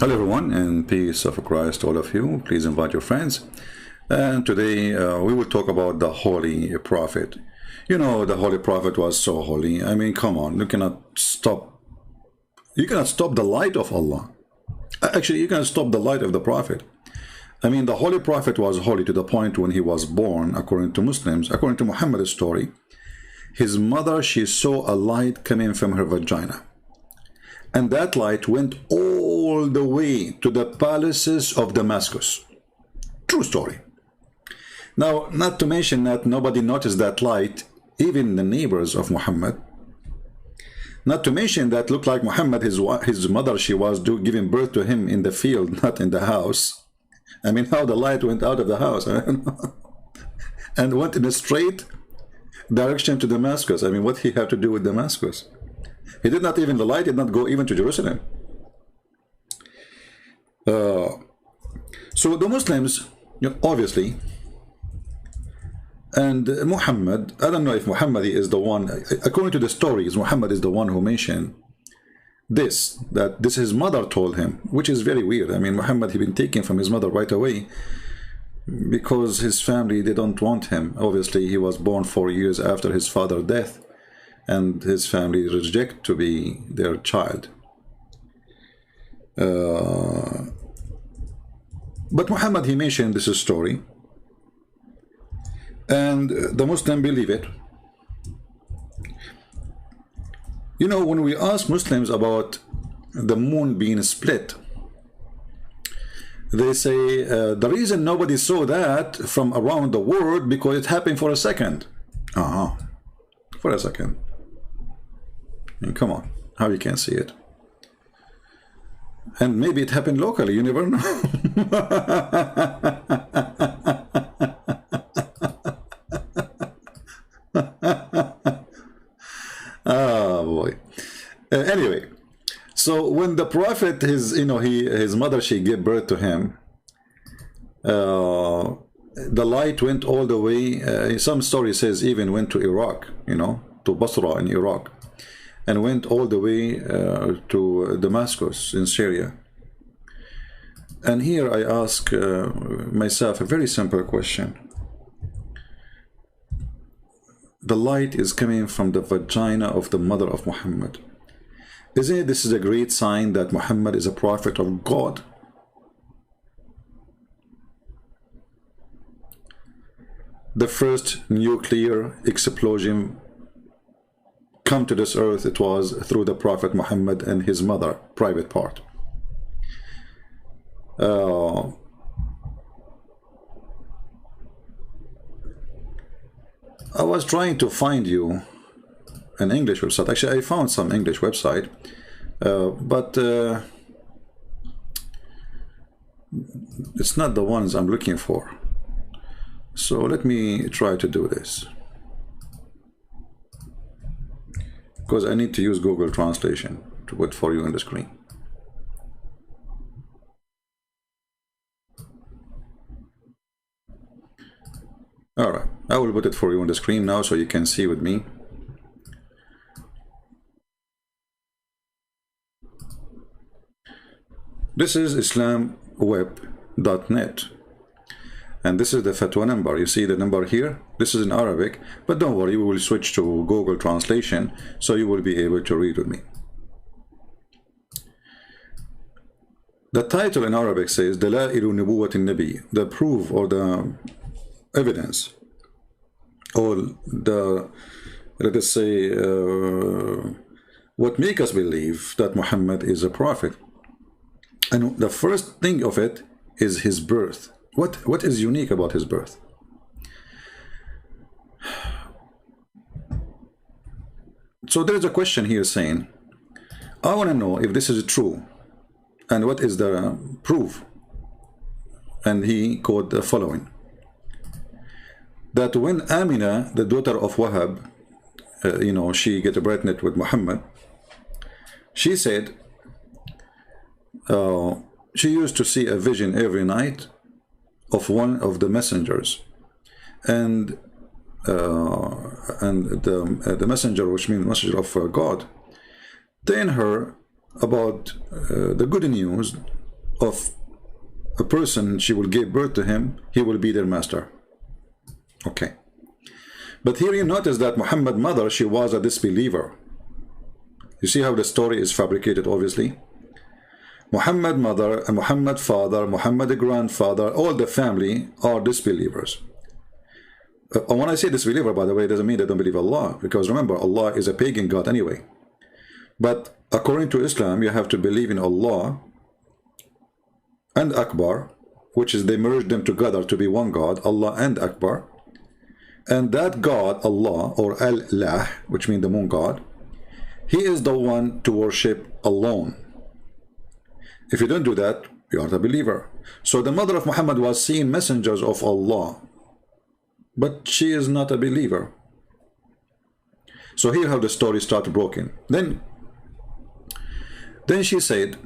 Hello everyone, and peace of Christ to all of you. Please invite your friends. And today we will talk about the Holy Prophet. You know, the Holy Prophet was so holy. I mean, come on, you cannot stop the light of Allah. Actually, you cannot stop the light of the Prophet. I mean, the Holy Prophet was holy to the point when he was born, according to Muslims, according to Muhammad's story, his mother, she saw a light coming from her vagina. And that light went all the way to the palaces of Damascus. True story. Now, not to mention that nobody noticed that light, even the neighbors of Muhammad. Not to mention that looked like Muhammad, his mother, she was giving birth to him in the field, not in the house. I mean, how the light went out of the house and went in a straight direction to Damascus. I mean, what he had to do with Damascus? He did not even, the light did not go even to Jerusalem. So the Muslims, obviously, and Muhammad, I don't know if Muhammad is the one, according to the stories, Muhammad is the one who mentioned this, that this his mother told him, which is very weird. I mean, Muhammad had been taken from his mother right away because his family, they don't want him. Obviously, he was born 4 years after his father's death, and his family reject to be their child. But Muhammad, he mentioned this story, and the Muslim believe it. You know, when we ask Muslims about the moon being split, they say the reason nobody saw that from around the world because it happened for a second. For a second. I mean, come on, how you can see it? And maybe it happened locally, you never know. Oh boy. Anyway, so when the Prophet, his mother, she gave birth to him, the light went all the way, some story says even went to Iraq, to Basra in Iraq, and went all the way to Damascus in Syria. And here I ask myself a very simple question. The light is coming from the vagina of the mother of Muhammad. Isn't it this is a great sign that Muhammad is a prophet of God? The first nuclear explosion come to this earth, it was through the Prophet Muhammad and his mother, private part. I was trying to find you an English website. Actually, I found some English website, but it's not the ones I'm looking for. So let me try to do this, because I need to use Google Translation to put for you on the screen. Alright, I will put it for you on the screen now so you can see with me. This is islamweb.net. And this is the fatwa number. You see the number here? This is in Arabic, but don't worry, we will switch to Google Translation so you will be able to read with me. The title in Arabic says Dalailu Nubuwwat an-Nabi, the proof or the evidence, or the, let us say, what make us believe that Muhammad is a prophet. And the first thing of it is his birth. What is unique about his birth? So there is a question here saying, I want to know if this is true and what is the proof. And he quoted the following, that when Amina, the daughter of Wahab, she get pregnant with Muhammad, she said she used to see a vision every night of one of the messengers, and the messenger, which means messenger of God, telling her about the good news of a person she will give birth to him, he will be their master. Okay. But here you notice that Muhammad's mother, she was a disbeliever. You see how the story is fabricated, obviously. Muhammad's mother and Muhammad's father, Muhammad's grandfather, all the family are disbelievers. When I say disbeliever, by the way, it doesn't mean they don't believe Allah, because remember, Allah is a pagan God anyway. But according to Islam, you have to believe in Allah and Akbar, which is they merged them together to be one God, Allah and Akbar. And that God, Allah, or ALLÁH, which means the moon God, he is the one to worship alone. If you don't do that, you aren't a believer. So the mother of Muhammad was seeing messengers of Allah, but she is not a believer. So here how the story started broken. Then she said,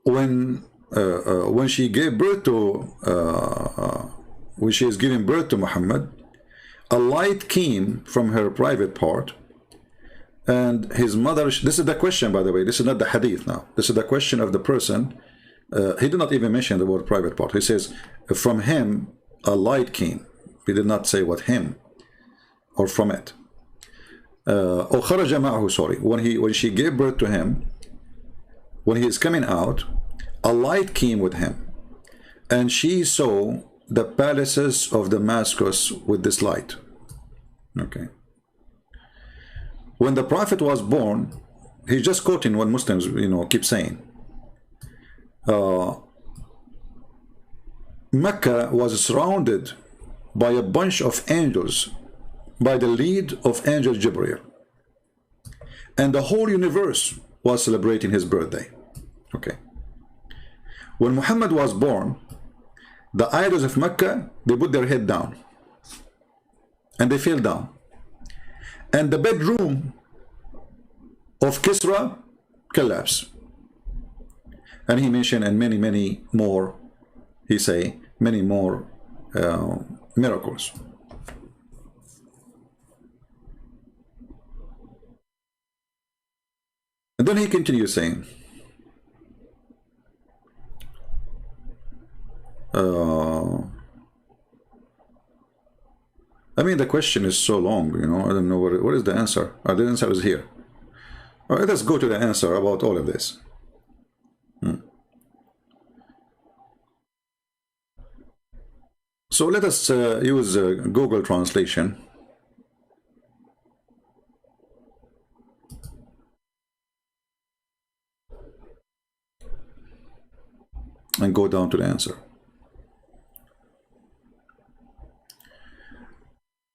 when she gave birth to, when she is giving birth to Muhammad, a light came from her private part, and his mother, this is the question, by the way, this is not the hadith now, this is the question of the person. He did not even mention the word private part. He says, from him a light came. He did not say what him or from it. Or kharaja ma'ahu, sorry. When she gave birth to him, when he is coming out, a light came with him, and she saw the palaces of Damascus with this light. Okay. When the Prophet was born, he's just quoting what Muslims, keep saying. Mecca was surrounded by a bunch of angels, by the lead of Angel Jibreel, and the whole universe was celebrating his birthday. Okay. When Muhammad was born, the idols of Mecca, they put their head down and they fell down, and the bedroom of Kisra collapsed. And he mentioned, and many more, he say, many more miracles. And then he continues saying, I mean, the question is so long, I don't know what is the answer. The answer is here. All right, let's go to the answer about all of this. So let us use Google translation. And go down to the answer.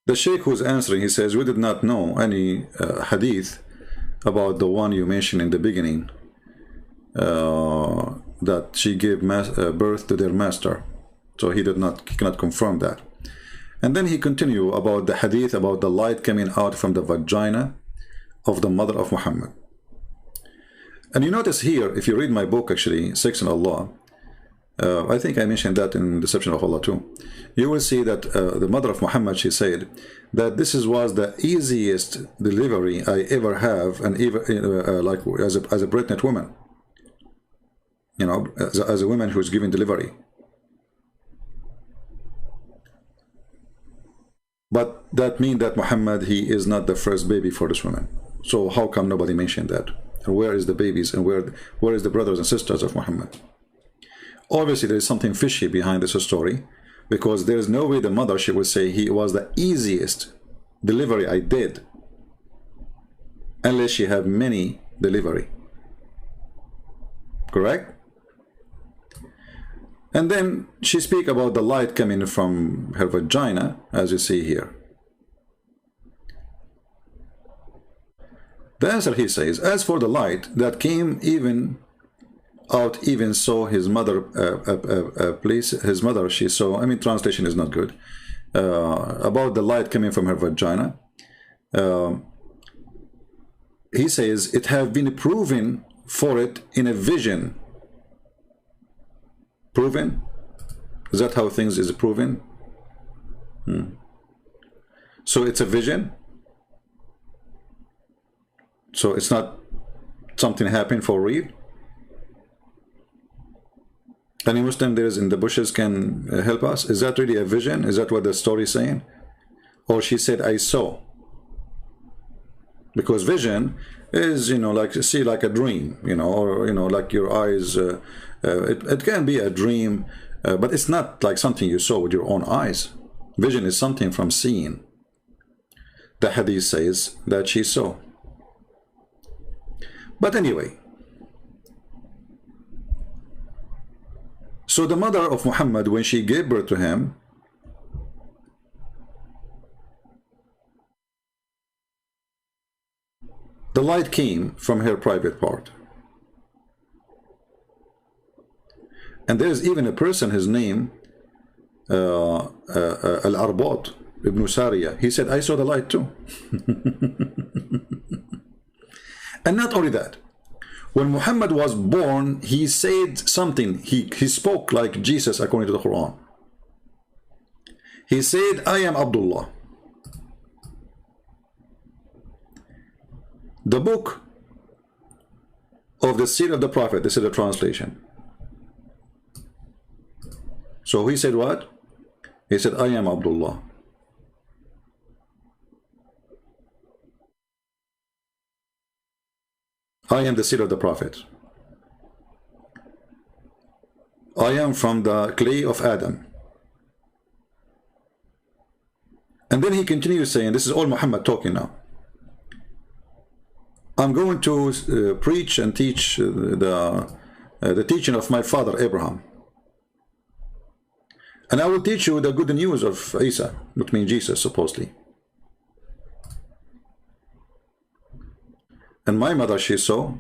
The Sheikh who's answering, he says, we did not know any hadith about the one you mentioned in the beginning, that she gave birth to their master. So he cannot confirm that. And then he continued about the hadith about the light coming out from the vagina of the mother of Muhammad. And you notice here, if you read my book, actually, Sex and Allah, I think I mentioned that in Deception of Allah too. You will see that the mother of Muhammad, she said that this was the easiest delivery I ever have, and even like as a pregnant woman, as a woman who is giving delivery. But that means that Muhammad, he is not the first baby for this woman. So how come nobody mentioned that? And where is the babies, and where is the brothers and sisters of Muhammad? Obviously, there is something fishy behind this story, because there is no way the mother, she would say, he was the easiest delivery I did, unless she had many delivery. Correct? And then she speak about the light coming from her vagina, as you see here. The answer, he says, as for the light that came out, even so his mother, his mother, she saw, I mean, translation is not good, about the light coming from her vagina. He says, it have been proven for it in a vision. Proven? Is that how things is proven? So it's a vision? So it's not something happened for real? Any Muslim there is in the bushes can help us? Is that really a vision? Is that what the story is saying? Or she said, I saw. Because vision is, you know, like see like a dream, you know, or, you know, like your eyes, it can be a dream, but it's not like something you saw with your own eyes. Vision is something from seeing. The hadith says that she saw. But anyway, so the mother of Muhammad, when she gave birth to him, the light came from her private part. And there's even a person, his name, Al-Arbad ibn Sariya. He said, I saw the light too. And not only that, when Muhammad was born, he said something. He spoke like Jesus according to the Quran. He said, I am Abdullah. The book of the seed of the prophet, this is the translation. So he said what? He said, I am Abdullah. I am the seed of the prophet. I am from the clay of Adam. And then he continues saying, this is all Muhammad talking now. I'm going to preach and teach the teaching of my father Abraham. And I will teach you the good news of Isa, which means Jesus, supposedly. And my mother, she saw.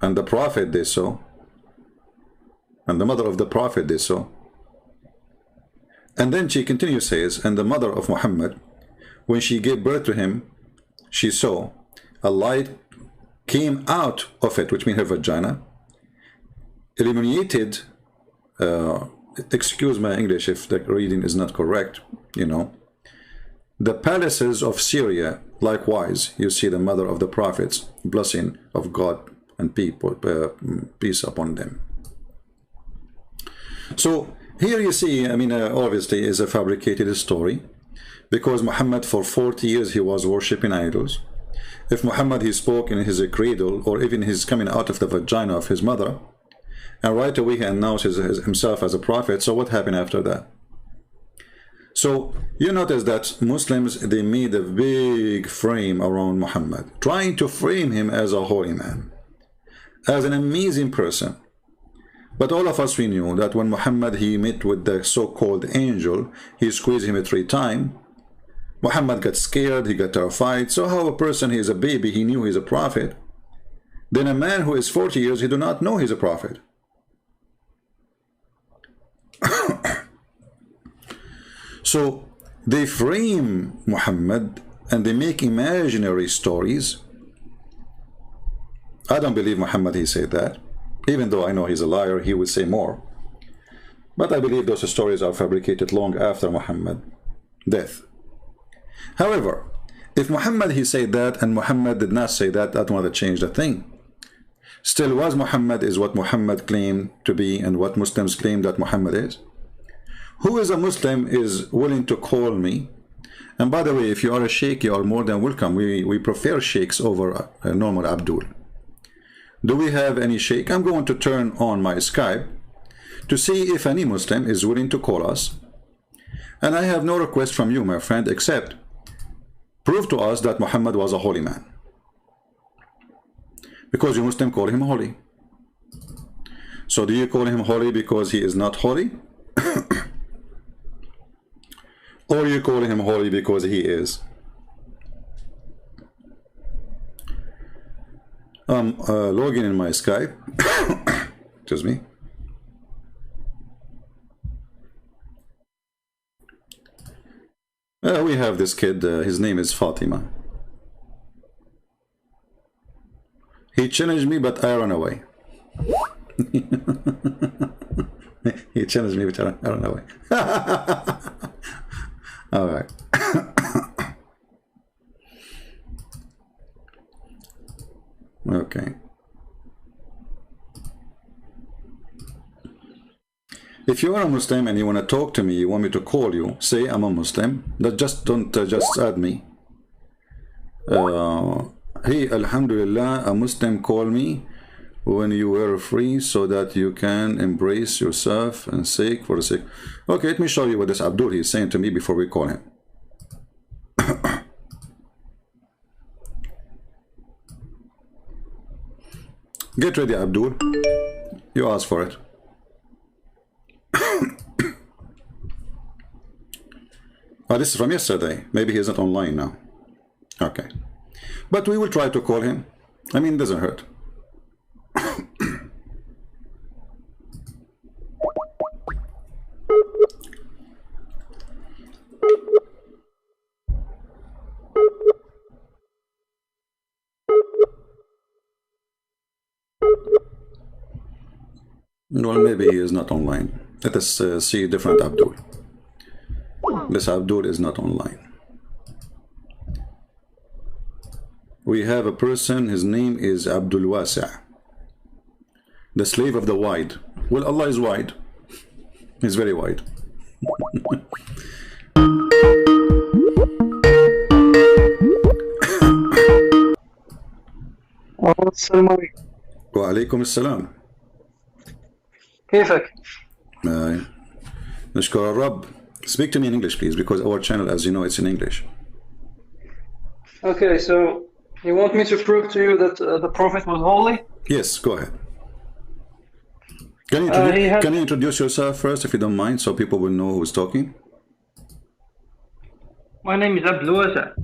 And the prophet, they saw. And the mother of the prophet, they saw. And then she continues, says, and the mother of Muhammad, when she gave birth to him, she saw a light came out of it, which means her vagina, illuminated, excuse my English if the reading is not correct, you know, the palaces of Syria. Likewise, you see the mother of the prophets, blessing of God and people, peace upon them. So here you see, I mean, obviously is a fabricated story, because Muhammad for 40 years he was worshipping idols. If Muhammad he spoke in his cradle, or even his coming out of the vagina of his mother, and right away he announces himself as a prophet, so what happened after that? So you notice that Muslims, they made a big frame around Muhammad, trying to frame him as a holy man, as an amazing person. But all of us, we knew that when Muhammad he met with the so-called angel, he squeezed him 3 times. Muhammad got scared, he got terrified. So how a person, he is a baby, he knew he's a prophet. Then a man who is 40 years, he do not know he's a prophet. So they frame Muhammad and they make imaginary stories. I don't believe Muhammad he said that. Even though I know he's a liar, he will say more. But I believe those stories are fabricated long after Muhammad's death. However, if Muhammad he said that and Muhammad did not say that, that would have changed a thing. Still, was Muhammad is what Muhammad claimed to be and what Muslims claim that Muhammad is? Who is a Muslim is willing to call me? And by the way, if you are a sheikh, you are more than welcome. We prefer sheikhs over a normal Abdul. Do we have any sheikh? I'm going to turn on my Skype to see if any Muslim is willing to call us. And I have no request from you, my friend, except prove to us that Muhammad was a holy man. Because you Muslim call him holy. So do you call him holy because he is not holy? Or you call him holy because he is? Logging in my Skype. Excuse me. We have this kid, his name is Fatima. He challenged me, but I ran away. He challenged me, but I ran away. All right. Okay. If you are a Muslim and you want to talk to me, you want me to call you, say I'm a Muslim. That just don't just add me. Hey, Alhamdulillah, a Muslim call me when you were free so that you can embrace yourself and seek for the sake. Okay, let me show you what this Abdul is saying to me before we call him. Get ready, Abdul. You asked for it. Oh, this is from yesterday. Maybe he's not online now. Okay. But we will try to call him. I mean, it doesn't hurt. Well, maybe he is not online. Let us see different Abdul. This Abdul is not online. We have a person, his name is Abdul Wasi', the slave of the wide. Well, Allah is wide. He's very wide. السلام عليكم. وعليكم السلام. كيفك؟ نشكر الرب. Speak to me in English, please, because our channel, as you know, it's in English. Okay, so you want me to prove to you that the Prophet was holy? Yes, go ahead. Can you introduce yourself first, if you don't mind, so people will know who's talking? My name is Abdul Wasi'.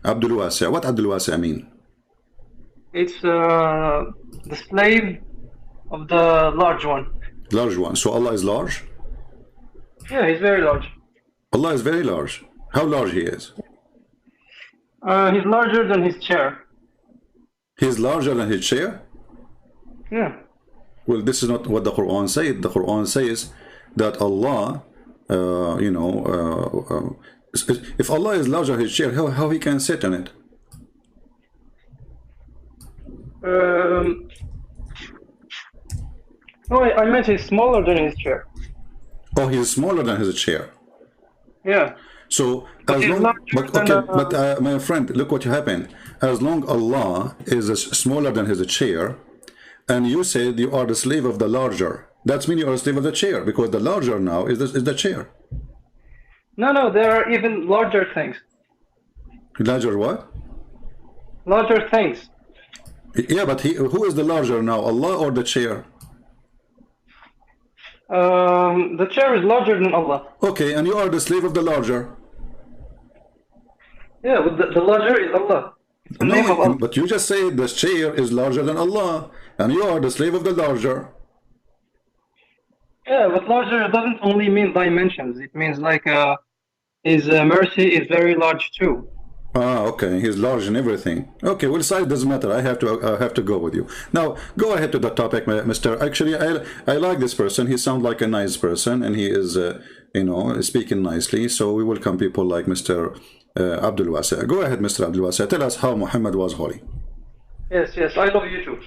Abdul Wasi'. What Abdul Wasi' mean? It's the slave of the large one. Large one. So Allah is large? Yeah, he's very large. Allah is very large. How large he is? He's larger than his chair. He's larger than his chair? Yeah. Well, this is not what the Quran says. The Quran says that Allah, if Allah is larger than his chair, how he can sit on it? No, I meant he's smaller than his chair. Oh, he's smaller than his chair. Yeah. So as long, but my friend, look what happened. As long Allah is smaller than his chair, and you said you are the slave of the larger, that means you are a slave of the chair, because the larger now is the chair. No, there are even larger things. Larger what? Larger things. Yeah, but who is the larger now, Allah or the chair? The chair is larger than Allah. Okay, and you are the slave of the larger. Yeah, but the larger is Allah. The name of Allah. But you just said the chair is larger than Allah, and you are the slave of the larger. Yeah, but larger doesn't only mean dimensions. It means like his mercy is very large too. Ah, okay. He's large in everything. Okay, well, size doesn't matter. I have to go with you. Now, go ahead to the topic, Mr. Actually, I like this person. He sounds like a nice person, and he is, speaking nicely. So we welcome people like Mr. Abdul Wasi'. Go ahead, Mr. Abdul Wasi'. Tell us how Muhammad was holy. Yes, I love you too.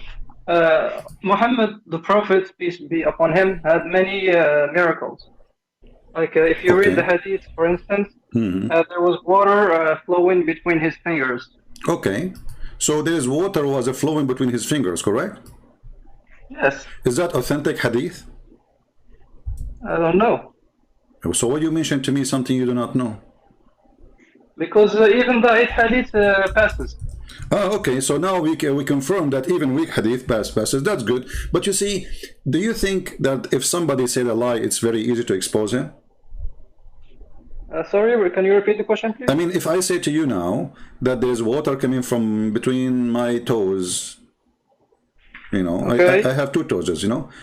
Muhammad, the Prophet, peace be upon him, had many miracles. Like if you read the hadith, for instance, there was water flowing between his fingers. Okay, so there's water was flowing between his fingers, correct? Yes. Is that authentic hadith? I don't know. So what you mentioned to me something you do not know? Because even the hadith passes. Ah, okay, so now we confirm that even weak hadith passes. That's good. But you see, do you think that if somebody said a lie, it's very easy to expose him? Sorry, can you repeat the question, please? I mean, if I say to you now that there's water coming from between my toes, okay. I have two toes,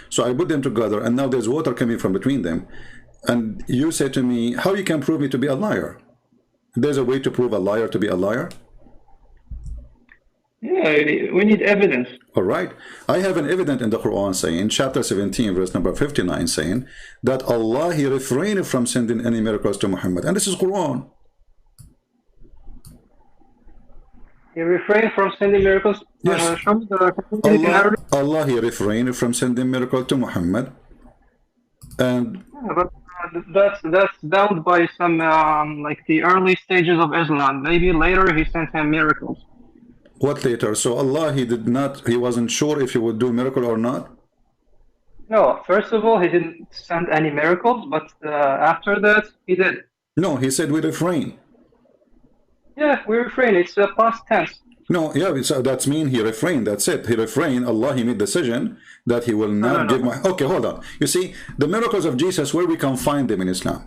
so I put them together, and now there's water coming from between them, and you say to me, how you can prove me to be a liar? There's a way to prove a liar to be a liar? Yeah, we need evidence. All right. I have an evidence in the Quran saying, chapter 17, verse number 59, saying that Allah, He refrained from sending any miracles to Muhammad. And this is Quran. He refrained from sending miracles. Yes. Show me the Allah, he refrained from sending miracle to Muhammad. And but that's doubted by some like the early stages of Islam. Maybe later he sent him miracles. what later? So Allah, he wasn't sure if he would do miracle or not? No, first of all, he didn't send any miracles, but after that, he did. No, he said we refrain. Yeah, we refrain. It's a past tense. No, yeah, so that's mean he refrained. That's it. He refrained. Allah, he made decision that he will not give my... Okay, hold on. You see, the miracles of Jesus, where we can find them in Islam?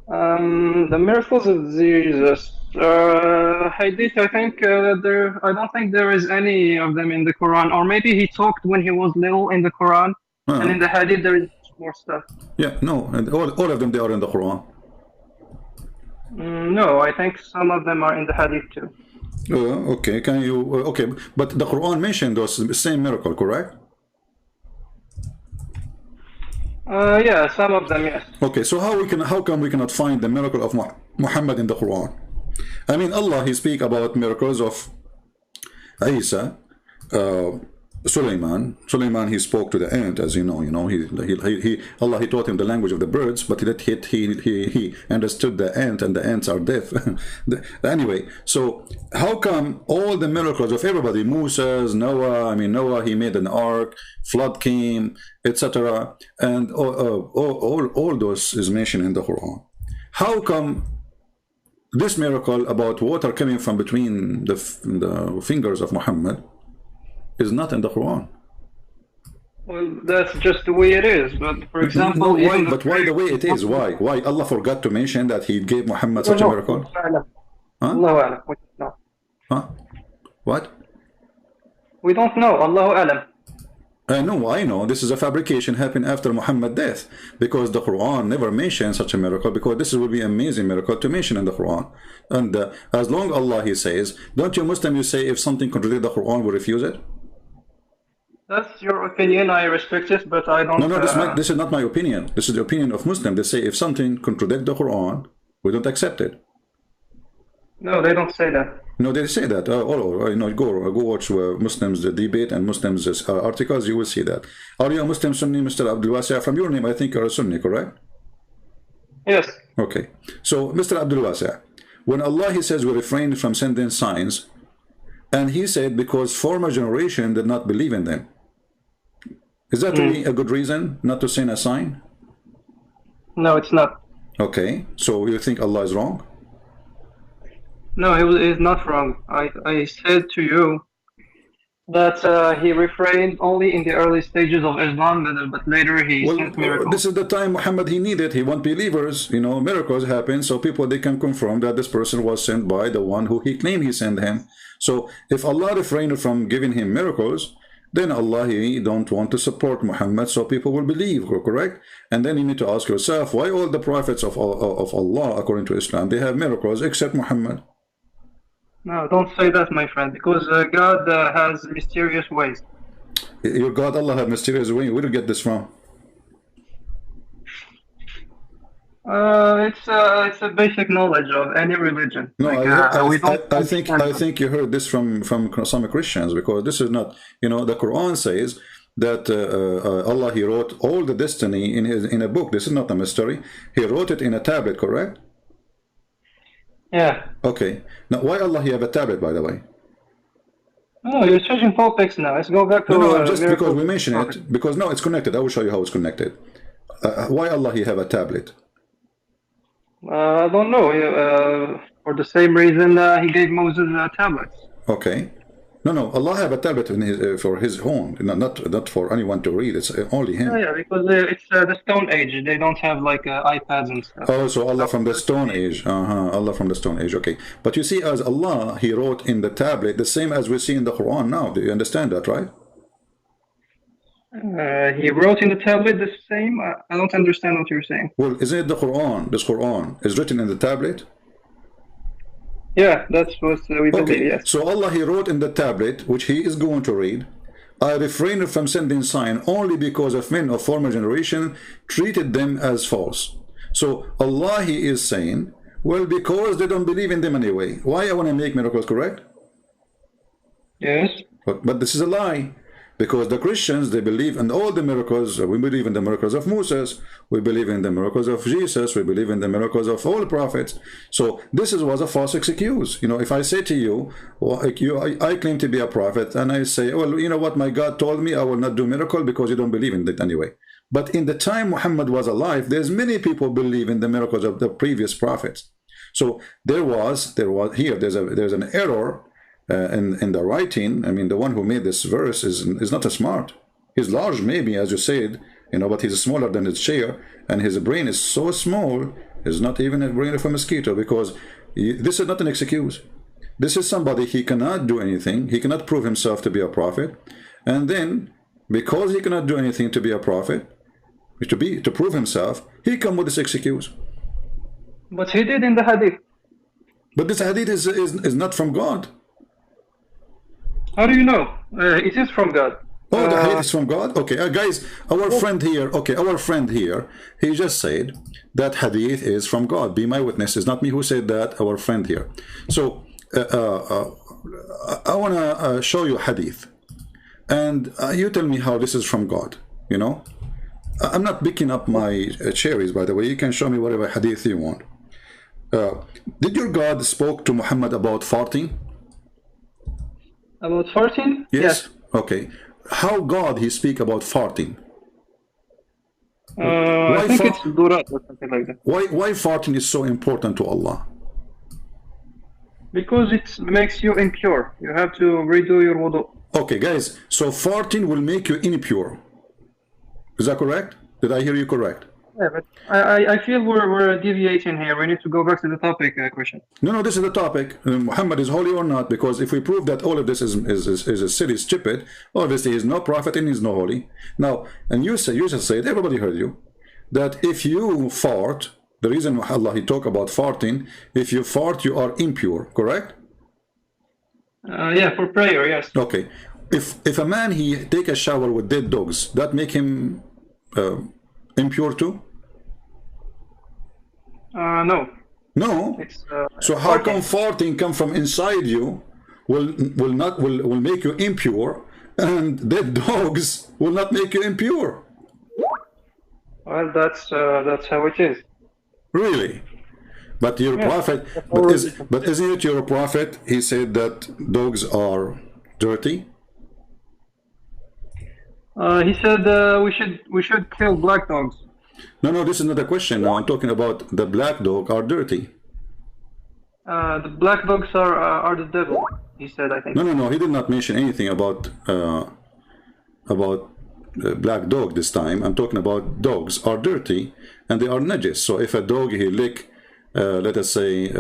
The miracles of Jesus. Hadith, I think I don't think there is any of them in the Quran. Or maybe he talked when he was little in the Quran. And in the Hadith, there is more stuff. Yeah, no, and all of them, they are in the Quran. No, I think some of them are in the Hadith too. Okay, can you... okay, but the Quran mentioned those same miracle, correct? Yeah, some of them, yes. Okay, so how come we cannot find the miracle of Muhammad in the Quran? I mean, Allah, he speak about miracles of Isa, Sulaiman, he spoke to the ant, as you know, Allah, he taught him the language of the birds, but he understood the ant, and the ants are deaf. Anyway, so how come all the miracles of everybody, Moses, Noah, he made an ark, flood came, etc., and all those is mentioned in the Quran? How come this miracle about water coming from between the fingers of Muhammad is not in the Quran? Well, that's just the way it is. But for example, why the way it is? Why Allah forgot to mention that he gave Muhammad such a miracle? Allahu Alam. Huh? What? We don't know. Allahu Alam. No, I know this is a fabrication happened after Muhammad's death, because the Quran never mentions such a miracle, because this will be an amazing miracle to mention in the Quran. And as long Allah, he says, don't you Muslim, you say if something contradicts the Quran, we refuse it? That's your opinion. I respect it, but I don't... No, this is not my opinion. This is the opinion of Muslims. They say if something contradicts the Quran, we don't accept it. No, they don't say that. No, they say that. Go watch Muslims debate and Muslims articles. You will see that. Are you a Muslim Sunni, Mr. Abdul Wasi'? From your name, I think you're a Sunni, correct? Yes. Okay. So, Mr. Abdul Wasi', when Allah, he says we refrain from sending signs, and he said because former generation did not believe in them. Is that really a good reason not to send a sign? No, it's not. Okay. So you think Allah is wrong? No, he is not wrong. I said to you that he refrained only in the early stages of Islam, but later he sent miracles. This is the time Muhammad, he needed. He want believers. Miracles happen, so people, they can confirm that this person was sent by the one who he claimed he sent him. So if Allah refrained from giving him miracles, then Allah, he don't want to support Muhammad, so people will believe, correct? And then you need to ask yourself, why all the prophets of Allah, according to Islam, they have miracles except Muhammad? No, don't say that, my friend, because God has mysterious ways. Your God, Allah, have mysterious ways? Where do you get this from? It's a basic knowledge of any religion. No, I think you heard this from some Christians, because this is not, the Quran says that Allah, he wrote all the destiny in a book. This is not a mystery. He wrote it in a tablet, correct? Yeah. Okay. Now, why Allah, he have a tablet, by the way? Oh, you're changing topics now. Let's go back to... No, just because we mention it, because no, it's connected. I will show you how it's connected. Why Allah, he have a tablet? I don't know. For the same reason he gave Moses tablets. Okay. No, Allah have a tablet for his own, not for anyone to read. It's only him. Yeah, because it's the Stone Age. They don't have like iPads and stuff. Oh, so Allah from the Stone Age. Allah from the Stone Age. Okay. But you see, as Allah, he wrote in the tablet the same as we see in the Quran now. Do you understand that, right? He wrote in the tablet the same? I don't understand what you're saying. Well, isn't it the Quran? This Quran is written in the tablet? Yeah, that's what we believe, yes. So Allah, he wrote in the tablet, which he is going to read, I refrained from sending sign only because of men of former generation treated them as false. So Allah, he is saying, Well, because they don't believe in them anyway. Why I want to make miracles, correct? Yes. But this is a lie. Because the Christians, they believe in all the miracles. We believe in the miracles of Moses. We believe in the miracles of Jesus. We believe in the miracles of all prophets. So this was a false excuse. You know, if I say to you, well, I claim to be a prophet, and I say, well, you know what, my God told me I will not do miracle because you don't believe in it anyway. But in the time Muhammad was alive, there's many people believe in the miracles of the previous prophets. So there's an error in the writing. I mean, the one who made this verse is not a smart. He's large, maybe, as you said, you know, but he's smaller than his chair, and his brain is so small, it's not even a brain of a mosquito, because this is not an excuse. This is somebody, he cannot do anything, he cannot prove himself to be a prophet, and then, because he cannot do anything to be a prophet, to prove himself, he come with this excuse. But he did in the hadith. But this hadith is not from God. How do you know? It is from God. Oh, the hadith is from God? Okay, guys, our friend here, he just said that hadith is from God. Be my witness. It's not me who said that, our friend here. So, I want to show you hadith. And you tell me how this is from God, you know? I'm not picking up my cherries, by the way. You can show me whatever hadith you want. Did your God spoke to Muhammad about farting? About farting? Yes. Okay. How God he speak about farting? I think it's durat or something like that. Why farting is so important to Allah? Because it makes you impure. You have to redo your wudu. Okay, guys. So farting will make you impure. Is that correct? Did I hear you correct? Yeah, but I feel we're deviating here. We need to go back to the topic question. No, this is the topic. Muhammad is holy or not? Because if we prove that all of this is a silly stupid, obviously he's no prophet and he's no holy. Now, and you just said, everybody heard you, that if you fart, the reason Allah he talk about farting, if you fart, you are impure, correct? Yeah, for prayer, yes. Okay. If a man he take a shower with dead dogs, that make him impure too? No. No. So how come farting come from inside you will make you impure, and dead dogs will not make you impure? Well, that's how it is. Really? But your prophet, but isn't it your prophet? He said that dogs are dirty. He said we should kill black dogs. No, this is not a question. Now I'm talking about the black dog are dirty. The black dogs are the devil. He said, I think. No. He did not mention anything about black dog this time. I'm talking about dogs are dirty and they are najis. So if a dog he lick, let us say,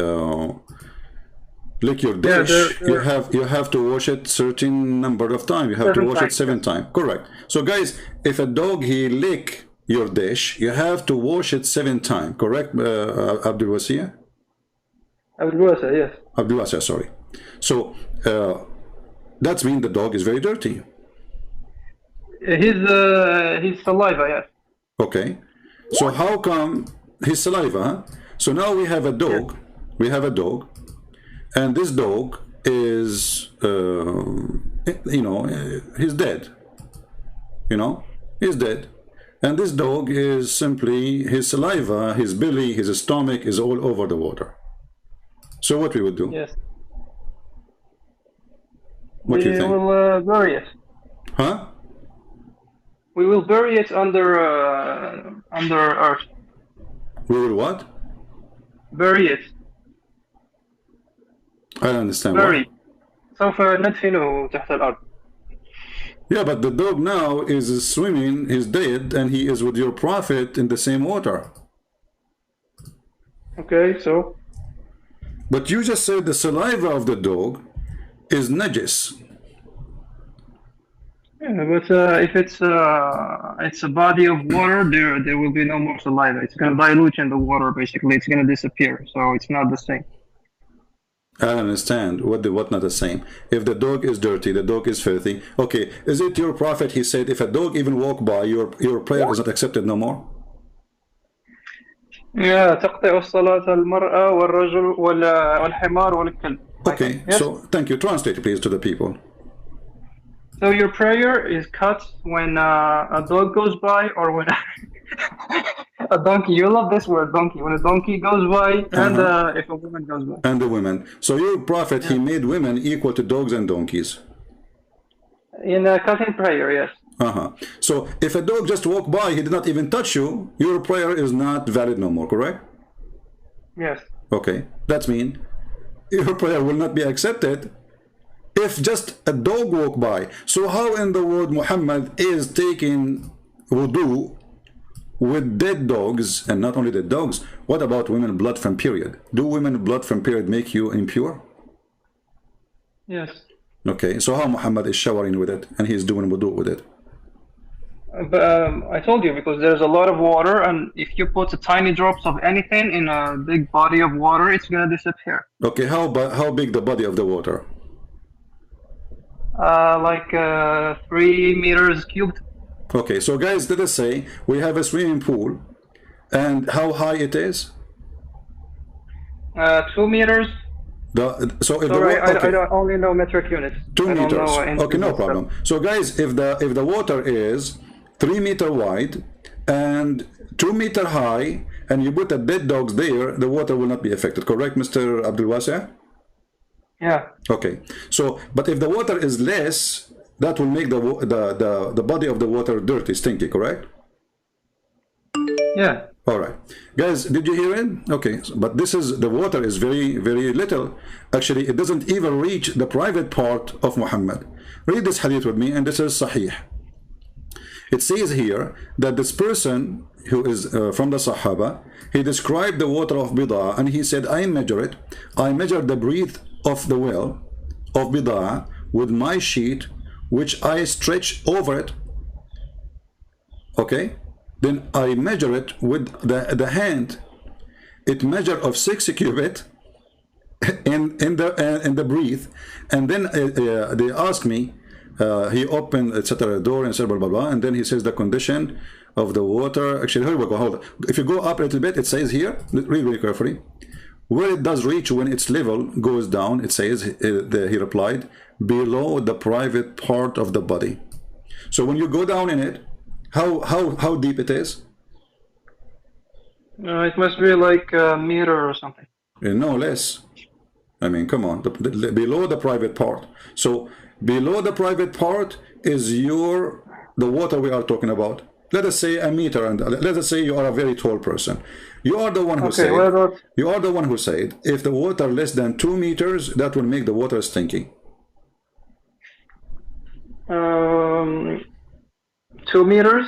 lick your dish, you have to wash it certain number of times. You have to wash it 7 times. Correct. So guys, if a dog he lick your dish, you have to wash it 7 times. Correct, Abdul Wasiya? Abdul Wasiya, yes. Abdul Wasiya, sorry. So that means the dog is very dirty. His saliva, yes. Okay. So how come his saliva? Huh? So now we have a dog. Yes. We have a dog. And this dog is, you know, he's dead. You know, he's dead. And this dog is simply, his saliva, his belly, his stomach is all over the water. So what we would do? Yes. What do you think? We will bury it. Huh? We will bury it under earth. We will what? Bury it. I don't understand. Bury. سوف ندفنه تحت الأرض. Yeah, but the dog now is swimming, he's dead, and he is with your prophet in the same water. Okay, so? But you just said the saliva of the dog is najis. Yeah, but if it's a body of water, there will be no more saliva. It's going to dilute in the water, basically. It's going to disappear, so it's not the same. I don't understand. What not the same? If the dog is dirty, the dog is filthy. Okay, is it your prophet? He said, if a dog even walk by, your prayer is not accepted no more. Yeah, تقطع الصلاة المرأة والرجل والحمار والكلب. Okay, yes? so thank you. Translate please to the people. So your prayer is cut when a dog goes by, or when a donkey. You love this word, donkey. When a donkey goes by, and if a woman goes by. And the women. So your prophet, he made women equal to dogs and donkeys. In cutting prayer, yes. So if a dog just walked by, he did not even touch you, your prayer is not valid no more, correct? Yes. Okay, that means your prayer will not be accepted if just a dog walked by. So how in the world Muhammad is taking wudu with dead dogs, and not only dead dogs, what about women blood from period? Do women blood from period make you impure? Yes. Okay, so how Muhammad is showering with it and he's doing wudu with it? I told you, because there's a lot of water, and if you put tiny drops of anything in a big body of water, it's gonna disappear. Okay, how big the body of the water? Like 3 meters cubed. Okay, so guys, let us say we have a swimming pool, and how high it is? 2 meters. Sorry, I only know metric units. 2 meters. Okay, no problem. So guys, if the water is 3 meter wide and 2 meter high, and you put a dead dogs there, the water will not be affected, correct, Mr. Abdul Wasi'? Yeah. Okay. So, but if the water is less, that will make the body of the water dirty, stinky, correct? Yeah. All right, guys, did you hear it? Okay, but this is, the water is very, very little. Actually, it doesn't even reach the private part of Muhammad. Read this hadith with me, and this is Sahih. It says here that this person who is from the Sahaba, he described the water of Bid'a, and he said, I measure the breadth of the well of Bid'a with my sheet, which I stretch over it. Okay, then I measure it with the hand. It measure of 6 cubit in the breadth, and then they ask me. He opened, etc., door and said blah blah blah, and then he says the condition of the water. Actually, here we go. Hold on. If you go up a little bit, it says here. Read very carefully. Where it does reach when its level goes down, it says he replied, below the private part of the body. So when you go down in it, how deep it is? It must be like a meter or something. No less. I mean, come on, below the private part. So below the private part is the water we are talking about. Let us say a meter, and let us say you are a very tall person. You are the one who said. You are the one who said if the water less than 2 meters, that will make the water stinky. 2 meters,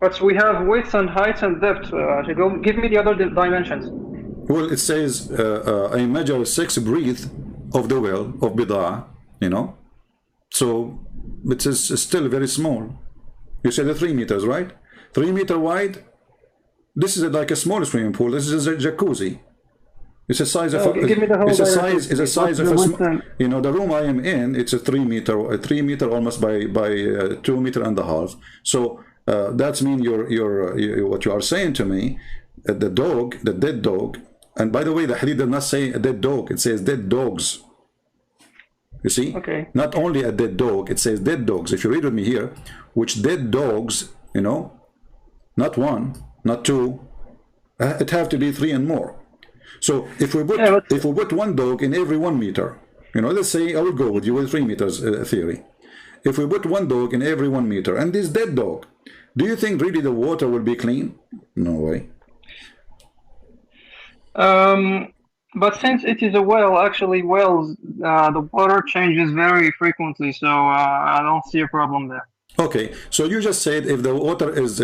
but we have width and height and depth. Give me the other dimensions. Well, it says I measure 6 breadth of the well of Bid'a, you know. So it is still very small. You said 3 meters, right? 3 meter wide. This is like a small swimming pool. This is a jacuzzi. It's a size of it's a size of a, you know, the room I am in. It's a 3 meter almost by 2 meter and a half. So that's mean what you are saying to me. The dead dog. And by the way, the hadith does not say a dead dog. It says dead dogs. You see? Okay. Not only a dead dog, it says dead dogs. If you read with me here, which dead dogs, you know, not 1, not 2, it have to be 3 and more. So if we put 1 dog in every 1 meter, you know, let's say I will go with you with 3 meters theory. If we put 1 dog in every 1 meter, and this dead dog, do you think really the water will be clean? No way. But since it is a well, actually wells, the water changes very frequently, so I don't see a problem there. Okay, so you just said if the water is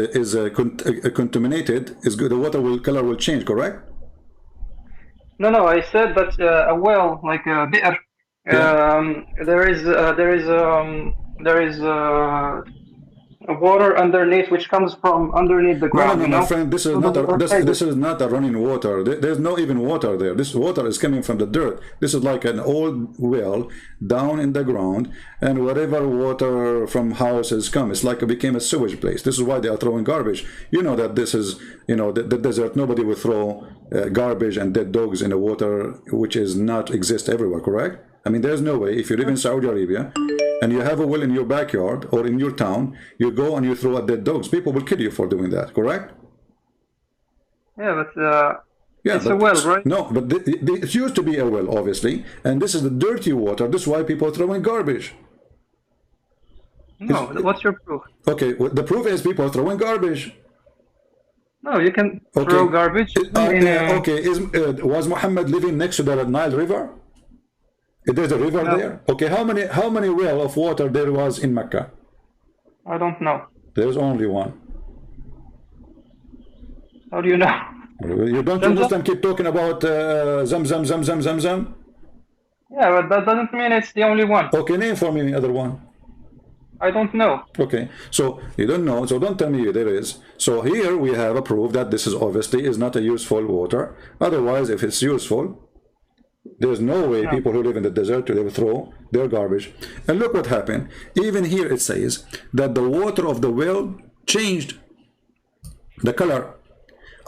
contaminated, the water color will change, correct? No, I said that a well, like a bi'r, water underneath, which comes from underneath the ground. No, you know? my friend, this is not this is not a running water. There's no even water there. This water is coming from the dirt. This is like an old well down in the ground, and whatever water from houses come, it's like it became a sewage place. This is why they are throwing garbage. You know that this is, you know, the desert. Nobody will throw garbage and dead dogs in the water, which is not exist everywhere, correct? I mean, there's no way. If you live in Saudi Arabia and you have a well in your backyard or in your town, you go and you throw out dead dogs. People will kill you for doing that, correct? Yeah, but it's a well, right? No, but it used to be a well, obviously, and this is the dirty water. This is why people are throwing garbage. No, what's your proof? Okay, well, the proof is people are throwing garbage. No, you can throw garbage. Was Muhammad living next to the Nile River? There's a river there. Okay, how many well of water there was in Mecca? I don't know. There's only one. How do you know? You don't understand? Keep talking about Zam. Yeah, but that doesn't mean it's the only one. Okay, name for me the other one. I don't know. Okay, so you don't know, so don't tell me there is. So here we have a proof that this is obviously is not a useful water. Otherwise, if it's useful, there's no way people who live in the desert they will throw their garbage. And look what happened. Even here it says that the water of the well changed the color.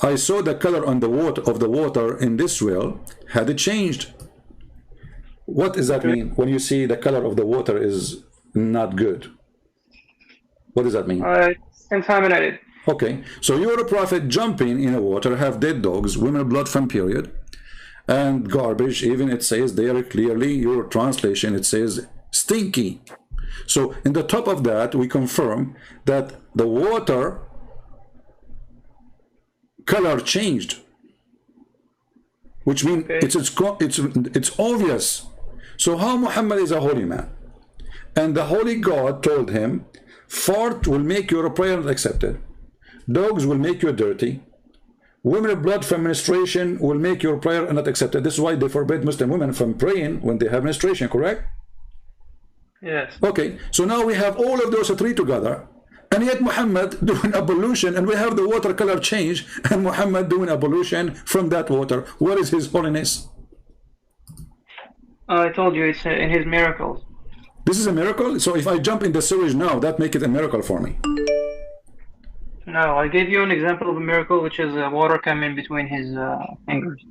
I saw the color on the water in this well had it changed. What does that mean when you see the color of the water is not good? What does that mean? Contaminated. Okay, so you're a prophet jumping in the water, have dead dogs, women blood from period, and garbage. Even it says there clearly, your translation, it says stinky. So in the top of that, we confirm that the water color changed, which means it's obvious. So how Muhammad is a holy man, and the holy God told him, fart will make your prayer accepted, dogs will make you dirty, women of blood from menstruation will make your prayer not accepted. This is why they forbid Muslim women from praying when they have menstruation, correct? Yes. Okay, so now we have all of those three together, and yet Muhammad doing ablution, and we have the water color change, and Muhammad doing ablution from that water. What is his holiness? I told you it's in his miracles. This is a miracle? So if I jump in the sewage now, that make it a miracle for me? No, I gave you an example of a miracle, which is water coming between his fingers.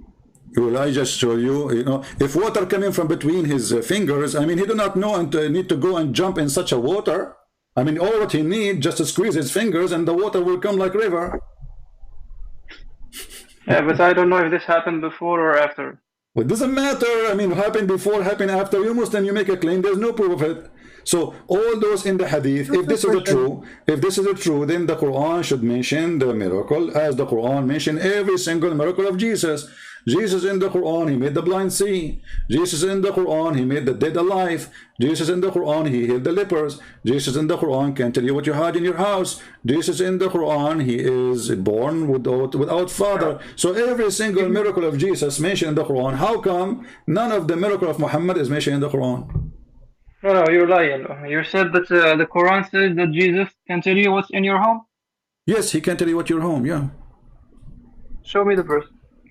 Well, I just show you, you know, if water coming from between his fingers, I mean, he do not know and need to go and jump in such a water. I mean, all what he need just to squeeze his fingers and the water will come like river. Yeah, but I don't know if this happened before or after. Well, it doesn't matter. I mean, happened before, happened after. You Muslim, you make a claim. There's no proof of it. So all those in the hadith, if this is a true, then the Quran should mention the miracle as the Quran mentioned every single miracle of Jesus. Jesus in the Quran, he made the blind see. Jesus in the Quran, he made the dead alive. Jesus in the Quran, he healed the lepers. Jesus in the Quran can tell you what you had in your house. Jesus in the Quran, he is born without father. So every single miracle of Jesus mentioned in the Quran. How come none of the miracle of Muhammad is mentioned in the Quran? No, you're lying. You said that the Quran says that Jesus can tell you what's in your home? Yes, he can tell you what your home, yeah. Show me the verse.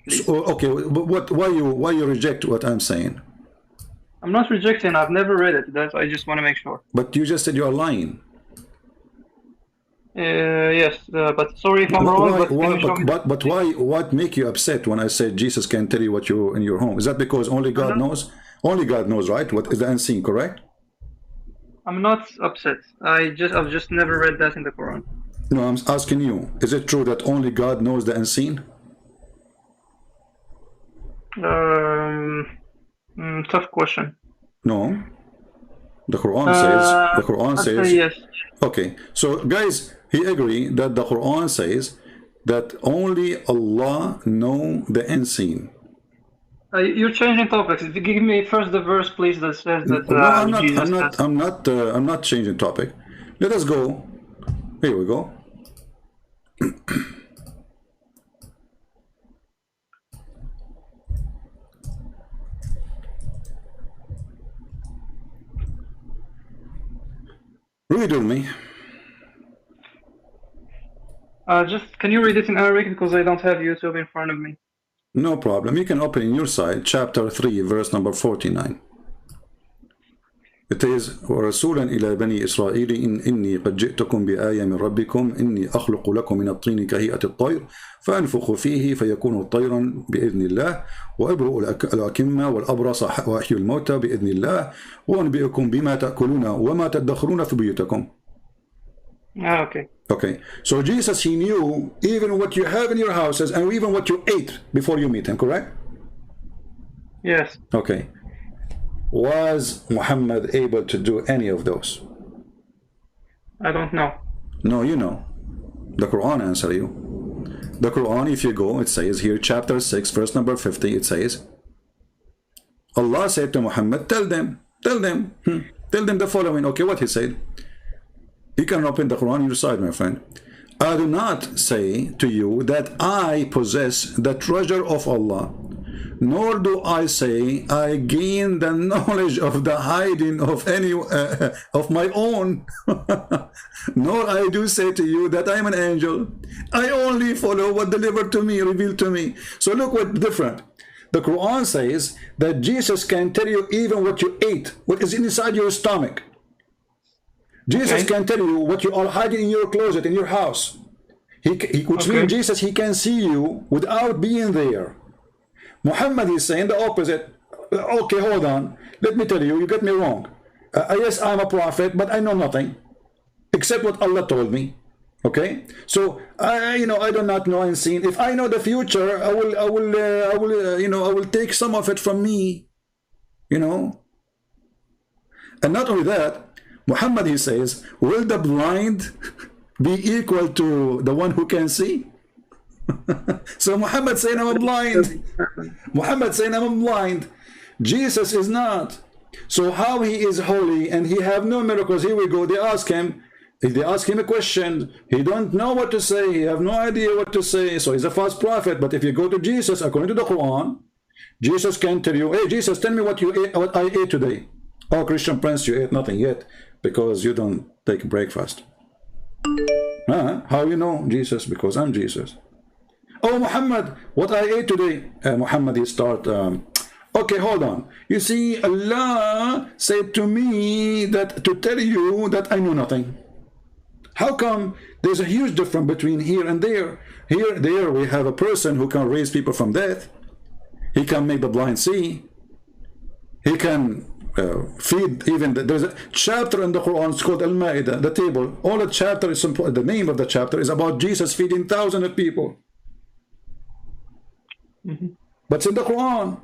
So, okay, but why you reject what I'm saying? I'm not rejecting. I've never read it. I just want to make sure. But you just said you are lying. Yes, but sorry if I'm wrong. But why? What make you upset when I said Jesus can tell you what you in your home? Is that because only God knows? Only God knows, right? What is the unseen, correct? I'm not upset. I've just never read that in the Quran. No, I'm asking you. Is it true that only God knows the unseen? Tough question. No. The Quran says. The Quran says. Yes. Okay. So, guys, he agree that the Quran says that only Allah know the unseen. You're changing topics. If you give me first the verse, please, that says that. No, I'm not changing topic. Let us go. Here we go. Read with me. Just can you read it in Arabic because I don't have YouTube in front of me. No problem. You can open in your side, chapter 3, verse number 49. It is ورسولا إلى بني إسرائيل إني قد جئتكم بآية من ربكم إني أخلق لكم من الطين كهيئة الطير فأنفخ فيه فيكون طيرا بإذن الله وأبرئ الأكمة والأبرص وأحيي الموتى بإذن الله وأنبئكم بما تأكلون وما تدخرون في بيوتكم. Okay. Okay. So Jesus, he knew even what you have in your houses and even what you ate before you meet him, correct? Yes. Okay. Was Muhammad able to do any of those? I don't know. No, you know. The Quran answer you. The Quran, if you go, it says here, chapter 6, verse number 50, it says, Allah said to Muhammad, tell them the following. Okay, what he said? You can open the Quran on your side, my friend. I do not say to you that I possess the treasure of Allah, nor do I say I gain the knowledge of the hiding of any of my own. Nor I do say to you that I am an angel. I only follow what delivered to me, revealed to me. So look what's different. The Quran says that Jesus can tell you even what you ate, what is inside your stomach. Jesus can tell you what you are hiding in your closet, in your house. Which means Jesus, he can see you without being there. Muhammad is saying the opposite. Okay, hold on. Let me tell you, you get me wrong. Yes, I'm a prophet, but I know nothing except what Allah told me. Okay, so I do not know unseen. If I know the future, I will take some of it from me. And not only that, Muhammad, he says, will the blind be equal to the one who can see? So Muhammad saying I'm blind. Muhammad saying I'm blind. Jesus is not. So how he is holy and he have no miracles? Here we go. They ask him a question. He don't know what to say. He have no idea what to say. So he's a false prophet. But if you go to Jesus, according to the Quran, Jesus can tell you, hey Jesus, tell me what you ate, what I ate today. Oh, Christian Prince, you ate nothing yet because you don't take breakfast. How you know Jesus? Because I'm Jesus. Oh, Muhammad, what I ate today. Muhammad, he start, okay, hold on. You see, Allah said to me that to tell you that I know nothing. How come there's a huge difference between here and there? There we have a person who can raise people from death. He can make the blind see. He can feed even there's a chapter in the Quran, it's called Al-Ma'idah, the table. All the chapter is the name of the chapter is about Jesus feeding thousands of people. But it's in the Quran.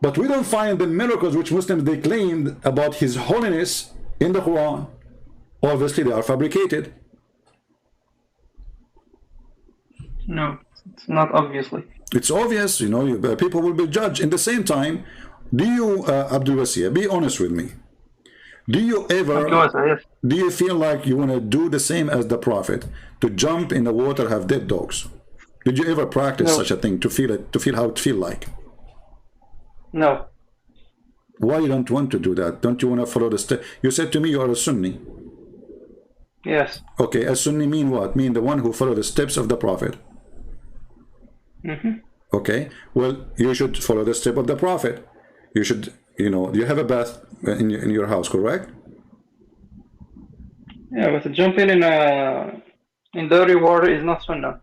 But we don't find the miracles which Muslims they claimed about his holiness in the Quran. Obviously they are fabricated. No, it's not obviously. It's obvious, people will be judged. In the same time, do you, Abdul Wasir, be honest with me. Do you ever, do you feel like you want to do the same as the Prophet, to jump in the water, have dead dogs? Did you ever practice such a thing, to feel how it feel like? No. Why you don't want to do that? Don't you want to follow the step? You said to me you are a Sunni. Yes. Okay, a Sunni mean what? Mean the one who follow the steps of the Prophet. Okay, well, you should follow the step of the Prophet. You should, you have a bath in your house, correct? Yeah, but jumping in dirty water is not sunnah.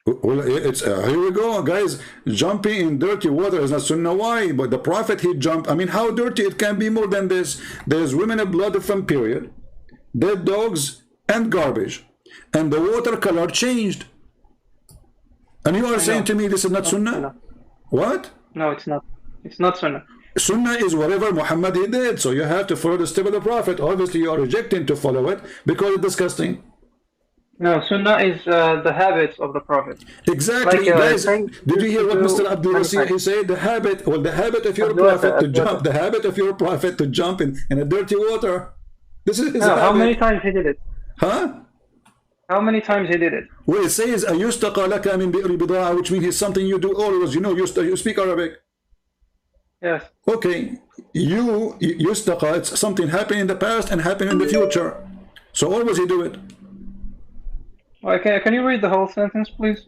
Well, it's here we go, guys. Jumping in dirty water is not sunnah. Why? But the Prophet, he jumped. I mean, how dirty it can be more than this? There's women of blood from period, dead dogs, and garbage, and the water color changed. And you are saying to me this is not sunnah? What? No, it's not. It's not sunnah. Sunnah is whatever Muhammad he did. So you have to follow the step of the Prophet. Obviously, you are rejecting to follow it because it's disgusting. No, sunnah is the habits of the Prophet. Exactly, guys. Did you hear what Mr. Abdul Wasir he said? The habit, well, the habit of your prophet to jump, the habit of your prophet to jump in a dirty water. This is his habit. How many times he did it? Huh? How many times he did it? Well, it says "Ayustaqa laka min bi'ri bid'a," which means it's something you do always. You speak Arabic. Yes. Okay, yustaqa, it's something happened in the past and happened in the future. So always you do it. Can you read the whole sentence, please?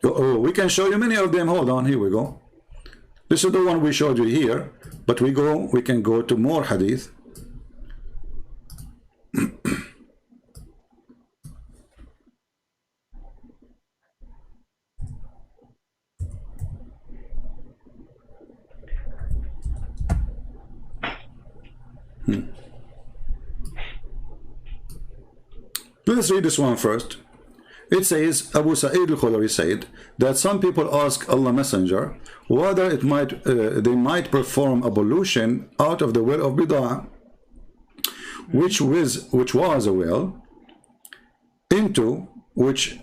Oh, we can show you many of them. Hold on, here we go. This is the one we showed you here, but we can go to more hadith. Let's read this one first. It says, Abu Sa'id al-Khudri said that some people ask Allah Messenger whether they might perform ablution out of the well of Bid'ah, which was a well, into which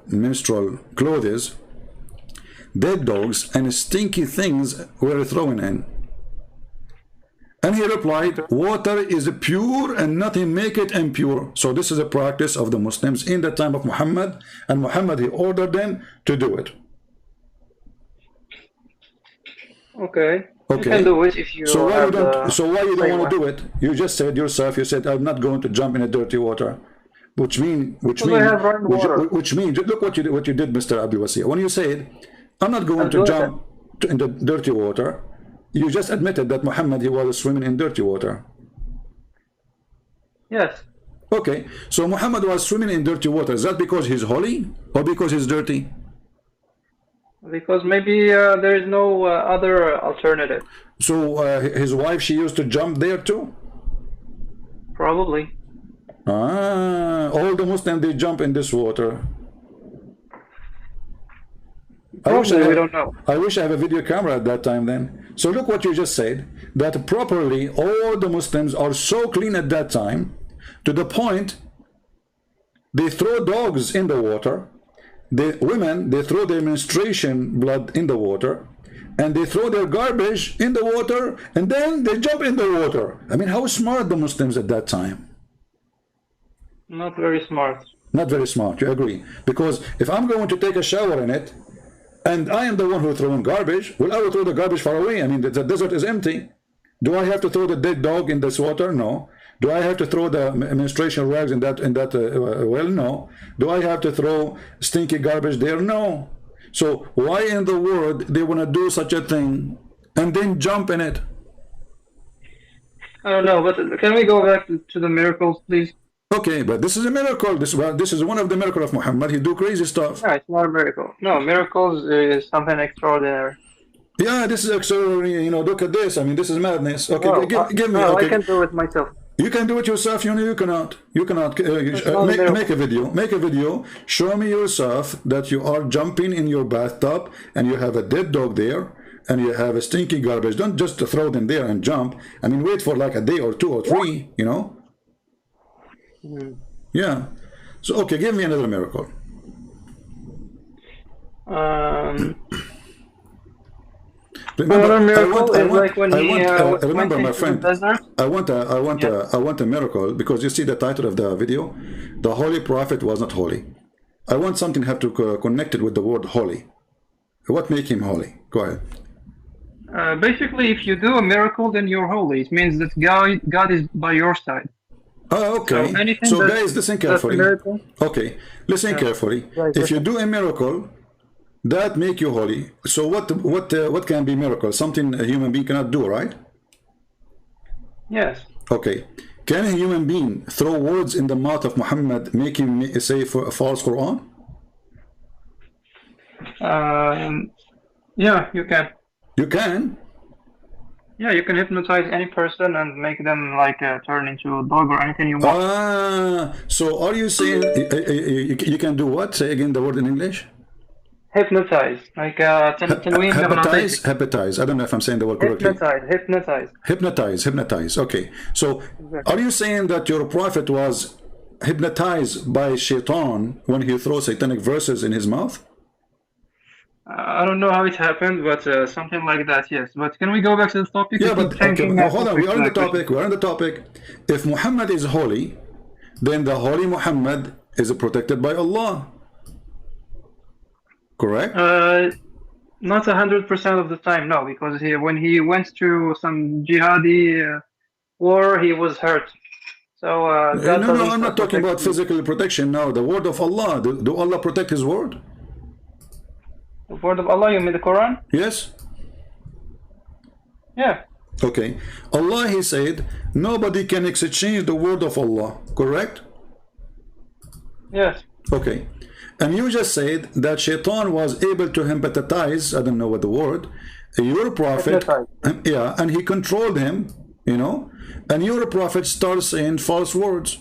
menstrual clothes, dead dogs, and stinky things were thrown in. And he replied, water is pure and nothing make it impure. So this is a practice of the Muslims in the time of Muhammad, and Muhammad, he ordered them to do it. Okay. You can do it if you so why you don't want to do it? You just said yourself, you said, I'm not going to jump in a dirty water. Which means look what you did, Mr. Abdul Wasi. When you said, I'm not going to jump in the dirty water, you just admitted that Muhammad, he was swimming in dirty water. Yes. Okay, so Muhammad was swimming in dirty water. Is that because he's holy or because he's dirty? Because maybe there is no other alternative. So his wife, she used to jump there too? Probably. All the Muslims, they jump in this water. We don't know. I wish I have a video camera at that time then. So look what you just said, that properly all the Muslims are so clean at that time, to the point they throw dogs in the water, the women, they throw their menstruation blood in the water, and they throw their garbage in the water, and then they jump in the water. I mean, how smart the Muslims at that time? Not very smart. Not very smart, you agree? Because if I'm going to take a shower in it, and I am the one who throwing garbage, well, I will throw the garbage far away. I mean, the desert is empty. Do I have to throw the dead dog in this water? No. Do I have to throw the menstruation rags in that well? No. Do I have to throw stinky garbage there? No. So why in the world they want to do such a thing and then jump in it? I don't know, but can we go back to the miracles, please? Okay, but this is a miracle. This is one of the miracles of Muhammad. He do crazy stuff. Yeah, it's not a miracle. No, miracles is something extraordinary. Yeah, this is extraordinary. You know, look at this. I mean, this is madness. Okay, well, give me. No, okay. I can do it myself. You can do it yourself. You cannot. You cannot. Make a video. Make a video. Show me yourself that you are jumping in your bathtub and you have a dead dog there and you have a stinky garbage. Don't just throw them there and jump. I mean, wait for like a day or 2 or 3. You know. Yeah. So okay, give me another miracle. Another miracle is like when he remember, my friend. I want a miracle, because you see the title of the video, the Holy Prophet was not holy. I want something have to connect it with the word holy. What make him holy? Go ahead. Basically, if you do a miracle, then you're holy. It means that God is by your side. Oh, okay. So guys, listen carefully. Okay, listen carefully. If you do a miracle, that make you holy. So what can be miracle? Something a human being cannot do, right? Yes. Okay. Can a human being throw words in the mouth of Muhammad, make him say a false Quran? Yeah, you can. You can? Yeah, you can hypnotize any person and make them like turn into a dog or anything you want. So are you saying you can do what? Say again the word in English. Hypnotize, like hypnotize. I don't know if I'm saying the word correctly. Hypnotize. Okay. So are you saying that your prophet was hypnotized by shaitan when he throws satanic verses in his mouth? I don't know how it happened, but something like that, yes. But can we go back to the topic? Yeah, but okay, hold on. We are on the topic. We're on the topic. If Muhammad is holy, then the holy Muhammad is protected by Allah. Correct? Not 100% of the time, no, because when he went to some jihadi war, he was hurt. So God no, doesn't I'm not talking about physical protection now. The word of Allah. Do Allah protect His word? The word of Allah, you mean the Quran? Yes. Yeah. Okay. Allah, He said, nobody can exchange the word of Allah. Correct? Yes. Okay. And you just said that Shaitan was able to empathize, I don't know what the word, your prophet, yeah, and he controlled him, you know, and your prophet starts saying false words.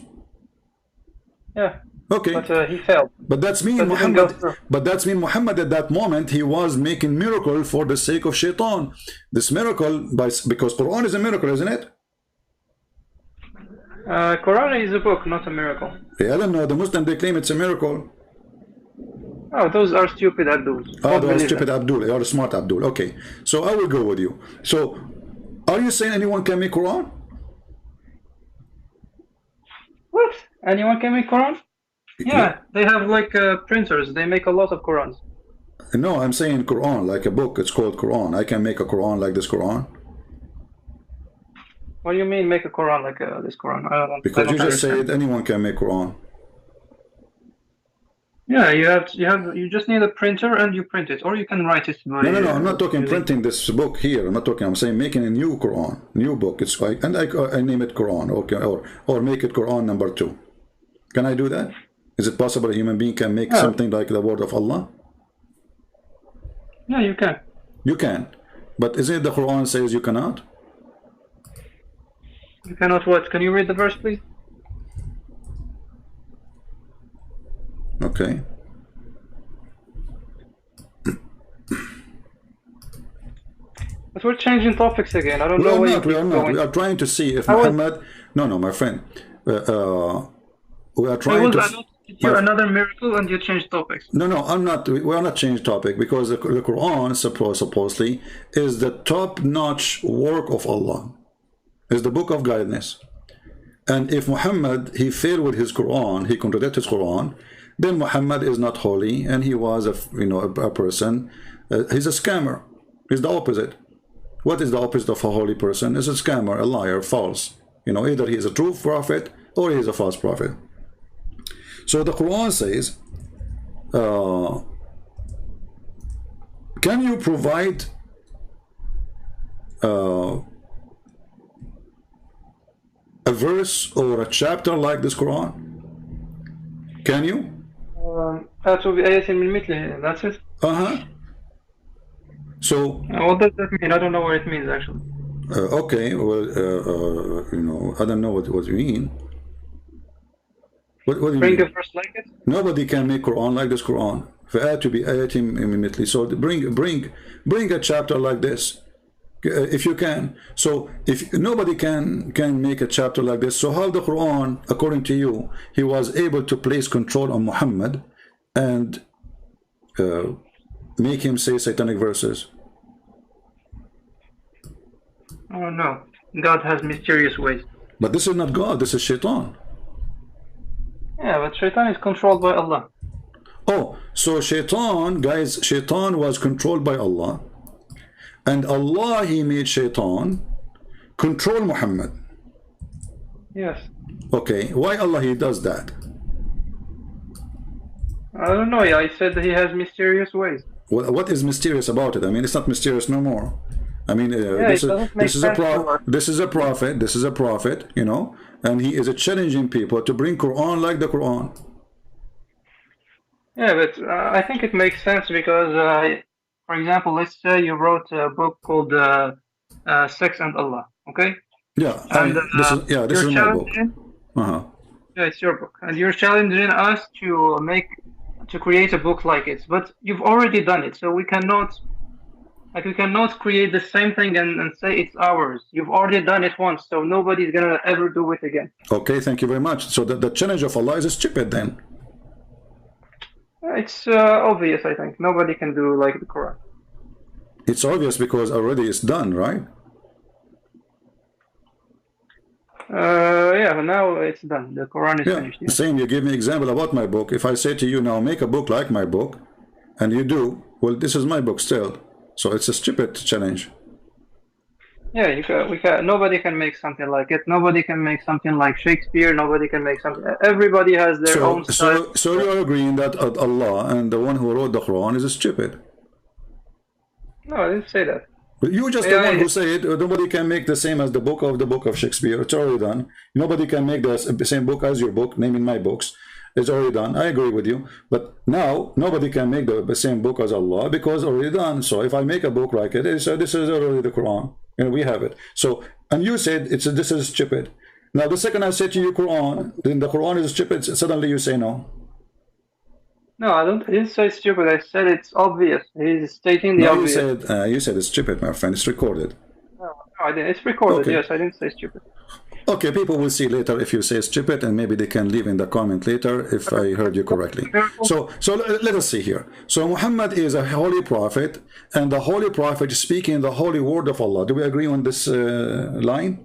Yeah. Okay. But he failed. But that's mean Muhammad. But that's mean Muhammad at that moment he was making miracle for the sake of Shaitan. This miracle, because Quran is a miracle, isn't it? Quran is a book, not a miracle. Yeah, I don't know. The Muslim, they claim it's a miracle. Oh, those are stupid Abduls. Oh, those are stupid Abdul. You're a smart Abdul. Okay. So I will go with you. So, are you saying anyone can make Quran? What? Anyone can make Quran? Yeah, they have like printers. They make a lot of Qurans. No, I'm saying Quran, like a book. It's called Quran. I can make a Quran like this Quran. What do you mean make a Quran like this Quran? I don't. Because you just said anyone can make Quran. Yeah, you just need a printer and you print it, or you can write it by. No, I'm not talking printing this book here. I'm not talking. I'm saying making a new Quran, new book. It's like, and I name it Quran, okay, or make it Quran number 2. Can I do that? Is it possible a human being can make something like the word of Allah? Yeah, you can. You can, but isn't it the Quran says you cannot? You cannot what? Can you read the verse, please? Okay. But we're changing topics again. I don't know where we are not. We are trying to see if Muhammad. No, my friend. We are trying to. You're another miracle and you change topics. No, I'm not. We are not changing topic because the Quran supposedly is the top-notch work of Allah. Is the book of guidance. And if Muhammad he failed with his Quran, he contradicted his Quran, then Muhammad is not holy, and he was a person. He's a scammer. He's the opposite. What is the opposite of a holy person? Is a scammer, a liar, false. Either he is a true prophet or he is a false prophet. So the Quran says, can you provide a verse or a chapter like this Quran? Can you? That's it. So what does that mean? I don't know what it means actually. Okay, well, I don't know what you mean. What do you bring mean? a verse like it? Nobody can make Quran like this Quran. To be ayatim immediately. So bring a chapter like this, if you can. So if nobody can make a chapter like this, so how the Quran, according to you, he was able to place control on Muhammad and make him say satanic verses? Oh no, God has mysterious ways. But this is not God. This is Shaitan. Yeah, but Shaitan is controlled by Allah. Oh, so Shaitan, guys, Shaitan was controlled by Allah, and Allah, he made Shaitan control Muhammad. Yes. Okay, why Allah he does that? I don't know. Yeah, I said that he has mysterious ways. Well, what is mysterious about it? I mean, it's not mysterious no more. I mean, this is a prophet, and he is challenging people to bring Quran like the Quran. Yeah, but I think it makes sense because, for example, let's say you wrote a book called Sex and Allah, okay? Yeah, and this is my book. Yeah, it's your book, and you're challenging us to create a book like it, but you've already done it, so we cannot create the same thing and say it's ours. You've already done it once, so nobody's gonna ever do it again. Okay, thank you very much. So the challenge of Allah is stupid then. It's obvious, I think. Nobody can do like the Quran. It's obvious because already it's done, right? Yeah, now it's done. The Quran is finished. Yeah. Same, you give me example about my book. If I say to you now, make a book like my book, and you do, well, this is my book still. So it's a stupid challenge. Yeah, nobody can make something like it. Nobody can make something like Shakespeare. Nobody can make something. Everybody has their own style. So you're agreeing that Allah and the one who wrote the Quran is stupid? No, I didn't say that. But you just the one who said nobody can make the same as the book of Shakespeare. It's already done. Nobody can make the same book as your book, naming my books. It's already done. I agree with you. But now nobody can make the same book as Allah because it's already done. So if I make a book like it, this is already the Quran. And we have it. So, and you said this is stupid. Now the second I said to you Quran, then the Quran is stupid, suddenly you say no. No, I didn't say stupid. I said it's obvious. He's stating the obvious. You said it's stupid, my friend. It's recorded. No, I didn't. It's recorded. Okay. Yes, I didn't say stupid. Okay, people will see later if you say stupid, and maybe they can leave in the comment later if I heard you correctly. So let us see here. So Muhammad is a holy prophet, and the holy prophet is speaking the holy word of Allah. Do we agree on this line?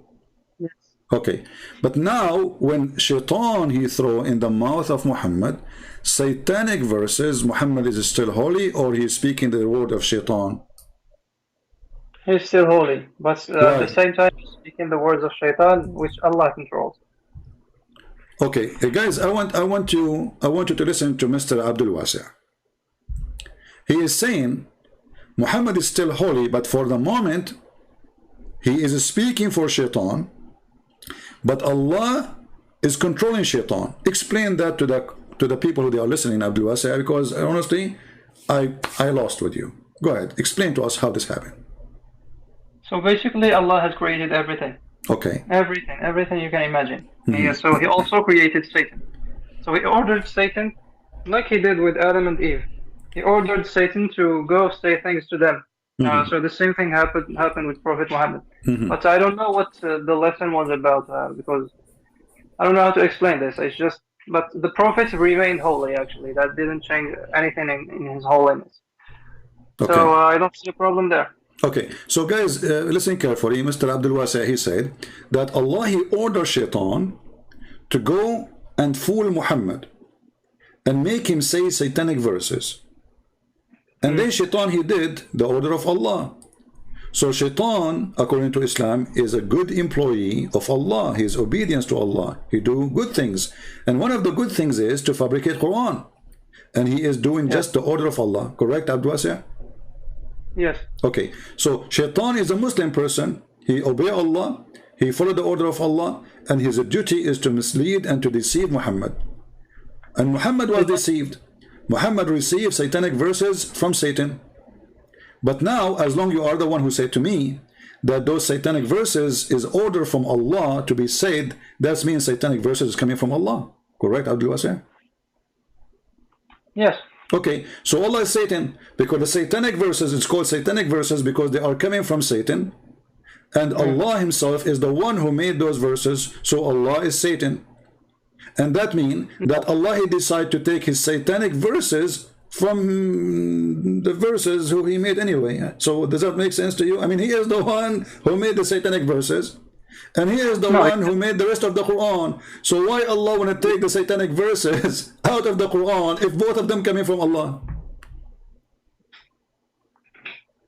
Yes. Okay, but now when shaitan he throw in the mouth of Muhammad satanic verses, Muhammad is still holy, or he's speaking the word of shaitan? He's still holy, but at the same time he's speaking the words of shaitan, which Allah controls. Okay, guys, I want you to listen to Mr. Abdul Wasi'. He is saying Muhammad is still holy, but for the moment he is speaking for shaitan, but Allah is controlling shaitan. Explain that to the people who they are listening, Abdul Wasi', because honestly I lost with you. Go ahead, explain to us how this happened. So basically Allah has created everything. Okay. Everything you can imagine. So he also created Satan. So he ordered Satan, like he did with Adam and Eve. He ordered Satan to go say things to them. So the same thing happened with Prophet Muhammad. But I don't know what the lesson was about because I don't know how to explain this. It's just, but the Prophet remained holy actually. That didn't change anything in his holiness. Okay. So I don't see a problem there. Okay, so guys, listen carefully. Mr. Abdul Wasi', he said that Allah, he ordered shaitan to go and fool Muhammad and make him say satanic verses. And then shaitan, he did the order of Allah. So shaitan, according to Islam, is a good employee of Allah. He is obedience to Allah. He do good things. And one of the good things is to fabricate Quran. And he is doing just the order of Allah. Correct, Abdul Wasi'? Yes. Okay, so shaitan is a Muslim person. He obey Allah, he follow the order of Allah, and his duty is to mislead and to deceive Muhammad. And Muhammad was deceived. Muhammad received satanic verses from Satan. But now, as long you are the one who said to me that those satanic verses is order from Allah to be said, that means satanic verses is coming from Allah. Correct, Abdul Wasi'? Yes. Okay, so Allah is Satan, because the satanic verses, it's called satanic verses because they are coming from Satan, and Allah himself is the one who made those verses, so Allah is Satan. And that means that Allah, he decided to take his satanic verses from the verses who he made anyway. So does that make sense to you? I mean, he is the one who made the satanic verses, and he is the one who made the rest of the Quran. So why Allah want to take the satanic verses out of the Quran if both of them coming from Allah?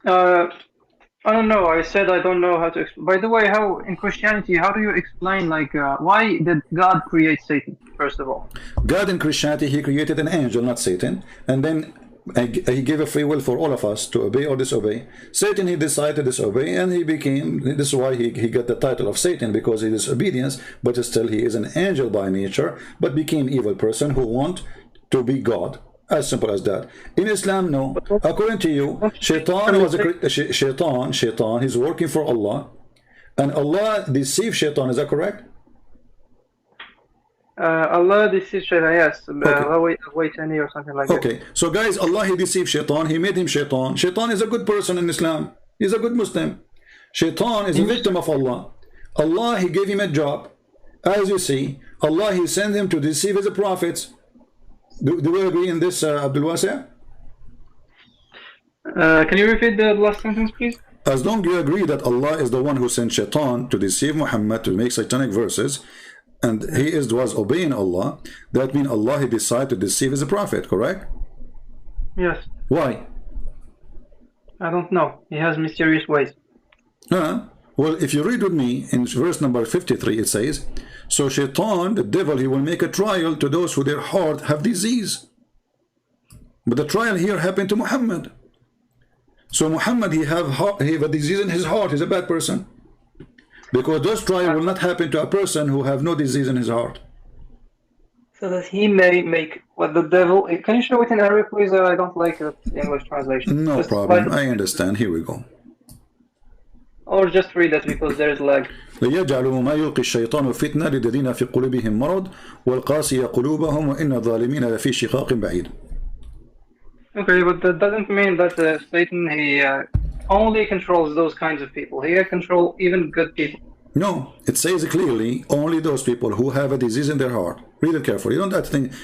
I don't know. I said I don't know how to explain. By the way, how in Christianity, how do you explain why did God create Satan, first of all? God in Christianity, he created an angel, not Satan, and then he gave a free will for all of us to obey or disobey. Satan, he decided to disobey, and he became, this is why he got the title of Satan, because he is obedience, but still he is an angel by nature, but became evil person who want to be God. As simple as that. In Islam, no. According to you, shaitan was shaitan, he's working for Allah, and Allah deceived shaitan, is that correct? Allah deceived shaitan, yes. Awaytani or something like that. Okay, so guys, Allah, he deceived shaitan, he made him shaitan. Shaitan is a good person in Islam. He's a good Muslim. Shaitan is a victim of Allah. Allah, he gave him a job. As you see, Allah, he sent him to deceive his prophets. Do we agree in this, Abdul Wasi'? Can you repeat the last sentence, please? As long as you agree that Allah is the one who sent shaitan to deceive Muhammad, to make satanic verses, and he was obeying Allah, that means Allah, he decided to deceive his prophet, correct? Yes. Why? I don't know. He has mysterious ways. Well, if you read with me in verse number 53, it says, so Shaitan, the devil, he will make a trial to those who their heart have disease. But the trial here happened to Muhammad. So Muhammad, he have a disease in his heart. He's a bad person. Because those trial will not happen to a person who have no disease in his heart. So that he may make what the devil... Can you show it in Arabic, please? I don't like the English translation. No just problem. I understand. Here we go. Or just read that because there is lag. ليجعلوا ما يلقي الشيطان فتنة للذين في قلوبهم مرض والقاسية قلوبهم وإن الظالمين لفي شقاق بعيد. Okay, but that doesn't mean that Satan, he only controls those kinds of people. He can control even good people. No, it says clearly only those people who have a disease in their heart. Read it carefully. Don't add things.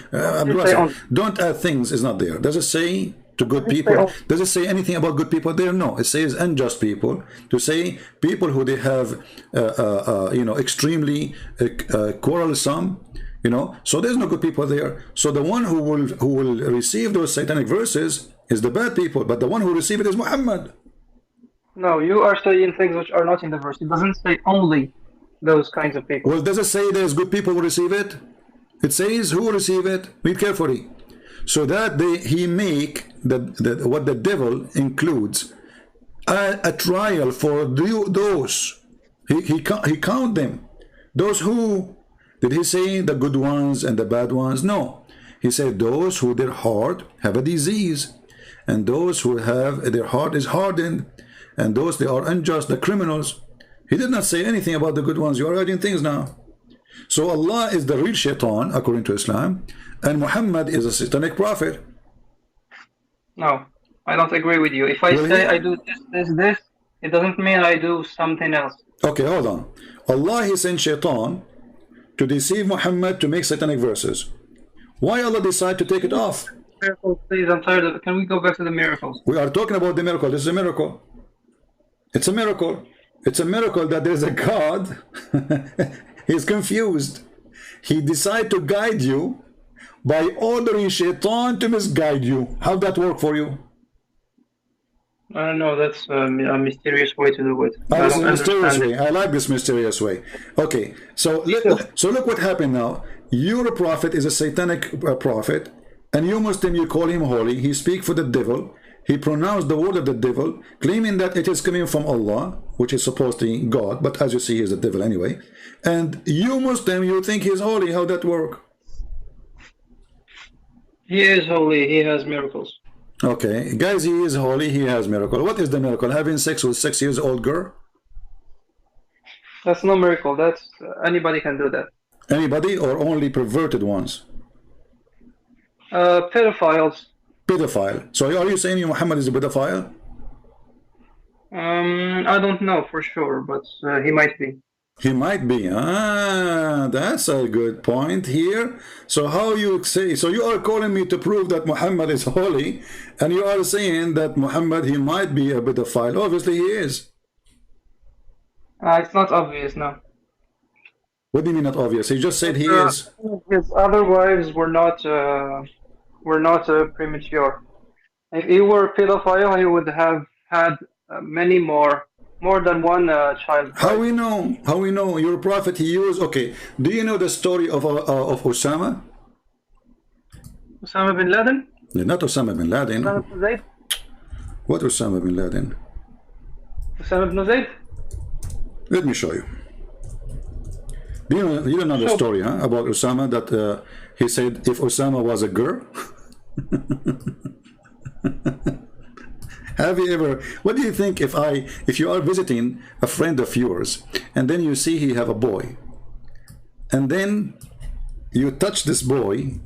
Don't add things. Is not there. Does it say to good people? Does it say anything about good people there? No. It says unjust people. To say people who they have, you know, extremely quarrelsome. You know, so there's no good people there. So the one who will receive those satanic verses is the bad people, but the one who receive it is Muhammad. No, you are saying things which are not in the verse. It doesn't say only those kinds of people. Well, does it say there's good people who receive it? It says who will receive it. Read carefully. So that he make what the devil includes a trial for those. He count them. Those who. Did he say the good ones and the bad ones? No. He said those who their heart have a disease, and those who have their heart is hardened, and those they are unjust, the criminals. He did not say anything about the good ones. You are adding things now. So Allah is the real shaitan according to Islam, and Muhammad is a satanic prophet. No, I don't agree with you. If I say I do this, it doesn't mean I do something else. Okay, hold on. Allah, he sent shaitan to deceive Muhammad to make satanic verses. Why Allah decide to take it off? Miracles, please. I'm tired of it. Can we go back to the miracles? We are talking about the miracle. This is a miracle. It's a miracle. It's a miracle that there's a God. He's confused. He decided to guide you by ordering shaitan to misguide you. How'd that work for you? I don't know. That's a mysterious way to do it. This is a mysterious way. I like this mysterious way. Okay, so look what happened now. Your prophet is a satanic prophet, and you Muslim, you call him holy. He speaks for the devil. He pronounced the word of the devil, claiming that it is coming from Allah, which is supposedly God, but as you see, he's the devil anyway. And you Muslim, you think he's holy. How that work? He is holy. He has miracles. Okay, guys, he is holy, he has miracle. What is the miracle? Having sex with 6 years old girl? That's no miracle. That's anybody can do that. Anybody or only perverted ones? Pedophiles. Pedophile. So are you saying Muhammad is a pedophile? I don't know for sure, but he might be. He might be. That's a good point here. So how you say, so you are calling me to prove that Muhammad is holy, and you are saying that Muhammad, he might be a pedophile. Obviously he is. It's not obvious, no. What do you mean not obvious? He just said he is. His other wives were not premature. If he were a pedophile, he would have had many more than one child. How we know? How we know? Your prophet, he used. Okay. Do you know the story of Osama? Osama bin Laden? Not Osama bin Laden. Osama bin Zayd? What Osama bin Laden? Osama bin Zayd? Let me show you. You don't know the story, huh? About Osama that he said if Osama was a girl. Have you ever? What do you think if you are visiting a friend of yours and then you see he have a boy, and then you touch this boy,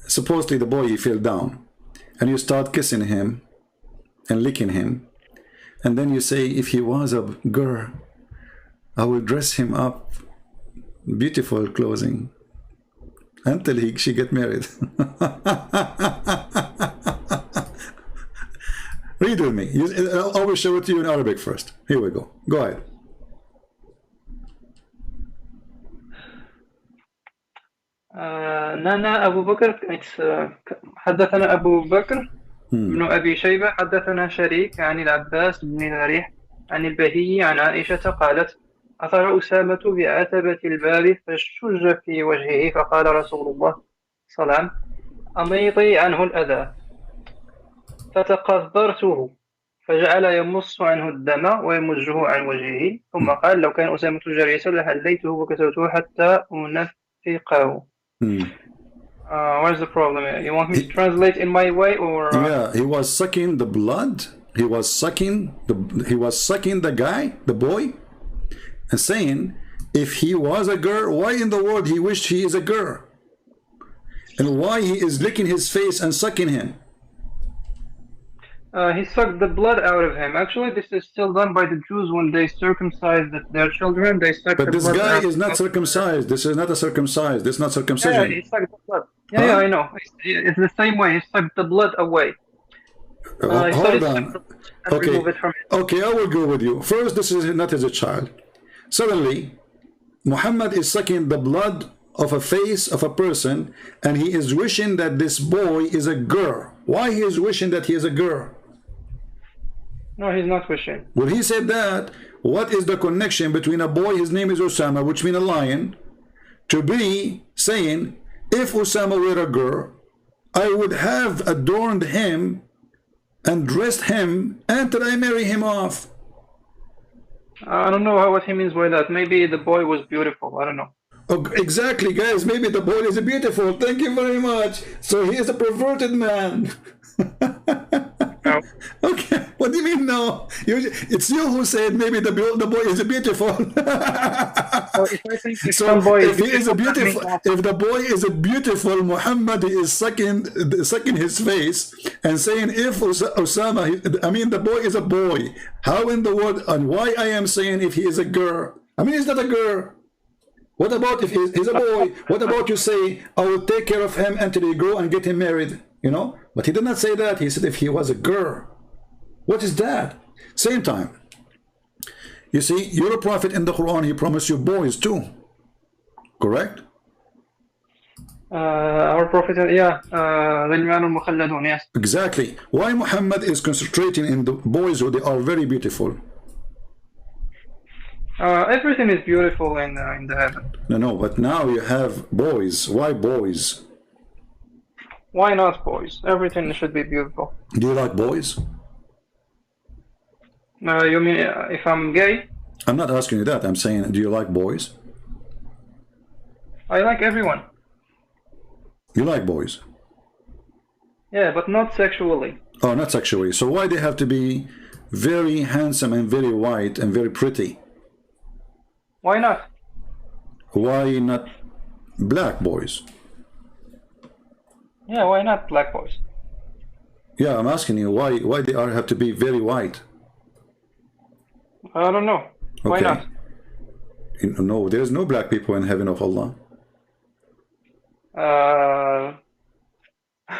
supposedly the boy he fell down, and you start kissing him and licking him, and then you say if he was a girl, I will dress him up beautiful clothing until she get married. Read with me. I will show it to you in Arabic first. Here we go. Go ahead. نانا أبو بكر حدثنا أبو بكر بن أبي شيبة حدثنا شريك عن العباس بن الريح عن البهي عن عائشة قالت أثر أسامة بعتبة الباب فاشتج في وجهه فقال رسول الله صلى الله عليه وسلم أميطي عنه الأذى فتقذرته فجعل يمص عنه الدم ويمجه عن وجهه ثم قال لو كان أسامة جريسا لحليته وكسوته حتى أنفقه. What's the problem? You want me to translate in my way or? Yeah, he was sucking the blood. He was sucking the guy, the boy, and saying, if he was a girl, why in the world he wished he is a girl, and why he is licking his face and sucking him. He sucked the blood out of him. Actually, this is still done by the Jews when they circumcise their children. They suck the blood out. But this guy is not circumcised. This is not a circumcised. This is not circumcision. Yeah, he sucked the blood. Yeah, I know. It's the same way. He sucked the blood away. Hold on. Okay, I will go with you. First, this is not as a child. Suddenly, Muhammad is sucking the blood of a face of a person, and he is wishing that this boy is a girl. Why he is wishing that he is a girl? No, he's not wishing. When he said that, what is the connection between a boy, his name is Osama, which means a lion, to be saying, if Osama were a girl, I would have adorned him and dressed him until I marry him off? I don't know what he means by that. Maybe the boy was beautiful. I don't know. Oh, exactly, guys. Maybe the boy is beautiful. Thank you very much. So he is a perverted man. No. Okay. What do you mean no? It's you who said maybe the boy is beautiful. If the boy is a beautiful, Muhammad is sucking his face and saying, if Osama, I mean the boy is a boy. How in the world, and why I am saying if he is a girl? I mean he's not a girl. What about if he's a boy? What about you say, I will take care of him until he grow and get him married? You know? But he did not say that. He said if he was a girl. What is that? Same time. You see, you're a prophet in the Quran. He promised you boys too. Correct? Our prophet, yeah. Yes. Exactly. Why Muhammad is concentrating in the boys who they are very beautiful? Everything is beautiful in the heaven. No, but now you have boys. Why boys? Why not boys? Everything should be beautiful. Do you like boys? You mean if I'm gay? I'm not asking you that. I'm saying, do you like boys? I like everyone. You like boys? Yeah, but not sexually. Oh, not sexually. So why they have to be very handsome and very white and very pretty? Why not? Why not black boys? Yeah, why not black boys? Yeah, I'm asking you why they have to be very white. I don't know. Why not? No, there's no black people in heaven of Allah.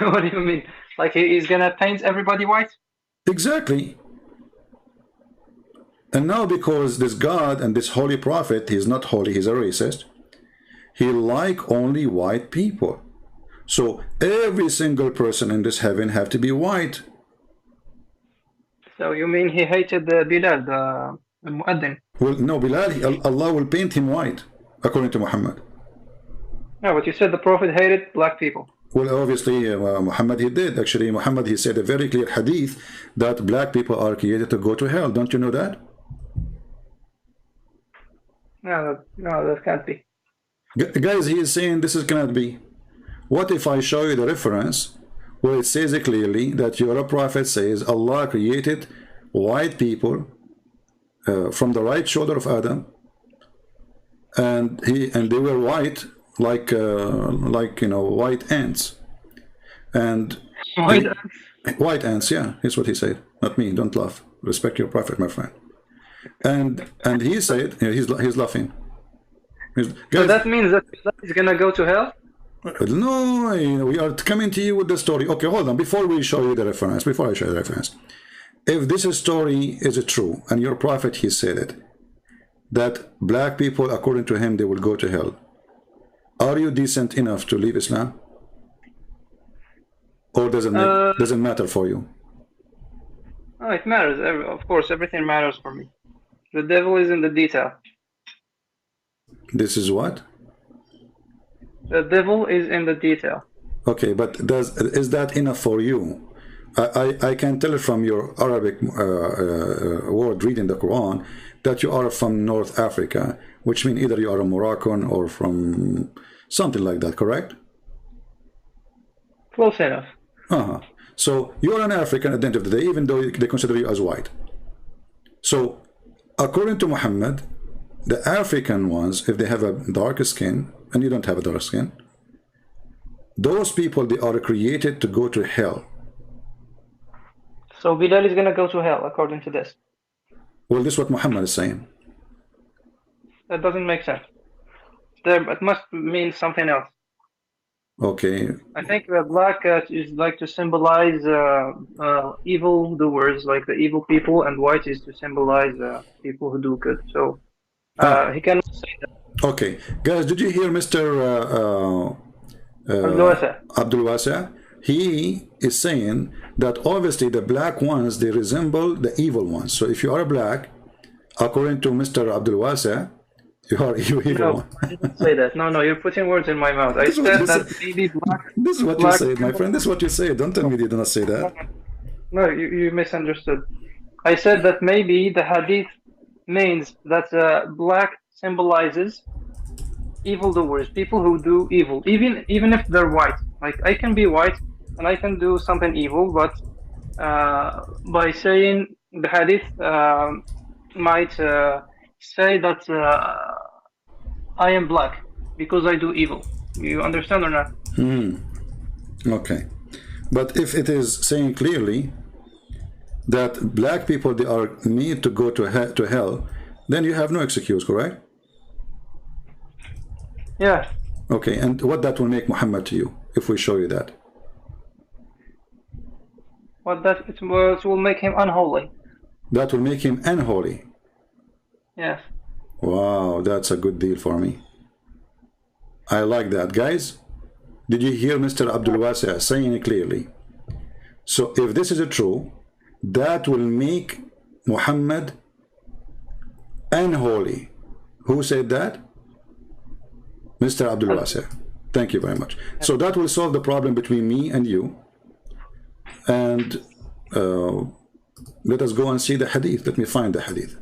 What do you mean? Like he's gonna paint everybody white? Exactly. And now because this God and this holy prophet, he's not holy, he's a racist, he like only white people. So every single person in this heaven have to be white. So you mean he hated Bilal, the Muaddin? Well, no, Bilal, Allah will paint him white, according to Muhammad. No, but you said the prophet hated black people. Well, obviously, Muhammad, he did. Actually, Muhammad, he said a very clear hadith that black people are created to go to hell. Don't you know that? No, that can't be. Guys, he is saying this cannot be. What if I show you the reference where it says clearly that your prophet says Allah created white people from the right shoulder of Adam, and they were white like you know, white ants, and white ants, yeah, that's what he said. Not me. Don't laugh. Respect your prophet, my friend. And he said, he's laughing. So that means that he's gonna go to hell? No, we are coming to you with the story. Okay, hold on. Before I show you the reference, if this story is true, and your prophet, he said it, that black people, according to him, they will go to hell, are you decent enough to leave Islam? Or doesn't matter for you? Oh, it matters. Of course, everything matters for me. The devil is in the detail. This is what? The devil is in the detail. Okay, but is that enough for you? I can tell from your Arabic word reading the Quran that you are from North Africa, which means either you are a Moroccan or from something like that, correct? Close enough. So you are an African at the end of the day, even though they consider you as white. So according to Muhammad, the African ones, if they have a dark skin and you don't have a dark skin, those people, they are created to go to hell. So Bilal is going to go to hell according to this. Well, this is what Muhammad is saying. That doesn't make sense. It must mean something else. Okay. I think black is like to symbolize evil doers, like the evil people, and white is to symbolize people who do good. So he cannot say that. Okay, guys, did you hear Mr. Abdul Wasa? He is saying that obviously the black ones, they resemble the evil ones. So if you are black, according to Mr. Abdul Wasa, you are evil. No, I didn't say that. No, you're putting words in my mouth. I said that maybe black. This is what you said, my friend. This is what you say. Don't tell me you did not say that. No, you misunderstood. I said that maybe the hadith means that black symbolizes evildoers, people who do evil, even if they're white. Like I can be white and I can do something evil, but by saying the hadith might say that I am black because I do evil. You understand or not? Okay, but if it is saying clearly that black people, they are made to go to hell, then you have no excuse, correct? Yeah. Okay, and what that will make Muhammad to you if we show you that? What that it will make him unholy. That will make him unholy. Yes. Wow, that's a good deal for me. I like that. Guys, did you hear Mr. Abdul Wasa saying it clearly? So if this is true, that will make Muhammad unholy. Who said that? Mr. Abdul Wasa. Thank you very much. So that will solve the problem between me and you. And let us go and see the hadith. Let me find the hadith.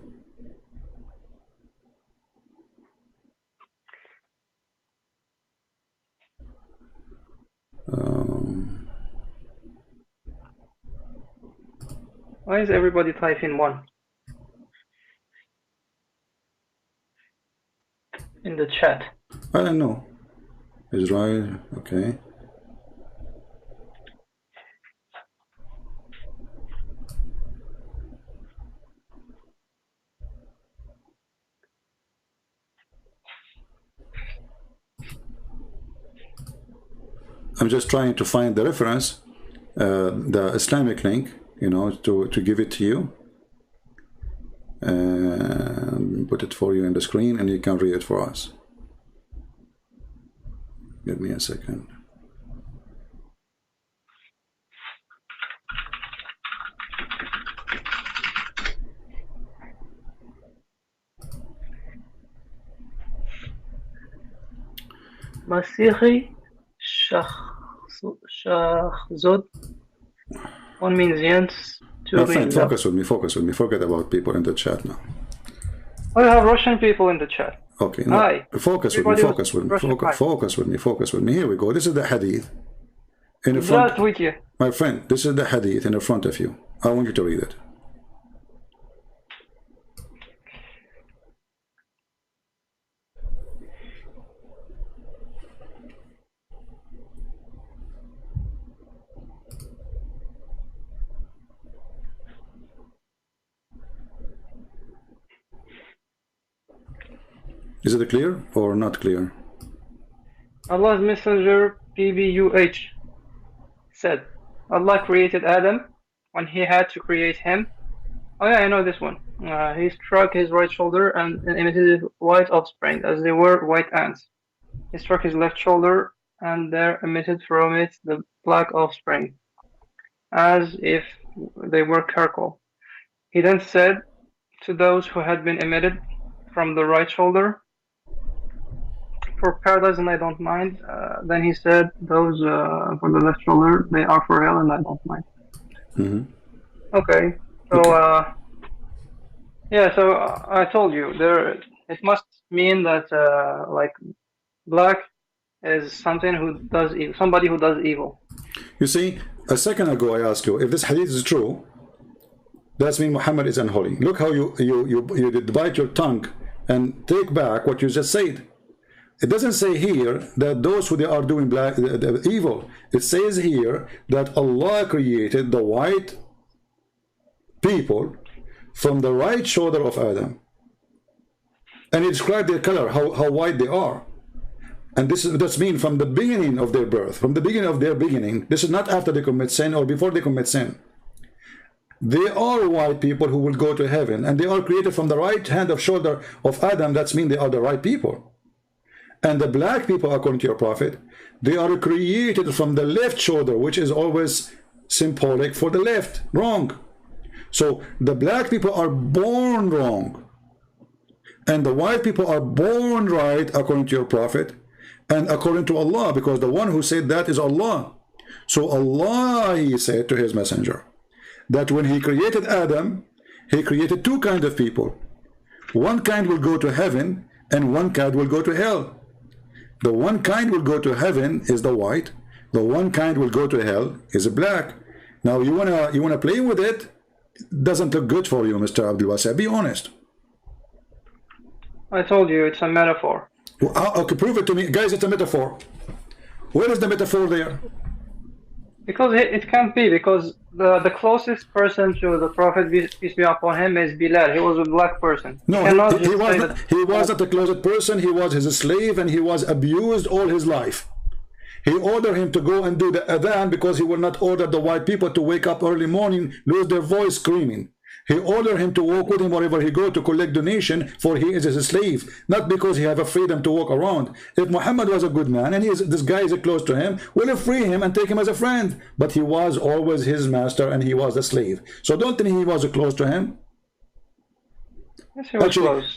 Why is everybody typing one in the chat? I don't know. Israel, okay. I'm just trying to find the reference, the Islamic link, you know, to give it to you. And put it for you in the screen and you can read it for us. Give me a second. Masihi Shahzod. One means yes. My friend, focus with me, forget about people in the chat now. Oh, you have Russian people in the chat. Okay, no, Hi. focus with me. Here we go. This is the hadith. In the front, my friend, this is the hadith in the front of you. I want you to read it. Is it clear or not clear? Allah's Messenger PBUH said, Allah created Adam when he had to create him. Oh yeah, I know this one. He struck his right shoulder and emitted white offspring, as they were white ants. He struck his left shoulder and there emitted from it the black offspring, as if they were charcoal. He then said, to those who had been emitted from the right shoulder for paradise, and I don't mind. Then he said, those for the left shoulder, they are for hell, and I don't mind. Okay, so yeah, so I told you there. It must mean that like black is something who does evil, somebody who does evil. You see, a second ago I asked you if this hadith is true. That means Muhammad is unholy. Look how you bite your tongue and take back what you just said. It doesn't say here that those who they are doing evil. It says here that Allah created the white people from the right shoulder of Adam, and He described their color, how white they are. And that's mean from the beginning of their birth, from the beginning of their beginning. This is not after they commit sin or before they commit sin. They are white people who will go to heaven, and they are created from the right hand of shoulder of Adam. That's mean they are the right people. And the black people, according to your prophet, they are created from the left shoulder, which is always symbolic for the left. Wrong. So the black people are born wrong, and the white people are born right, according to your prophet and according to Allah, because the one who said that is Allah. So Allah, He said to His messenger that when He created Adam, He created two kinds of people. One kind will go to heaven, and one kind will go to hell. The one kind will go to heaven is the white. The one kind will go to hell is a black. Now you wanna play with it. Doesn't look good for you, Mr. Abdul Wasi. Be honest. I told you it's a metaphor. Well, okay, prove it to me, guys. It's a metaphor. Where is the metaphor there? Because it can't be, because the closest person to the Prophet, peace be upon him, is Bilal. He was a black person. No, he was not the closest person. He was his slave, and he was abused all his life. He ordered him to go and do the adhan because he will not order the white people to wake up early morning, lose their voice screaming. He ordered him to walk with him wherever he go to collect donation, for he is his slave, not because he have a freedom to walk around. If Muhammad was a good man and this guy is close to him, we'll free him and take him as a friend. But he was always his master, and he was a slave. So don't think he was close to him.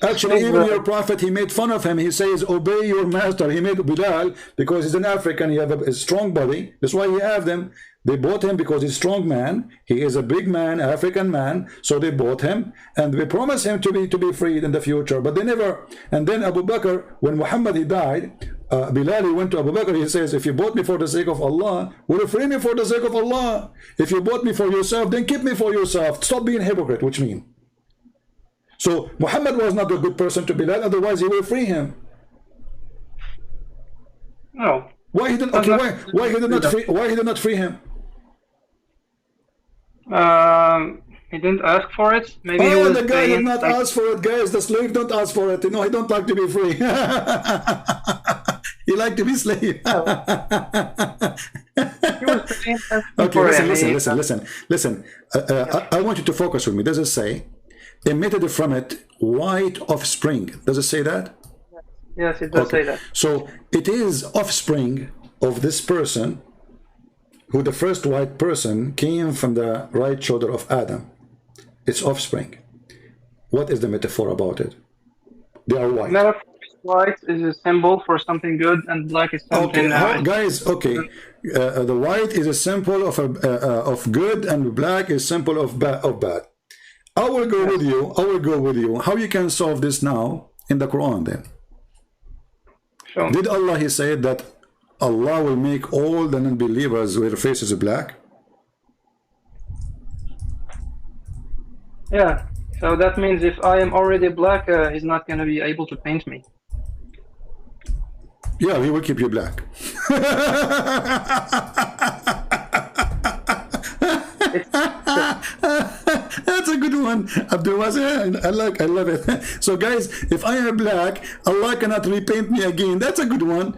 Actually, even your prophet, he made fun of him. He says, obey your master. He made Bilal because he's an African. He have a strong body. That's why he have them. They bought him because he's a strong man. He is a big man, African man. So they bought him, and they promised him to be freed in the future. But they never. And then Abu Bakr, when Muhammad he died, Bilal, he went to Abu Bakr. He says, if you bought me for the sake of Allah, will you free me for the sake of Allah? If you bought me for yourself, then keep me for yourself. Stop being hypocrite, which means. So Muhammad was not a good person to Bilal, otherwise he will free him. No. Why he didn't? Okay, why he did not free him? He didn't ask for it. Maybe he was the guy did not ask for it, guys. The slave don't ask for it. You know, he don't like to be free. He like to be slave. Okay, listen. I want you to focus with me. Does it say, emitted from it white offspring? Does it say that? Yes, it does say that. So it is offspring of this person, who the first white person came from the right shoulder of Adam. It's offspring. What is the metaphor about it? They are white. Metaphor is white is a symbol for something good, and black is something. Guys, okay. The white is a symbol of good, and black is symbol of bad. I will go with you. I will go with you. How you can solve this now in the Quran then? Sure. Did Allah, He said that Allah will make all the non-believers with their faces black? Yeah. So that means if I am already black, He's not going to be able to paint me. Yeah, He will keep you black. That's a good one, Abdul Wasi. I love it. So guys, if I am black, Allah cannot repaint me again. That's a good one.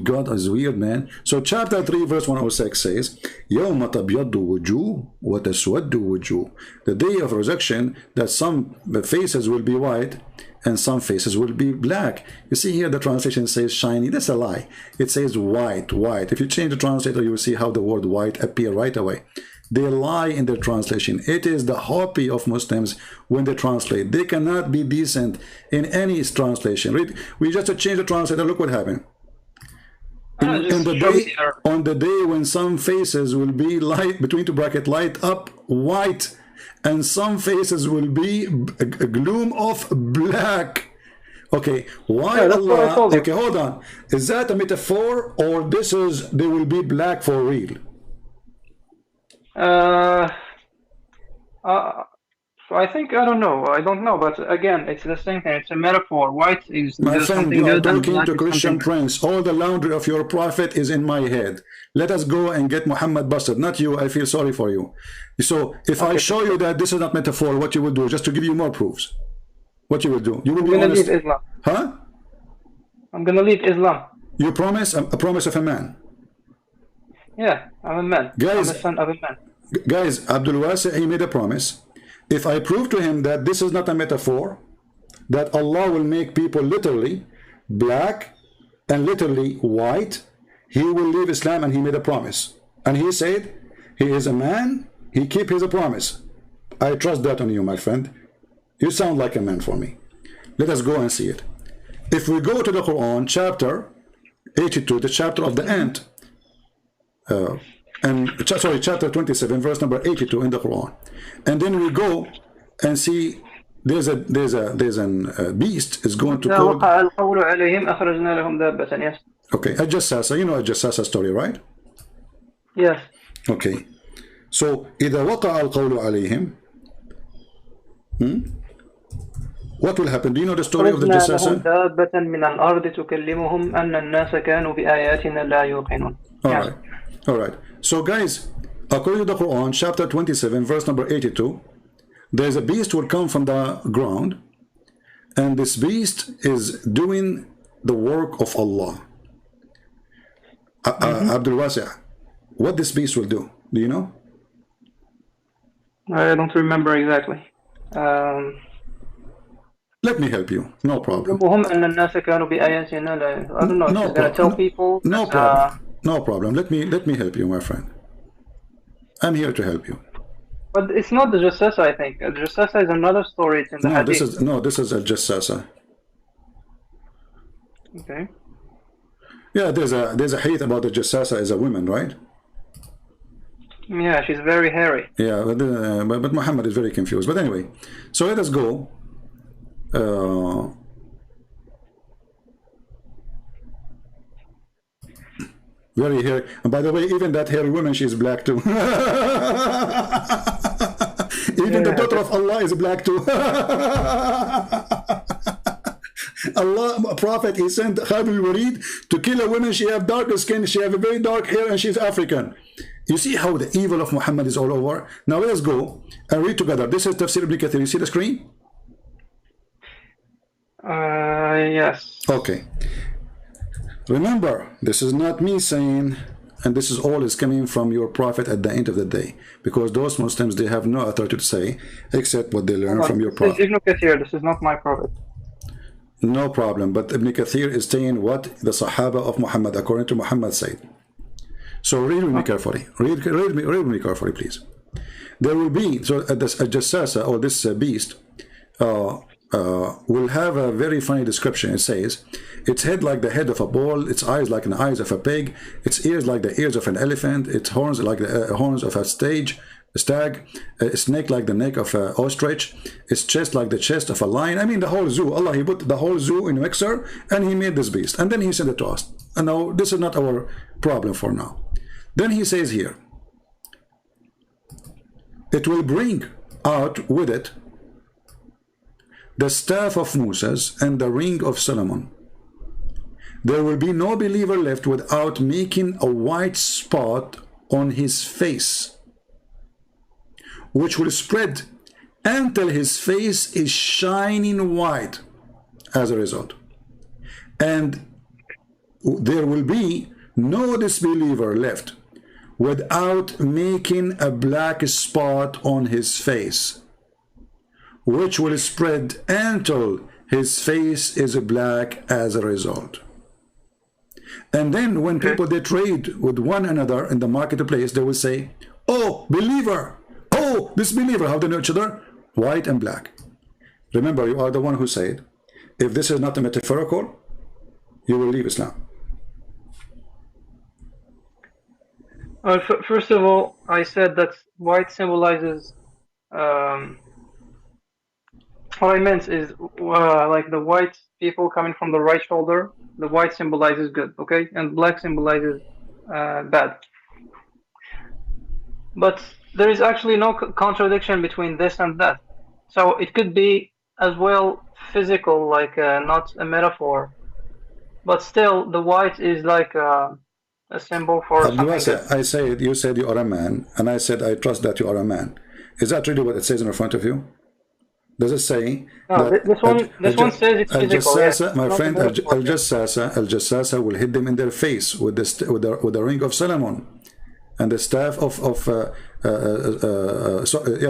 God is weird, man. So chapter 3 verse 106 says, يَوْمَ تَبْيَضُّ وُجُوهٌ وَتَسْوَدُّ وُجُوهٌ. The day of resurrection, that some faces will be white and some faces will be black. You see here the translation says shiny. That's a lie. It says white. If you change the translator, you will see how the word white appear right away. they lie in their translation. It is the hobby of Muslims when they translate. They cannot be decent in any translation. Read, we just change the translator. Look what happened. In the day, on the day when some faces will be light, between two brackets, light up white, and some faces will be a gloom of black. Okay, why Allah? Okay, hold on. Is that a metaphor, or this is they will be black for real? So I think, I don't know, but again, it's the same thing. It's a metaphor. White is my friend. You are talking to Christian Prince. All the laundry of your prophet is in my head. Let us go and get Muhammad busted. Not you. I feel sorry for you. So if I show you that this is not metaphor, what you will do, just to give you more proofs, what you will do? You will be honest. Leave Islam. Huh? I'm gonna leave Islam. You promise? A promise of a man. Yeah, I'm a man. Guys, I'm the son of a man. Guys, Abdul Wasi, he made a promise. If I prove to him that this is not a metaphor, that Allah will make people literally black and literally white, he will leave Islam, and he made a promise. And he said, he is a man, he keep his promise. I trust that on you, my friend. You sound like a man for me. Let us go and see it. If we go to the Quran, chapter 82, the chapter of the ant, chapter 27, verse number 82 in the Quran, and then we go and see there's a beast is going to call. Okay, الجساسة, you know الجساسة story, right? Yes. Okay, so إذا وقع القول عليهم, what will happen? Do you know the story of the Jassasa? All right. So guys, according to the Quran, chapter 27, verse number 82, there's a beast will come from the ground, and this beast is doing the work of Allah. Abdul Wasi', what this beast will do? Do you know? I don't remember exactly. Let me help you. No problem. I don't know. No, she's gonna tell people. No problem. No problem. Let me help you, my friend. I'm here to help you. But it's not the Jassasa, I think. The Jassasa is another story. It's in the Hadith. This is a Jassasa. Okay. Yeah, there's a hadith about the Jassasa as a woman, right? Yeah, she's very hairy. Yeah, but Muhammad is very confused. But anyway, so let us go. Very hairy. And by the way, even that hairy woman, she is black too. Even the daughter of Allah is black too. Allah, a prophet, he sent Khalid al-Walid to kill a woman. She have darker skin, she have a very dark hair, and she's African. You see how the evil of Muhammad is all over? Now let's go and read together. This is Tafsir ibn Kathir. You see the screen? Yes. Okay. Remember, this is not me saying, and this is all is coming from your prophet at the end of the day, because those Muslims, they have no authority to say except what they learn from your prophet. Ibn Kathir, this is not my prophet. No problem, but Ibn Kathir is saying what the Sahaba of Muhammad, according to Muhammad, said. So read with me carefully. Read me carefully, please. There will be, so a Jassasa, or this beast, will have a very funny description. It says, its head like the head of a bull, its eyes like the eyes of a pig, its ears like the ears of an elephant, its horns like the horns of a stag, its neck like the neck of an ostrich, its chest like the chest of a lion. I mean, the whole zoo. Allah, he put the whole zoo in a mixer, and he made this beast, and then he sent it to us. And now this is not our problem for now. Then he says here, it will bring out with it the staff of Moses and the ring of Solomon. There will be no believer left without making a white spot on his face, which will spread until his face is shining white as a result. And there will be no disbeliever left without making a black spot on his face, which will spread until his face is black as a result. And then when people, they trade with one another in the marketplace, they will say, Oh, believer. Oh, disbeliever. How do they know each other? White and black. Remember, you are the one who said, if this is not a metaphorical, you will leave Islam. First of all, I said that white symbolizes. What I meant is like the white people coming from the right shoulder. The white symbolizes good, okay, and black symbolizes bad. But there is actually no contradiction between this and that. So it could be as well physical, like not a metaphor. But still, the white is like a symbol for something. I said, you said you are a man, and I said I trust that you are a man. Is that really what it says in front of you? Does it say? No, this one says it's physical. Yes. My friend, Al-Jassasa will hit them in their face with the ring of Solomon and the staff of the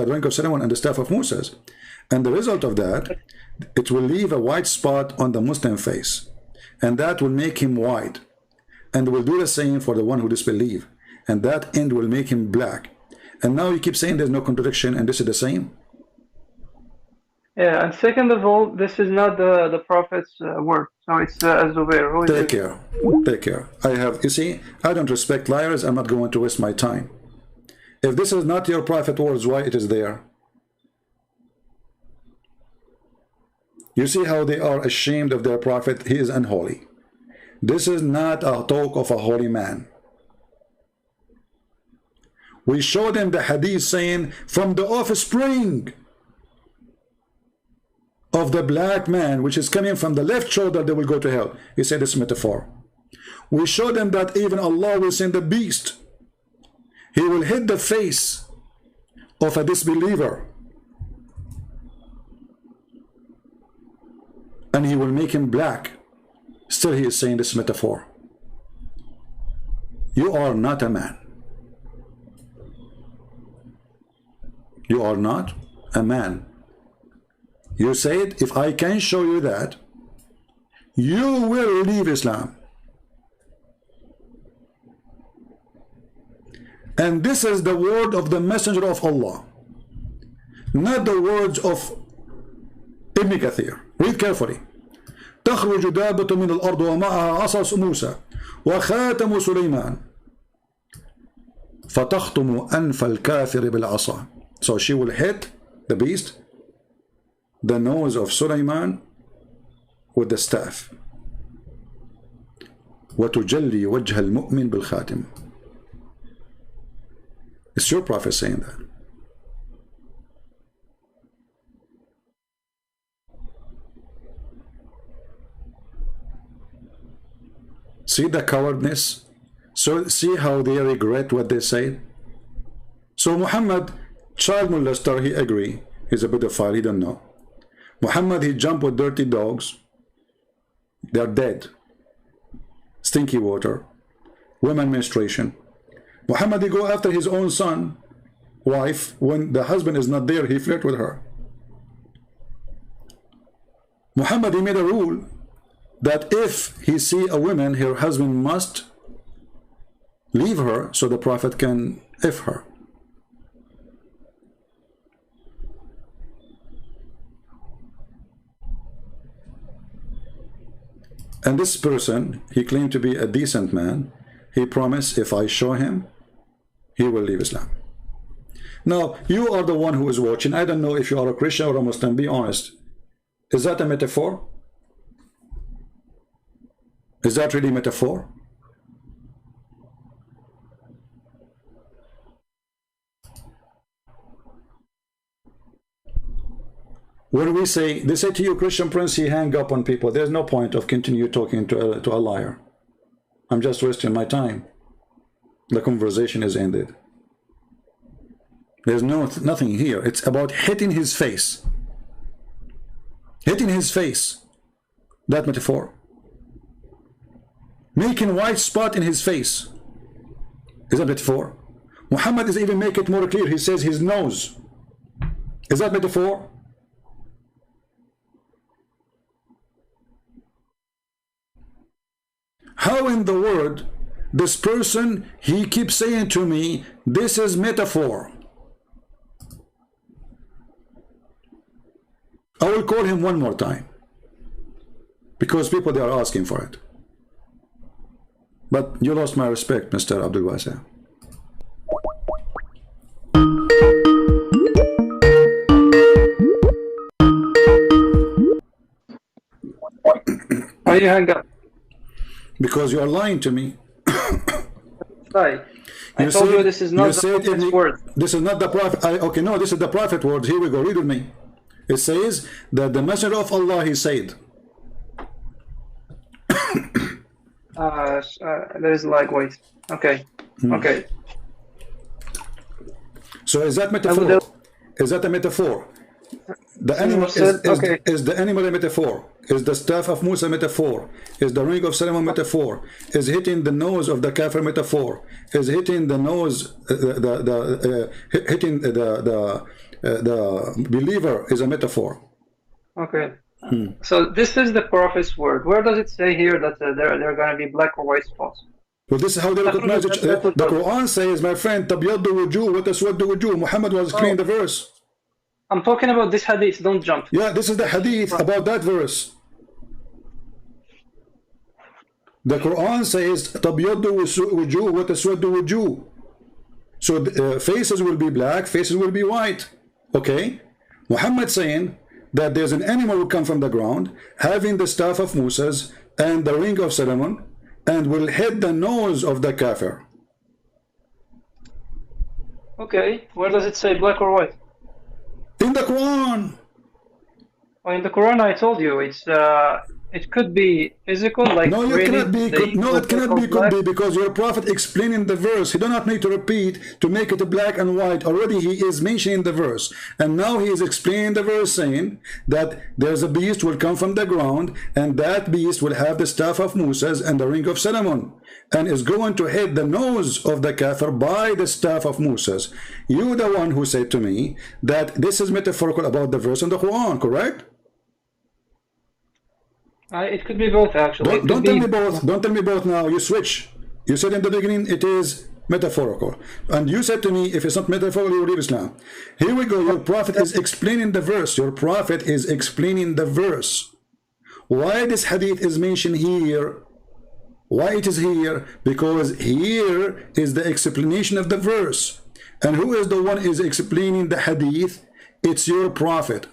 ring of Solomon and the staff of Moses. And the result of that, it will leave a white spot on the Muslim face, and that will make him white, and will do the same for the one who disbelieves, and that end will make him black. And now you keep saying there's no contradiction, and this is the same. Yeah, and second of all, this is not the Prophet's word, so it's Zubair. Take care. Take care. You see, I don't respect liars. I'm not going to waste my time. If this is not your Prophet words, why it is there? You see how they are ashamed of their Prophet? He is unholy. This is not a talk of a holy man. We show them the hadith saying, from the offspring of the black man, which is coming from the left shoulder, they will go to hell. He said it's metaphor. We show them that even Allah will send the beast. He will hit the face of a disbeliever, and he will make him black. Still he is saying this metaphor. You are not a man. You are not a man. You said, if I can show you that, you will leave Islam. And this is the word of the messenger of Allah, not the words of Ibn Kathir. Read carefully. تخرج دابة من الأرض ومعها عصا موسى وخاتم سليمان فتخطم أنف الكافر بالعصا. So she will hit the beast, the nose of Sulaiman, with the staff. وتجلي وجه المؤمن بالخاتم. It's your Prophet saying that. See the cowardness? So see how they regret what they say? So Muhammad, child molester, he agree. He's a pedophile, he don't know. Muhammad, he jumped with dirty dogs. They're dead. Stinky water. Women menstruation. Muhammad, he go after his own son, wife. When the husband is not there, he flirt with her. Muhammad, he made a rule that if he see a woman, her husband must leave her so the Prophet can F her. And this person, he claimed to be a decent man. He promised, if I show him, he will leave Islam. Now, you are the one who is watching. I don't know if you are a Christian or a Muslim. Be honest. Is that a metaphor? Is that really metaphor? When we say, they say to you, Christian Prince, he hang up on people. There's no point of continue talking to a liar. I'm just wasting my time. The conversation is ended. There's nothing here. It's about hitting his face. Hitting his face. That metaphor. Making white spot in his face. Is that metaphor? Muhammad is even make it more clear. He says his nose. Is that metaphor? How in the world this person, he keeps saying to me, this is metaphor. I will call him one more time, because people, they are asking for it. But you lost my respect, Mr. Abdul Wasi. Why you hang up? Because you are lying to me. Lie. I told you this is not the prophet's word. This is not the prophet. Okay, no, this is the prophet word. Here we go. Read with me. It says that the messenger of Allah, he said. There is like, wait. Okay. Okay. So is that metaphor? Is that a metaphor? The animal is the animal a metaphor? Is the staff of Musa metaphor? Is the ring of Solomon metaphor? Is hitting the nose of the kafir metaphor? Is hitting the nose, hitting the believer is a metaphor? Okay. So this is the prophet's word. Where does it say here that there are going to be black or white spots? Well, this is how they recognize it. The Quran says, my friend, tabyaddu wujuh wa taswaddu wujuh. Muhammad was explaining the verse. I'm talking about this hadith. Don't jump. Yeah, this is the hadith about that verse. The Quran says, tabyaddu wujuh wa taswaddu wujuh. So faces will be black, faces will be white. Okay? Muhammad saying that there's an animal will come from the ground, having the staff of Moses and the ring of Solomon, and will hit the nose of the kafir. Okay, where does it say black or white? In the Quran. Well, in the Quran, I told you it could be physical, like no, it cannot be. No, it cannot be. Could be because your prophet explaining the verse. He do not need to repeat to make it black and white. Already he is mentioning the verse, and now he is explaining the verse, saying that there's a beast will come from the ground, and that beast will have the staff of Moses and the ring of Solomon, and is going to hit the nose of the kafir by the staff of Moses. You, the one who said to me that this is metaphorical about the verse in the Quran, correct? It could be both, actually. Don't tell me both. Don't tell me both now. You switch. You said in the beginning it is metaphorical, and you said to me if it's not metaphorical, you leave Islam. Here we go. Your prophet is explaining the verse. Your prophet is explaining the verse. Why this hadith is mentioned here? Why it is here? Because here is the explanation of the verse. And who is the one is explaining the hadith? It's your prophet.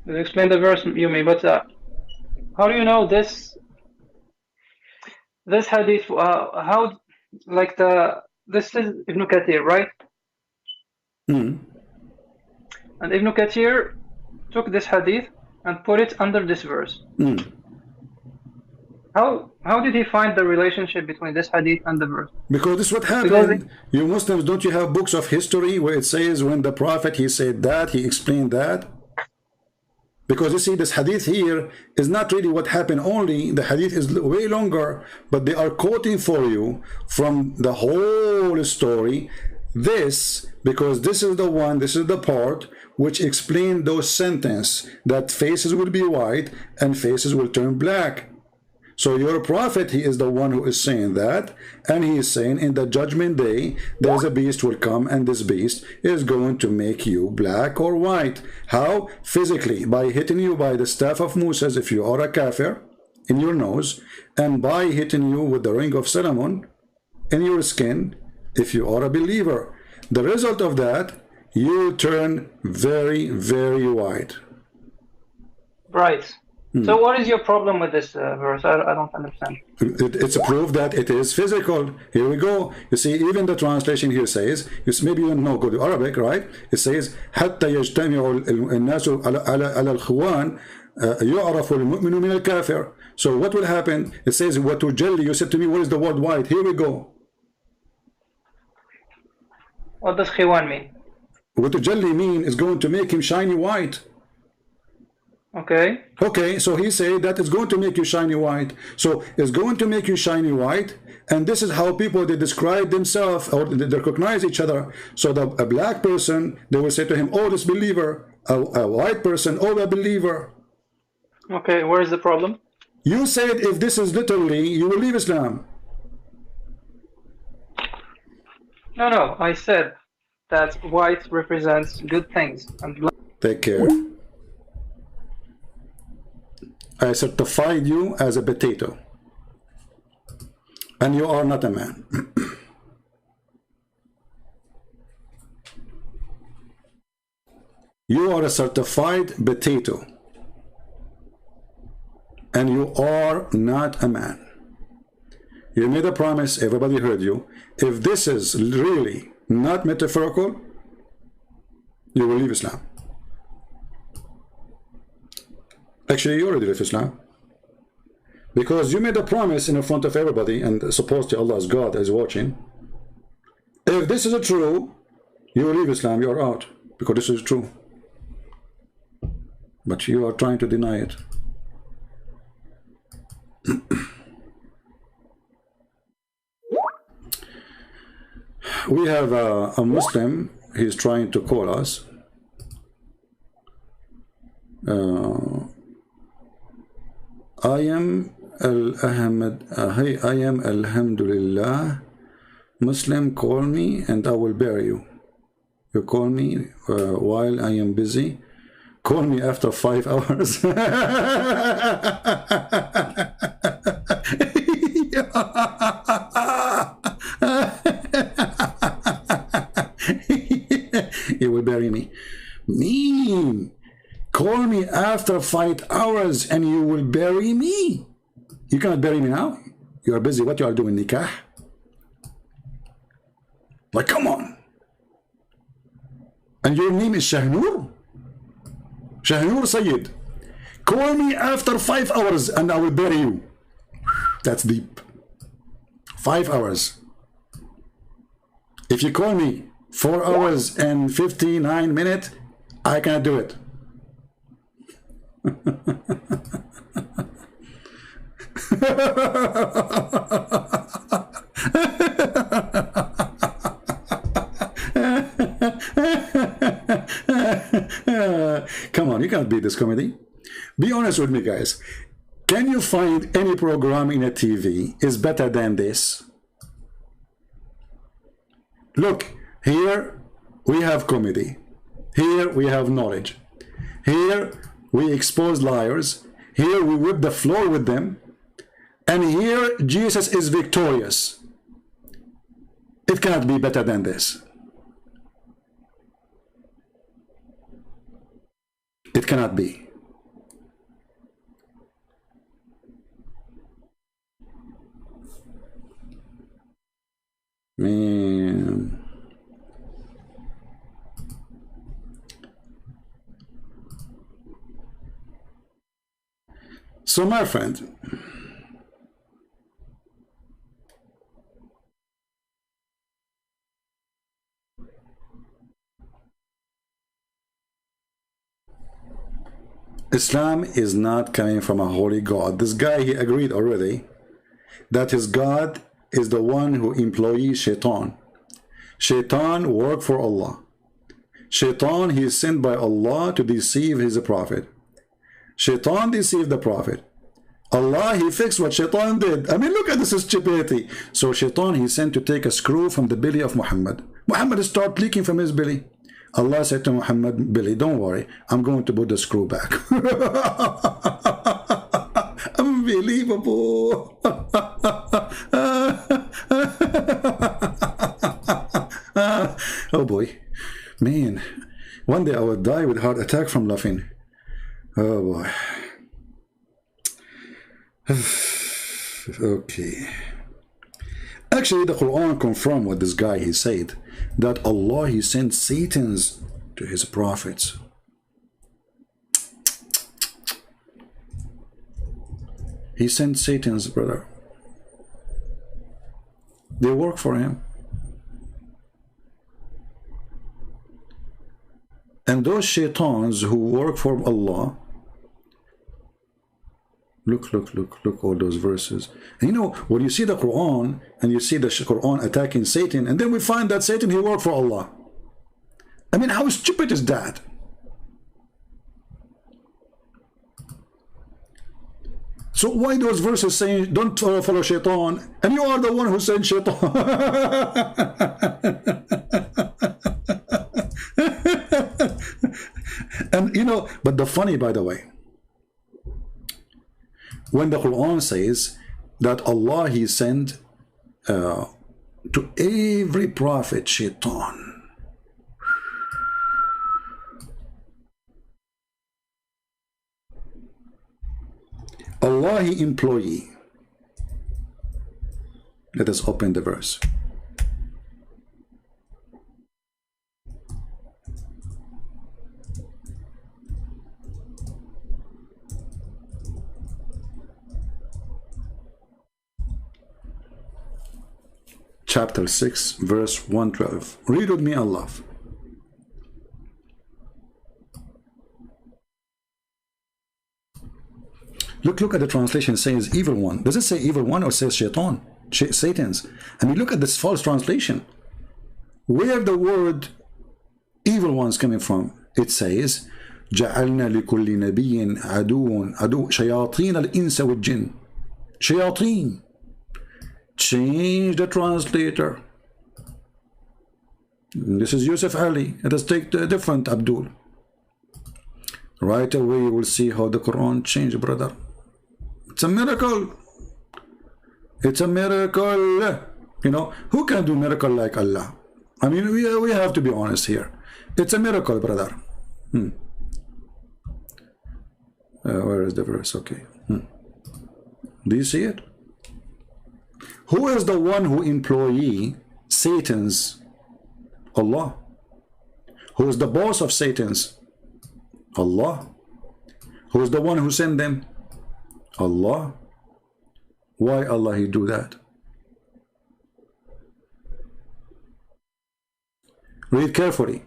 You explain the verse, you mean, but how do you know this hadith? How, like this is Ibn Kathir, right? And Ibn Kathir took this hadith and put it under this verse. How did he find the relationship between this hadith and the verse? Because this is what happened. You Muslims, don't you have books of history where it says when the prophet he said that, he explained that? Because you see, this hadith here is not really what happened only. The hadith is way longer, but they are quoting for you from the whole story. This, because this is the one, this is the part which explain those sentences that faces will be white and faces will turn black. So your prophet, he is the one who is saying that, and he is saying in the judgment day there's a beast will come, and this beast is going to make you black or white. How? Physically, by hitting you by the staff of Moses if you are a kafir in your nose, and by hitting you with the ring of Solomon in your skin if you are a believer. The result of that, you turn very, very white. Right. So what is your problem with this verse? I don't understand. It's a proof that it is physical. Here we go. You see, even the translation here says, maybe you don't know good Arabic, right? It says, حتى يجتمع الناس على الخوان يعرف المؤمن من الكافر. So what will happen? It says, وتجلي. You said to me, what is the word white? Here we go. What does khiwan mean? وتجلي mean is going to make him shiny white. Okay. Okay, so he said that it's going to make you shiny white. So it's going to make you shiny white, and this is how people, they describe themselves, or they recognize each other. So a black person, they will say to him, oh, this believer. A white person, oh, a believer. Okay, where is the problem? You said if this is literally, you will leave Islam. No, no, I said that white represents good things and black. Take care. I certified you as a potato. And you are not a man. You are a certified potato. And you are not a man. You made a promise, everybody heard you. If this is really not metaphorical, you will leave Islam. Actually, you already left Islam. Because you made a promise in front of everybody, and supposedly Allah's God is watching. If this is true, you will leave Islam, you are out. Because this is true. But you are trying to deny it. We have a Muslim, he's trying to call us. I am Alhamdulillah Muslim, call me and I will bury you. You call me while I am busy. Call me after 5 hours. You will bury me. Mean. Call me after 5 hours and you will bury me. You cannot bury me now. You are busy. What you are doing, nikah? Like, come on. And your name is Shahnur? Shahnur Sayyid. Call me after 5 hours and I will bury you. That's deep. 5 hours. If you call me 4 hours and 59 minutes, I cannot do it. Come on, you can't beat this comedy. Be honest with me, guys. Can you find any program in a TV is better than this? Look, here we have comedy. Here we have knowledge. Here we expose liars. Here we whip the floor with them. And here Jesus is victorious. It cannot be better than this. It cannot be. Man. So my friend, Islam is not coming from a holy God. This guy, he agreed already that his God is the one who employs Shaitan. Shaitan work for Allah. Shaitan, he is sent by Allah to deceive his prophet. Shaitan deceived the prophet. Allah, he fixed what Shaitan did. I mean, look at this stupidity. So Shaitan, he sent to take a screw from the belly of Muhammad. Muhammad started leaking from his belly. Allah said to Muhammad, Billy, don't worry, I'm going to put the screw back. Unbelievable. Oh boy. Man, one day I would die with heart attack from laughing. Oh boy. Okay. Actually, the Quran confirmed what this guy he said, that Allah he sent Satans to his prophets. He sent Satans, brother. They work for him. And those shaitans who work for Allah, look all those verses. And you know, when you see the Quran and you see the Quran attacking Satan, and then we find that Satan, he worked for Allah. I mean, how stupid is that? So why those verses saying don't follow shaitan, and you are the one who said shaitan? And you know, but the funny, by the way, when the Quran says that Allah, He sent to every prophet shaitan. Allah, He employee. Let us open the verse. Chapter 6, verse 112. Read with me, Allah. Look at the translation. It says evil one. Does it say evil one or says shaitan? Satan's. I mean, look at this false translation. Where the word evil one's coming from? It says جعلنا لكل نبي عدو شياطين الإنس والجن. شياطين. Change the translator. This is Yusuf Ali. Let us take the different Abdul. Right away you will see how the Quran changed, brother. It's a miracle. It's a miracle. You know, who can do miracle like Allah? I mean, we have to be honest here. It's a miracle, brother. Where is the verse? Okay. Do you see it? Who is the one who employee Satan's? Allah. Who is the boss of Satan's? Allah. Who is the one who sent them? Allah. Why Allah He do that? Read carefully.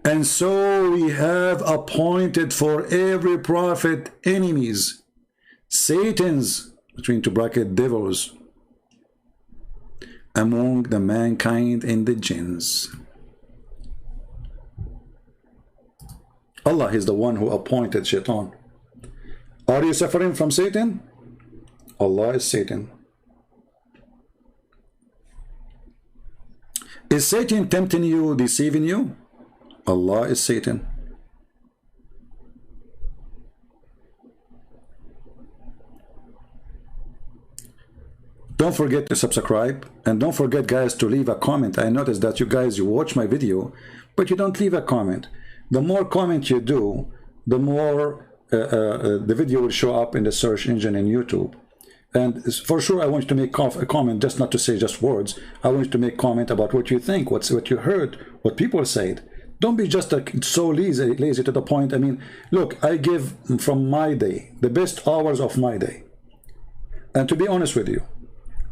And so we have appointed for every prophet enemies, Satan's, between two bracket devils, among the mankind and the jinns. Allah is the one who appointed shaitan. Are you suffering from Satan? Allah is Satan. Is Satan tempting you, deceiving you? Allah is Satan. Don't forget to subscribe, and don't forget, guys, to leave a comment. I noticed that you guys, you watch my video, but you don't leave a comment. The more comment you do, the more the video will show up in the search engine in YouTube. And for sure, I want you to make a comment, just not to say just words. I want you to make comment about what you think, what you heard, what people said. Don't be just so lazy to the point. I mean, look, I give from my day, the best hours of my day. And to be honest with you,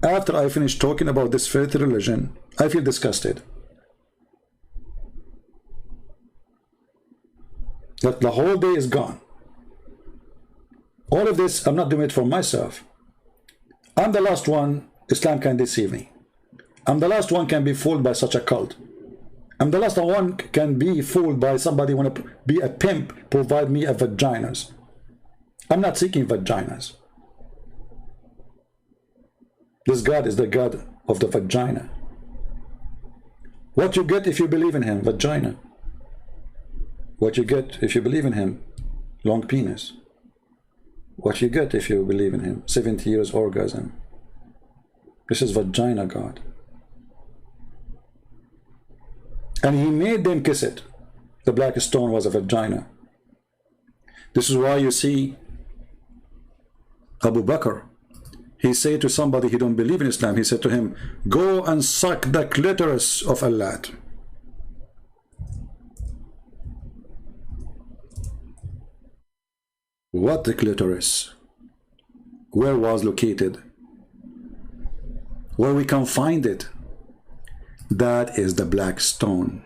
after I finish talking about this filthy religion, I feel disgusted. That the whole day is gone. All of this, I'm not doing it for myself. I'm the last one Islam can deceive me. I'm the last one can be fooled by such a cult. I'm the last one can be fooled by somebody want to be a pimp, provide me a vaginas. I'm not seeking vaginas. This God is the God of the vagina. What you get if you believe in him? Vagina. What you get if you believe in him? Long penis. What you get if you believe in him? 70 years orgasm. This is vagina God. And he made them kiss it. The black stone was a vagina. This is why you see Abu Bakr, he said to somebody he don't believe in Islam, he said to him, go and suck the clitoris of Allah. What the clitoris? Where was located? Where we can find it? That is the black stone.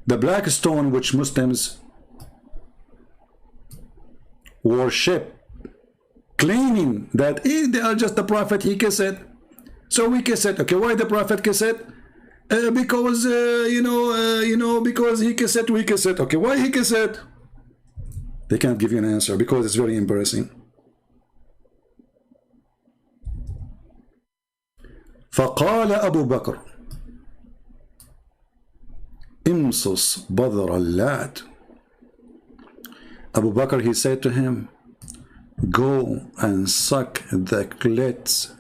The black stone which Muslims worship, claiming that they are just the prophet, he kiss it, so we kiss it. Okay, why the prophet kiss it? Because because he kiss it, we kiss it. Okay, why he kiss it? They can't give you an answer because it's very embarrassing. فقال أبو بكر امصص بذر اللات. Abu Bakr, he said to him, go and suck the clit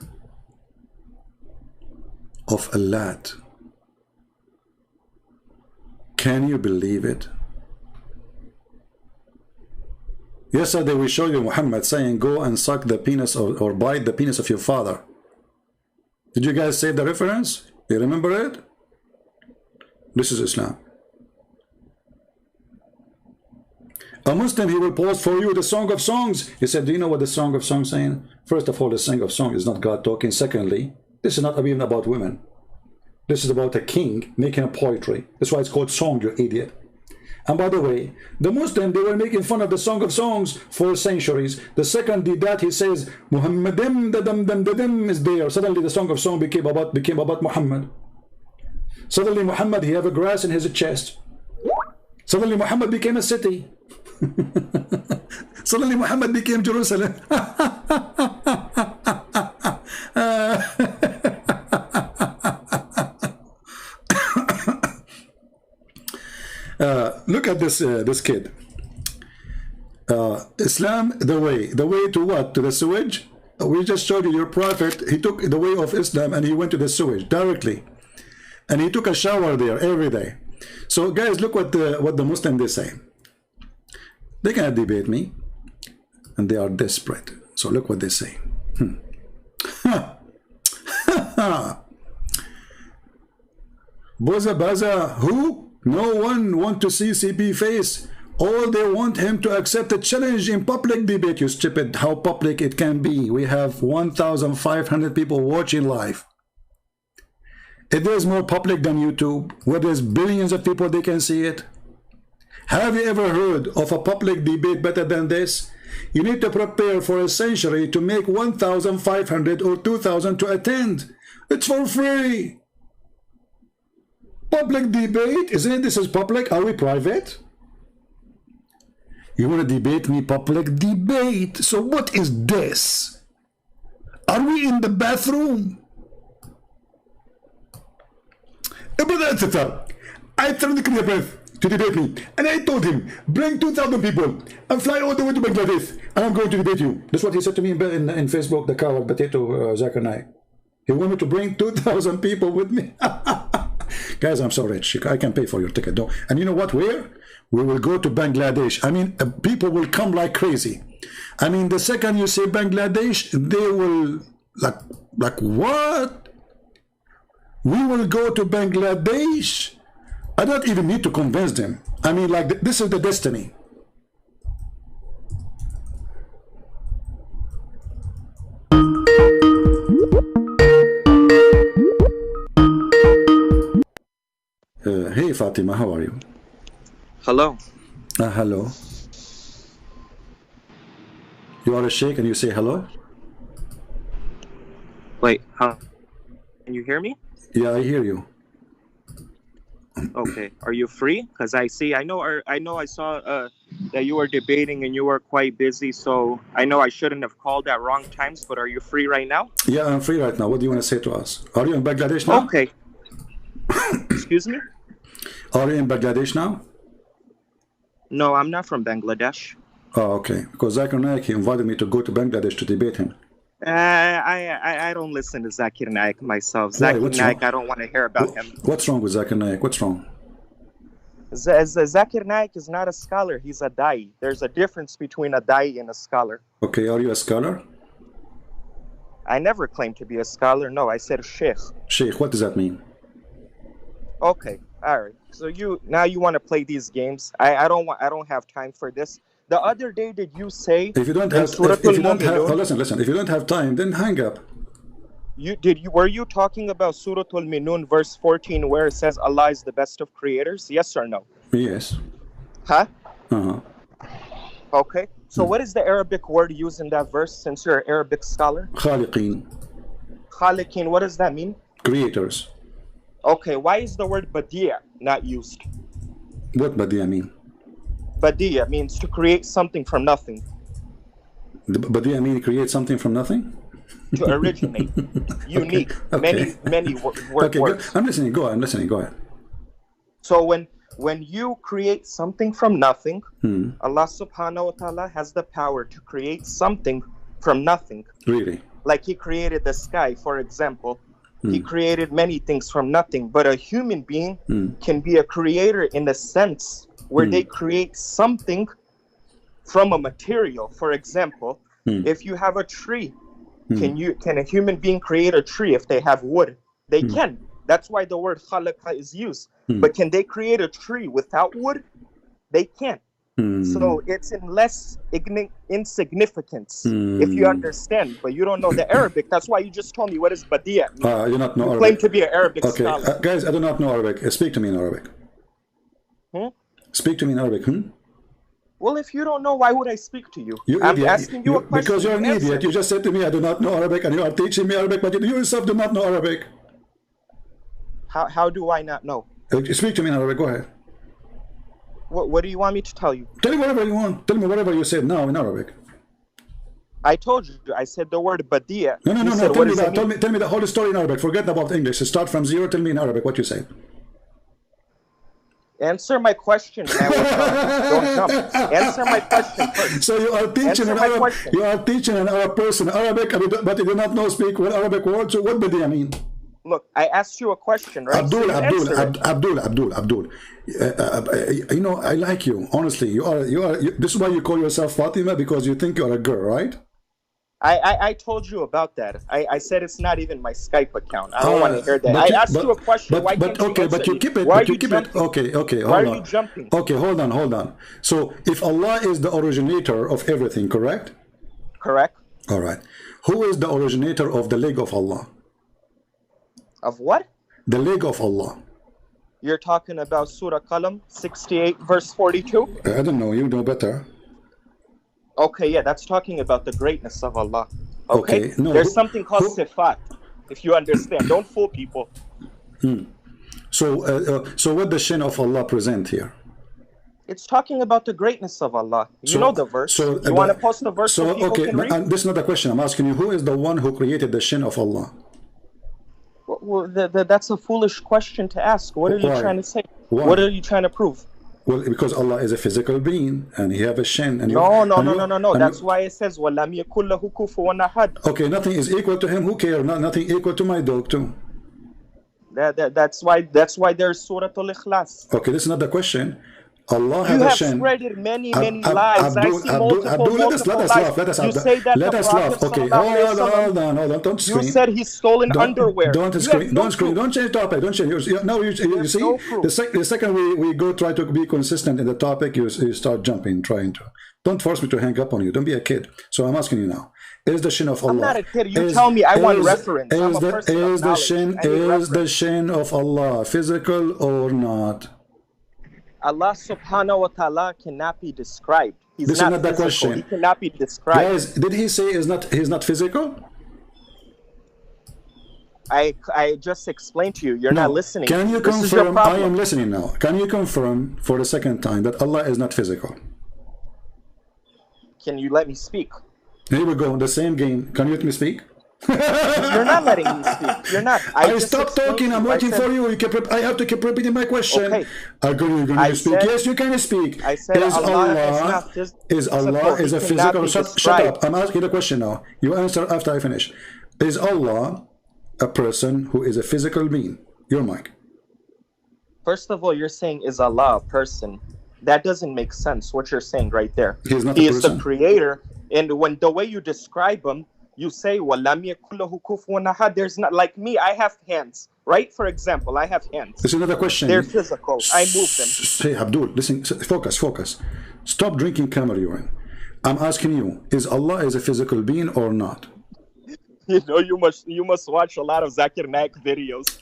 of Allat. Can you believe it? Yesterday we showed you Muhammad saying, go and suck the penis or bite the penis of your father. Did you guys save the reference? You remember it? This is Islam. A Muslim, he will post for you the Song of Songs. He said, do you know what the Song of Songs is saying? First of all, the Song of Songs is not God talking. Secondly, this is not even about women. This is about a king making a poetry. That's why it's called song, you idiot. And by the way, the Muslim, they were making fun of the Song of Songs for centuries. The second did that, he says, Muhammadim dadam is there. Suddenly the Song of Song became about Muhammad. Suddenly Muhammad, he have a grass in his chest. Suddenly Muhammad became a city. Suddenly Muhammad became Jerusalem. Look at this kid. Islam, the way to what? To the sewage? We just showed you your prophet. He took the way of Islam and he went to the sewage directly, and he took a shower there every day. So guys, look what the Muslim they say. They cannot debate me, and they are desperate. So look what they say. Boza Baza, who? No one want to see CP face. All they want him to accept a challenge in public debate. You stupid, how public it can be. We have 1,500 people watching live. It is more public than YouTube, where there's billions of people, they can see it. Have you ever heard of a public debate better than this? You need to prepare for a century to make 1,500 or 2,000 to attend. It's for free. Public debate, isn't it? This is public. Are we private? You want to debate me? Public debate. So what is this? Are we in the bathroom? I turned the breath to debate me, and I told him, bring 2,000 people and fly all the way to Bangladesh, and I'm going to debate you. That's what he said to me in Facebook, the coward potato Zakir Naik. He wanted to bring 2,000 people with me. Guys, I'm so rich, I can pay for your ticket. Don't. And you know what? Where? We will go to Bangladesh. I mean, people will come like crazy. I mean, the second you say Bangladesh, they will like what? We will go to Bangladesh. I don't even need to convince them. I mean, like, this is the destiny. Hey Fatima, how are you? Hello. Hello. You are a sheikh and you say hello? Wait, how? Can you hear me? Yeah, I hear you. Okay. Are you free? Because I saw that you were debating and you were quite busy. So I know I shouldn't have called at wrong times. But are you free right now? Yeah, I'm free right now. What do you want to say to us? Are you in Bangladesh now? Okay. Excuse me? Are you in Bangladesh now? No, I'm not from Bangladesh. Oh, okay. Because Zakir Naik, he invited me to go to Bangladesh to debate him. I don't listen to Zakir Naik myself. Why? Zakir Naik, I don't want to hear about him. What's wrong with Zakir Naik? What's wrong? Zakir Naik is not a scholar. He's a da'i. There's a difference between a da'i and a scholar. Okay, are you a scholar? I never claimed to be a scholar. No, I said sheikh. Sheikh, what does that mean? Okay, all right. So you want to play these games. I don't have time for this. The other day, did you say if you don't have listen, if you don't have time, then hang up. Were you talking about Surah Al-Minun verse 14 where it says Allah is the best of creators? Yes or no? Yes. Huh? Uh-huh. Okay. So what is the Arabic word used in that verse, since you're an Arabic scholar? Khaliqeen. Khaliqeen, what does that mean? Creators. Okay, why is the word Badi'a not used? What Badi'a mean? Badia means to create something from nothing. Badia mean create something from nothing? To originate. Unique. Okay. Many Okay, words. I'm listening. Go ahead. I'm listening. Go ahead. So when you create something from nothing, Allah subhanahu wa ta'ala has the power to create something from nothing. Really? Like he created the sky, for example. He created many things from nothing. But a human being can be a creator in the sense where they create something from a material. For example, if you have a tree, can a human being create a tree if they have wood? They can. That's why the word khalaqa is used. But can they create a tree without wood? They can't. So it's in less insignificance, if you understand, but you don't know the Arabic. That's why you just told me what is badia. You not know you Arabic. claim to be an Arabic scholar. Guys, I do not know Arabic. Speak to me in Arabic. Speak to me in Arabic. Well, if you don't know, why would I speak to you? You I'm idiot. asking you a question. Because you're an answer. idiot. You just said to me, I do not know Arabic, and you are teaching me Arabic, but you yourself do not know Arabic. How do I not know? Speak to me in Arabic. Go ahead. What do you want me to tell you? Tell me whatever you want. Tell me whatever you said now in Arabic. I told you. I said the word badia. No. Tell me that. Tell me the whole story in Arabic. Forget about English. Start from zero. Tell me in Arabic what you said. Answer my question. Don't jump. Answer my question first. So you are teaching an Arab. You are teaching an Arab person Arabic, but you do not know speak one Arabic word. So what badia mean? Look, I asked you a question, right? Abdul. You know, I like you. Honestly, you are. This is why you call yourself Fatima, because you think you are a girl, right? I told you about that. I said it's not even my Skype account. I don't want to hear that. I asked you a question. Why can't you answer but you me? keep it. Why But are you keep it. Okay. Why Hold are on. you jumping? Okay, hold on. So if Allah is the originator of everything, correct? Correct. All right. Who is the originator of the leg of Allah? Of what? The leg of Allah. You're talking about Surah Qalam 68 verse 42? I don't know. You know better. Okay, yeah, that's talking about the greatness of Allah. Okay. No, there's something called sifat, if you understand. Don't fool people. So what the shin of Allah present here? It's talking about the greatness of Allah. You know the verse. You want to post the verse so people can read? This is not a question. I'm asking you, who is the one who created the shin of Allah? Well, that's a foolish question to ask. What are you trying to say? Why? What are you trying to prove? Well, because Allah is a physical being and He have a shin. And No. That's why it says وَلَمْ يَكُنْ لَهُ كُفُوًا أَحَدٌ. Okay, nothing is equal to Him. Who cares? Nothing equal to my dog too. That's why there's Surah Al-Ikhlas. Okay, this is not the question. Allah has a shin. You have spread many lies. I see multiple lies. You say that the Prophet Okay, hold on. Don't scream. You said he's stolen underwear. Don't scream. Don't change topic. Don't change. You see, the second we go try to be consistent in the topic, you start jumping, trying to. Don't force me to hang up on you. Don't be a kid. So I'm asking you now. Is the shin of Allah? I'm not a kid. You tell me. I want reference. I'm a person of knowledge. Is the shin of Allah physical or not? Allah subhanahu wa ta'ala cannot be described. This is not the question. He cannot be described. Guys, did he say he's not physical? I just explained to you. You're not listening. Can you confirm? I am listening now. Can you confirm for the second time that Allah is not physical? Can you let me speak? Here we go. The same game. Can you let me speak? You're not letting me speak. You're not. I stopped talking. I'm waiting for you. I have to keep repeating my question. Okay. Are you going to speak? Yes, you can speak. I said Allah is a physical? Shut up. I'm asking the question now. You answer after I finish. Is Allah a person who is a physical being? Your mic. First of all, you're saying is Allah a person? That doesn't make sense. What you're saying right there. He is the creator, and when the way you describe him. You say, there's not, like me, I have hands, right? For example, I have hands. This is another question. They're physical. I move them. Say, Abdul, listen, focus. Stop drinking camel urine. I'm asking you, is Allah a physical being or not? You know, you must watch a lot of Zakir Naik videos.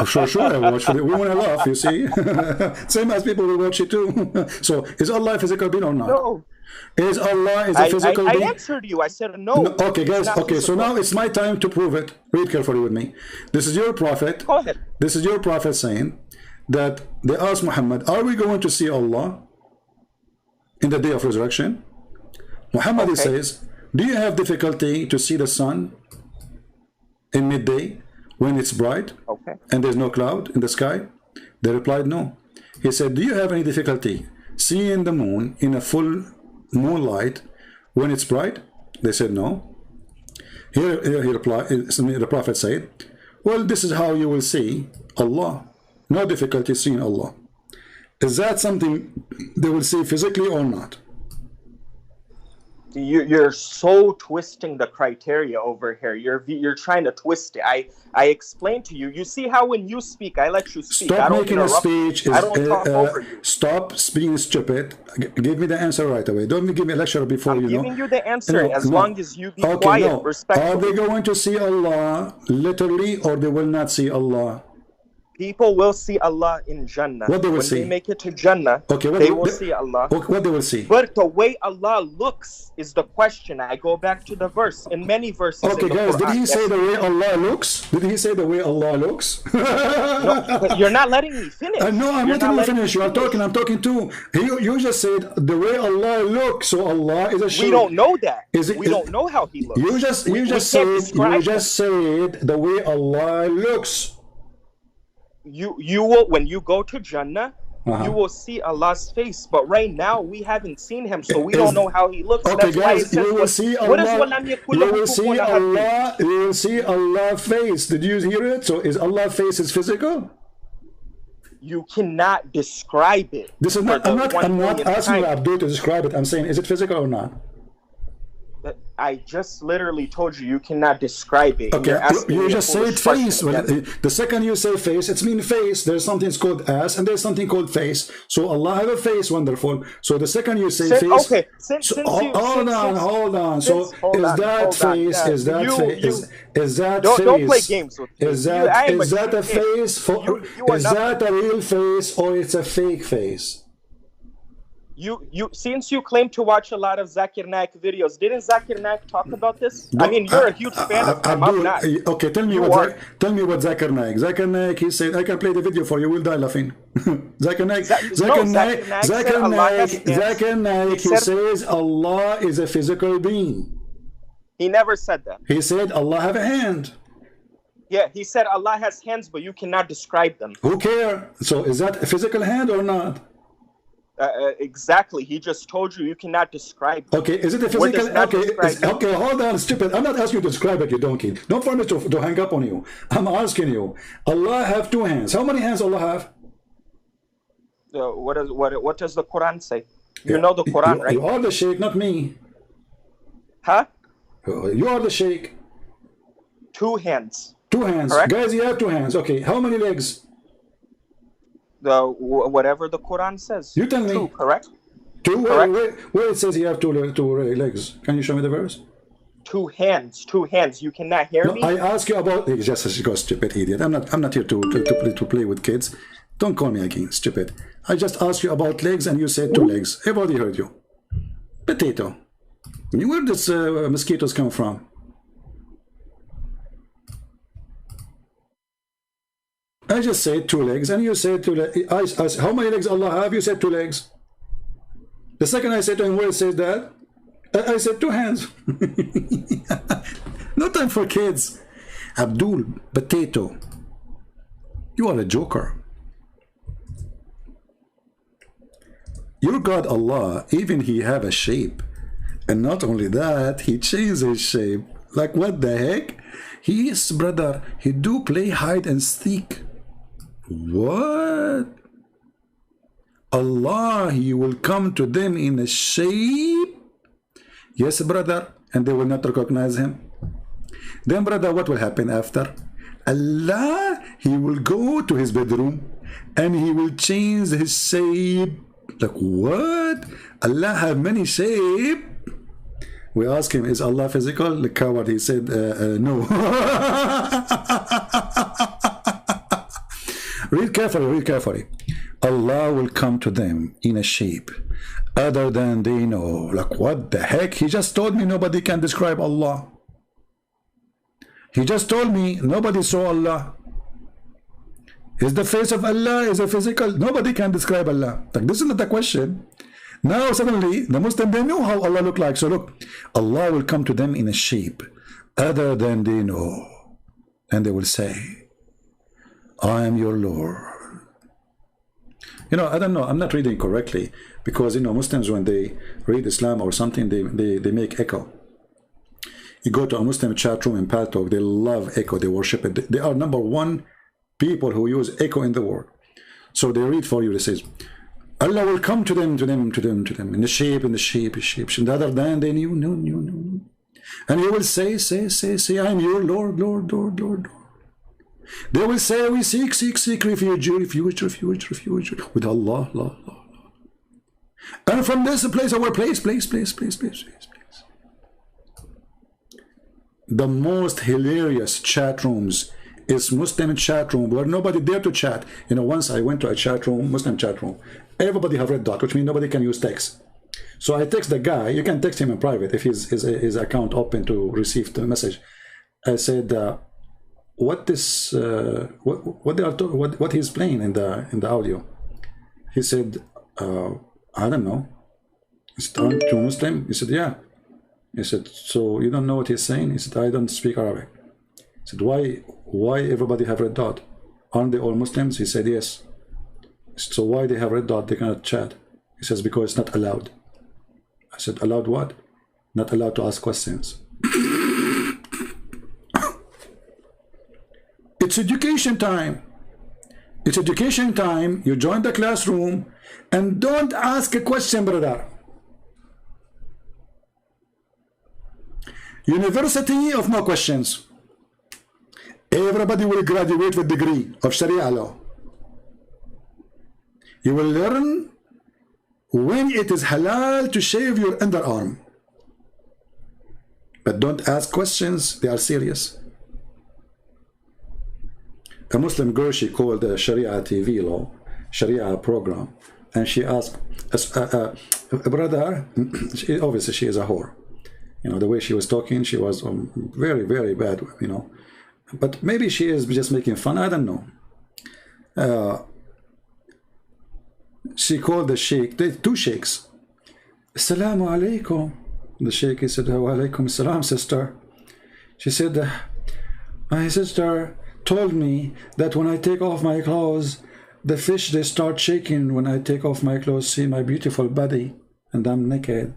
Sure, I watch it. We want to laugh, you see. Same as people will watch it too. So, is Allah a physical being or not? No. Is Allah a physical being? I answered you. I said no. Okay, guys. Okay, so now it's my time to prove it. Read carefully with me. This is your prophet. Go ahead. This is your prophet saying that they asked Muhammad, are we going to see Allah? in the day of resurrection. Muhammad says, do you have difficulty to see the sun in midday when it's bright and there's no cloud in the sky? They replied, no. He said, do you have any difficulty seeing the moon in a full moonlight when it's bright? They said, no. Here he replied, the Prophet said, well, this is how you will see Allah. No difficulty seeing Allah. Is that something they will see physically or not? You're so twisting the criteria over here. You're trying to twist it. I explained to you. You see how when you speak, I let you speak. Stop making a speech. I don't talk over you. Stop being stupid. Give me the answer right away. Don't give me a lecture before I'm giving you the answer as long as you be quiet, respectfully. Are they going to see Allah literally, or they will not see Allah? People will see Allah in Jannah. What they will see? When they make it to Jannah, they will see Allah. What they will see? But the way Allah looks is the question. I go back to the verse. In many verses in the guys, Quran, did he say the way Allah looks? Did he say the way Allah looks? No, but you're not letting me finish. No, I'm not letting you finish. You are talking. I'm talking too. You just said the way Allah looks. So Allah is a shape. We don't know that. We don't know how He looks. You just said the way Allah looks. You will, when you go to Jannah, you will see Allah's face. But right now we haven't seen Him, so we don't know how He looks. Okay, guys, you will see Allah. You will see Allah. You will see Allah's face. Did you hear it? So is Allah's face is physical? You cannot describe it. This is not. I'm not asking Abdul to describe it. I'm saying, is it physical or not? I just literally told you you cannot describe it. Okay, you just said face. Well, the second you say face, it's mean face. There's something called ass and there's something called face. So Allah have a face, wonderful. So the second you say face, okay, hold on. So is that face? Is that face? Is that face? Don't play games with me. Is that a face? Is that a real face or it's a fake face? Since you claim to watch a lot of Zakir Naik videos, didn't Zakir Naik talk about this? I mean, you're a huge fan of him. I'm not. Okay, tell me what Zakir Naik. Zakir Naik, he said, I can play the video for you. We'll die laughing. Zakir Naik, he says Allah is a physical being. He never said that. He said Allah have a hand. Yeah, he said Allah has hands, but you cannot describe them. Who cares? So is that a physical hand or not? Exactly. He just told you cannot describe it. Okay, is it a physical? Okay, hold on, stupid. I'm not asking you to describe it, you donkey. Don't for me to hang up on you. I'm asking you. Allah have two hands. How many hands Allah have? What does the Quran say? You know the Quran, right? You are the sheikh, not me. Huh? You are the sheikh. 2 hands. 2 hands. Correct? Guys, you have 2 hands. Okay, how many legs? Whatever the Quran says. You tell me. 2, correct? 2? Where it says you have 2 legs? Can you show me the verse? 2 hands. 2 hands. You cannot hear me? I ask you about. Just go stupid idiot. I'm not here to play with kids. Don't call me again, stupid. I just asked you about legs and you said 2 legs. Everybody heard you. Potato. Where does mosquitoes come from? I just said 2 legs, and you said 2 legs. How many legs Allah have? You said 2 legs. The second I said to him, where it says that, I said 2 hands. No time for kids. Abdul, potato. You are a joker. Your God Allah, even He have a shape. And not only that, He changed His shape. Like what the heck? He is, brother, He do play hide and seek. What? Allah, He will come to them in a shape? Yes, brother, and they will not recognize Him. Then, brother, what will happen after? Allah, He will go to His bedroom and He will change His shape. Like what? Allah have many shapes. We ask him, is Allah physical? The coward, he said, no. Read carefully. Allah will come to them in a shape other than they know. Like what the heck? He just told me nobody can describe Allah. He just told me nobody saw Allah. Is the face of Allah is a physical? Nobody can describe Allah. Like, this is not the question. Now suddenly the Muslim, they know how Allah look like. So look, Allah will come to them in a shape other than they know, and they will say, I am your Lord. You know, I don't know, I'm not reading correctly, because you know, Muslims, when they read Islam or something, they make echo. You go to a Muslim chat room in Paltalk, they love echo, they worship it. They are #1 people who use echo in the world. So they read for you, it says, Allah will come to them, in the shape, and other than they knew, no. And he will say, I am your Lord. They will say, we seek refuge with Allah. And from this place, our place. The most hilarious chat rooms is Muslim chat room where nobody dare to chat. You know, once I went to a chat room, Muslim chat room, everybody have red dot, which means nobody can use text. So I text the guy. You can text him in private if his account open to receive the message. I said, what he's playing in the audio? He said, I don't know. Is it on to Muslim? He said, yeah. He said, so you don't know what he's saying? He said, I don't speak Arabic. He said, why everybody have red dot? Aren't they all Muslims? He said, yes. So why they have red dot? They cannot chat. He says, because it's not allowed. I said, allowed what? Not allowed to ask questions. It's education time. It's education time. You join the classroom and don't ask a question, brother. University of no questions. Everybody will graduate with degree of Sharia law. You will learn when it is halal to shave your underarm. But don't ask questions, they are serious. A Muslim girl, she called the Sharia TV law, Sharia program, and she asked, brother, obviously she is a whore. You know, the way she was talking, she was very, very bad, you know. But maybe she is just making fun, I don't know. She called the sheikh, two sheikhs. Assalamu alaikum. The sheikh, he said, wa alaikum assalam, sister. She said, my sister told me that when I take off my clothes, the fish, they start shaking when I take off my clothes, see my beautiful body, and I'm naked.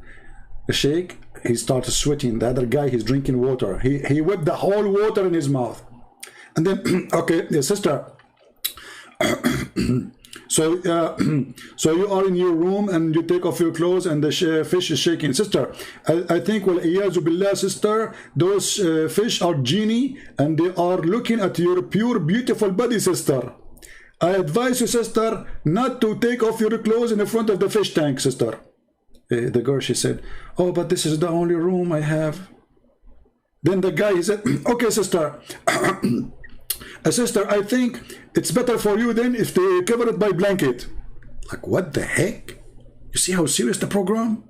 The sheikh, he started sweating. The other guy, he's drinking water. He whipped the whole water in his mouth. And then, okay, the sister, so you are in your room and you take off your clothes and the fish is shaking. Sister, I think, well, iyazu billah, sister, those fish are genie and they are looking at your pure, beautiful body, sister. I advise you, sister, not to take off your clothes in the front of the fish tank, sister. The girl, she said, oh, but this is the only room I have. Then the guy, he said, okay, sister, sister, I think it's better for you then if they cover it by blanket. Like, what the heck? You see how serious the program?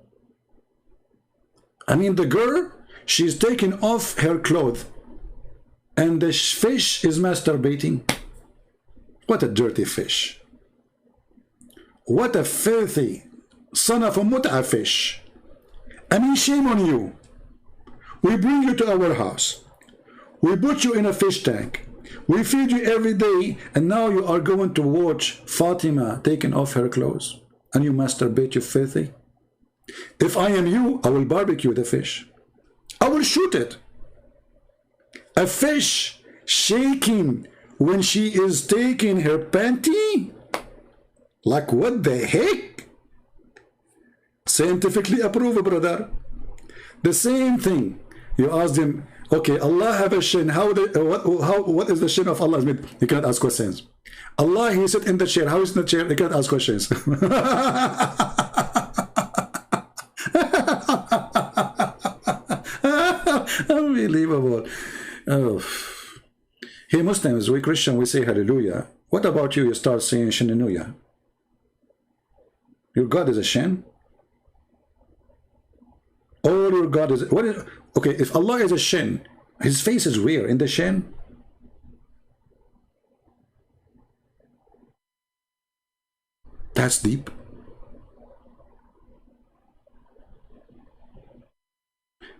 I mean, the girl, she's taking off her clothes and the fish is masturbating. What a dirty fish. What a filthy son of a mut'a fish. I mean, shame on you. We bring you to our house. We put you in a fish tank. We feed you every day, and now you are going to watch Fatima taking off her clothes, and you masturbate, you filthy. If I am you, I will barbecue the fish. I will shoot it. A fish shaking when she is taking her panty? Like, what the heck? Scientifically approved, brother. The same thing. You ask them, okay, Allah have a shin. What is the shin of Allah? You cannot ask questions. Allah, he sit in the chair. How is the chair? You cannot ask questions. Unbelievable. Oh. Hey, Muslims, we Christian, we say hallelujah. What about you? You start saying shinnuya. Your God is a shin? All your God is... What is... Okay, if Allah is a shin, his face is where? In the shin? That's deep.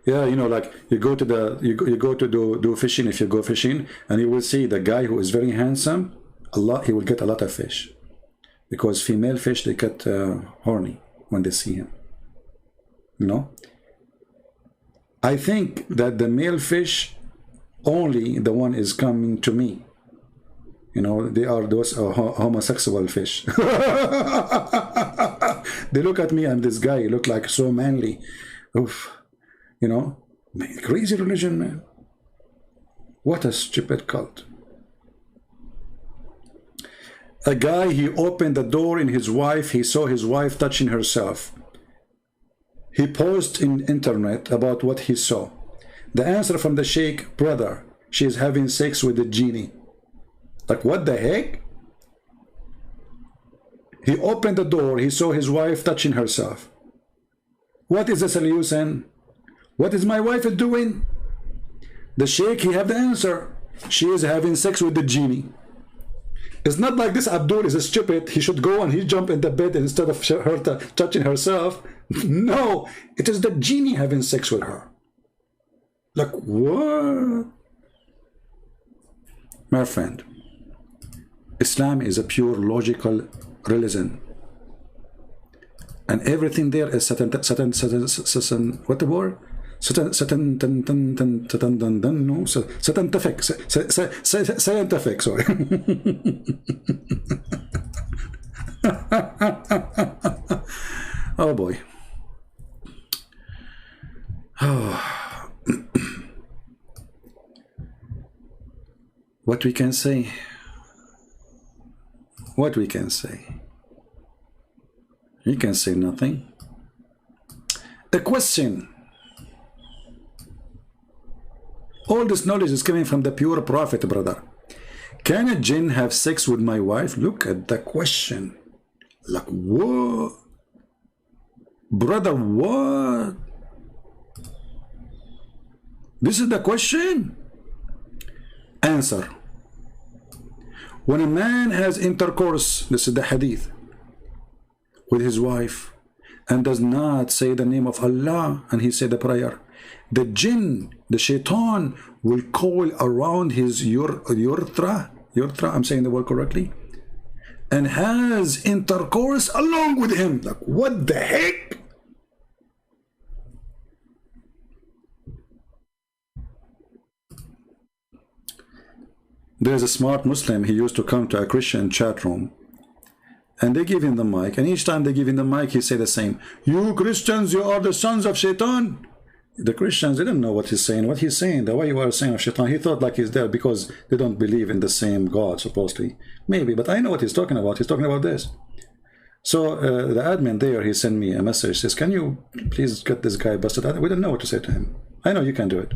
Yeah, you know, like you go to the you go to do fishing. If you go fishing, and you will see the guy who is very handsome, he will get a lot of fish, because female fish, they get horny when they see him. You know, I think that the male fish, only the one is coming to me. You know, they are those homosexual fish. They look at me, and this guy look like so manly. Oof. You know, man, crazy religion, man. What a stupid cult. A guy, he opened the door in his wife. He saw his wife touching herself. He posted in internet about what he saw. The answer from the sheikh, brother, she is having sex with the genie. Like, what the heck? He opened the door. He saw his wife touching herself. What is the solution? What is my wife doing? The sheikh, he have the answer. She is having sex with the genie. It's not like this Abdul is stupid. He should go and he jump in the bed instead of her touching herself. No, it is the genie having sex with her. Like, what? My friend, Islam is a pure logical religion. And everything there is what the word? Scientific, sorry. Oh boy. What we can say? What we can say? You can say nothing. The question. All this knowledge is coming from the pure prophet, brother. Can a jinn have sex with my wife? Look at the question. Like, what? Brother, what? This is the question. Answer. When a man has intercourse, this is the hadith, with his wife, and does not say the name of Allah, and he said the prayer, the jinn, the shaitan, will coil around his urethra, I'm saying the word correctly, and has intercourse along with him. Like, what the heck? There's a smart Muslim, he used to come to a Christian chat room, and they give him the mic, and each time they give him the mic, he say the same, you Christians, you are the sons of shaitan. The Christians didn't know what he's saying. What he's saying, the way you are saying of shaitan, he thought like he's there because they don't believe in the same God, supposedly. Maybe, but I know what he's talking about. He's talking about this. So the admin there, he sent me a message, says, can you please get this guy busted? We didn't know what to say to him. I know you can do it.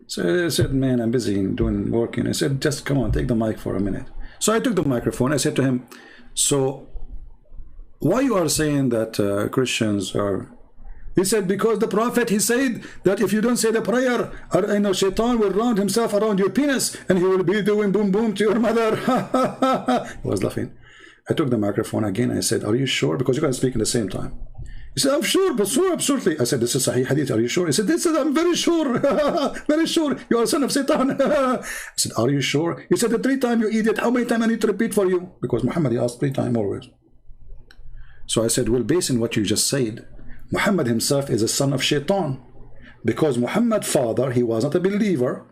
So I said, man, I'm busy doing working. I said, just come on, take the mic for a minute. So I took the microphone. I said to him, so why you are saying that Christians are... He said, because the prophet, he said that if you don't say the prayer, you know, shaitan will round himself around your penis and he will be doing boom boom to your mother. He was laughing. I took the microphone again. I said, are you sure? Because you guys speak at the same time. He said, I'm sure, but so absolutely. I said, this is Sahih Hadith. Are you sure? He said, this is, I'm very sure. Very sure. You are a son of Satan. I said, are you sure? He said, the 3 times, you idiot. How many times I need to repeat for you? Because Muhammad, he asked 3 times always. So I said, well, based on what you just said, Muhammad himself is a son of shaitan, because Muhammad father, he was not a believer,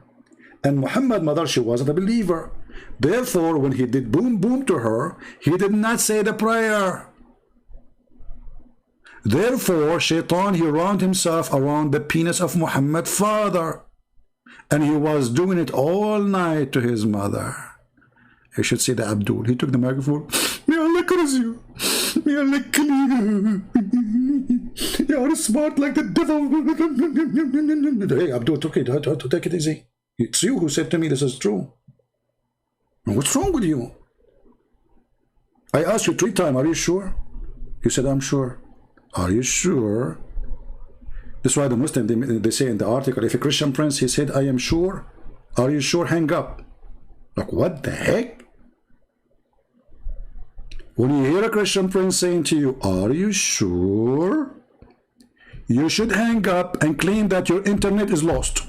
and Muhammad mother, she wasn't a believer. Therefore, when he did boom boom to her, he did not say the prayer. Therefore, shaitan, he round himself around the penis of Muhammad father, and he was doing it all night to his mother. I should say the Abdul. He took the microphone. May Allah curse you. May Allah kill you. You are smart like the devil. Hey, Abdul, okay, take it easy. It's you who said to me this is true. What's wrong with you? I asked you 3 times, are you sure? You said, I'm sure. Are you sure? That's why the Muslim, they say in the article, if a Christian prince, he said, I am sure. Are you sure? Hang up. Like, what the heck? When you hear a Christian prince saying to you, are you sure? you should hang up and claim that your internet is lost.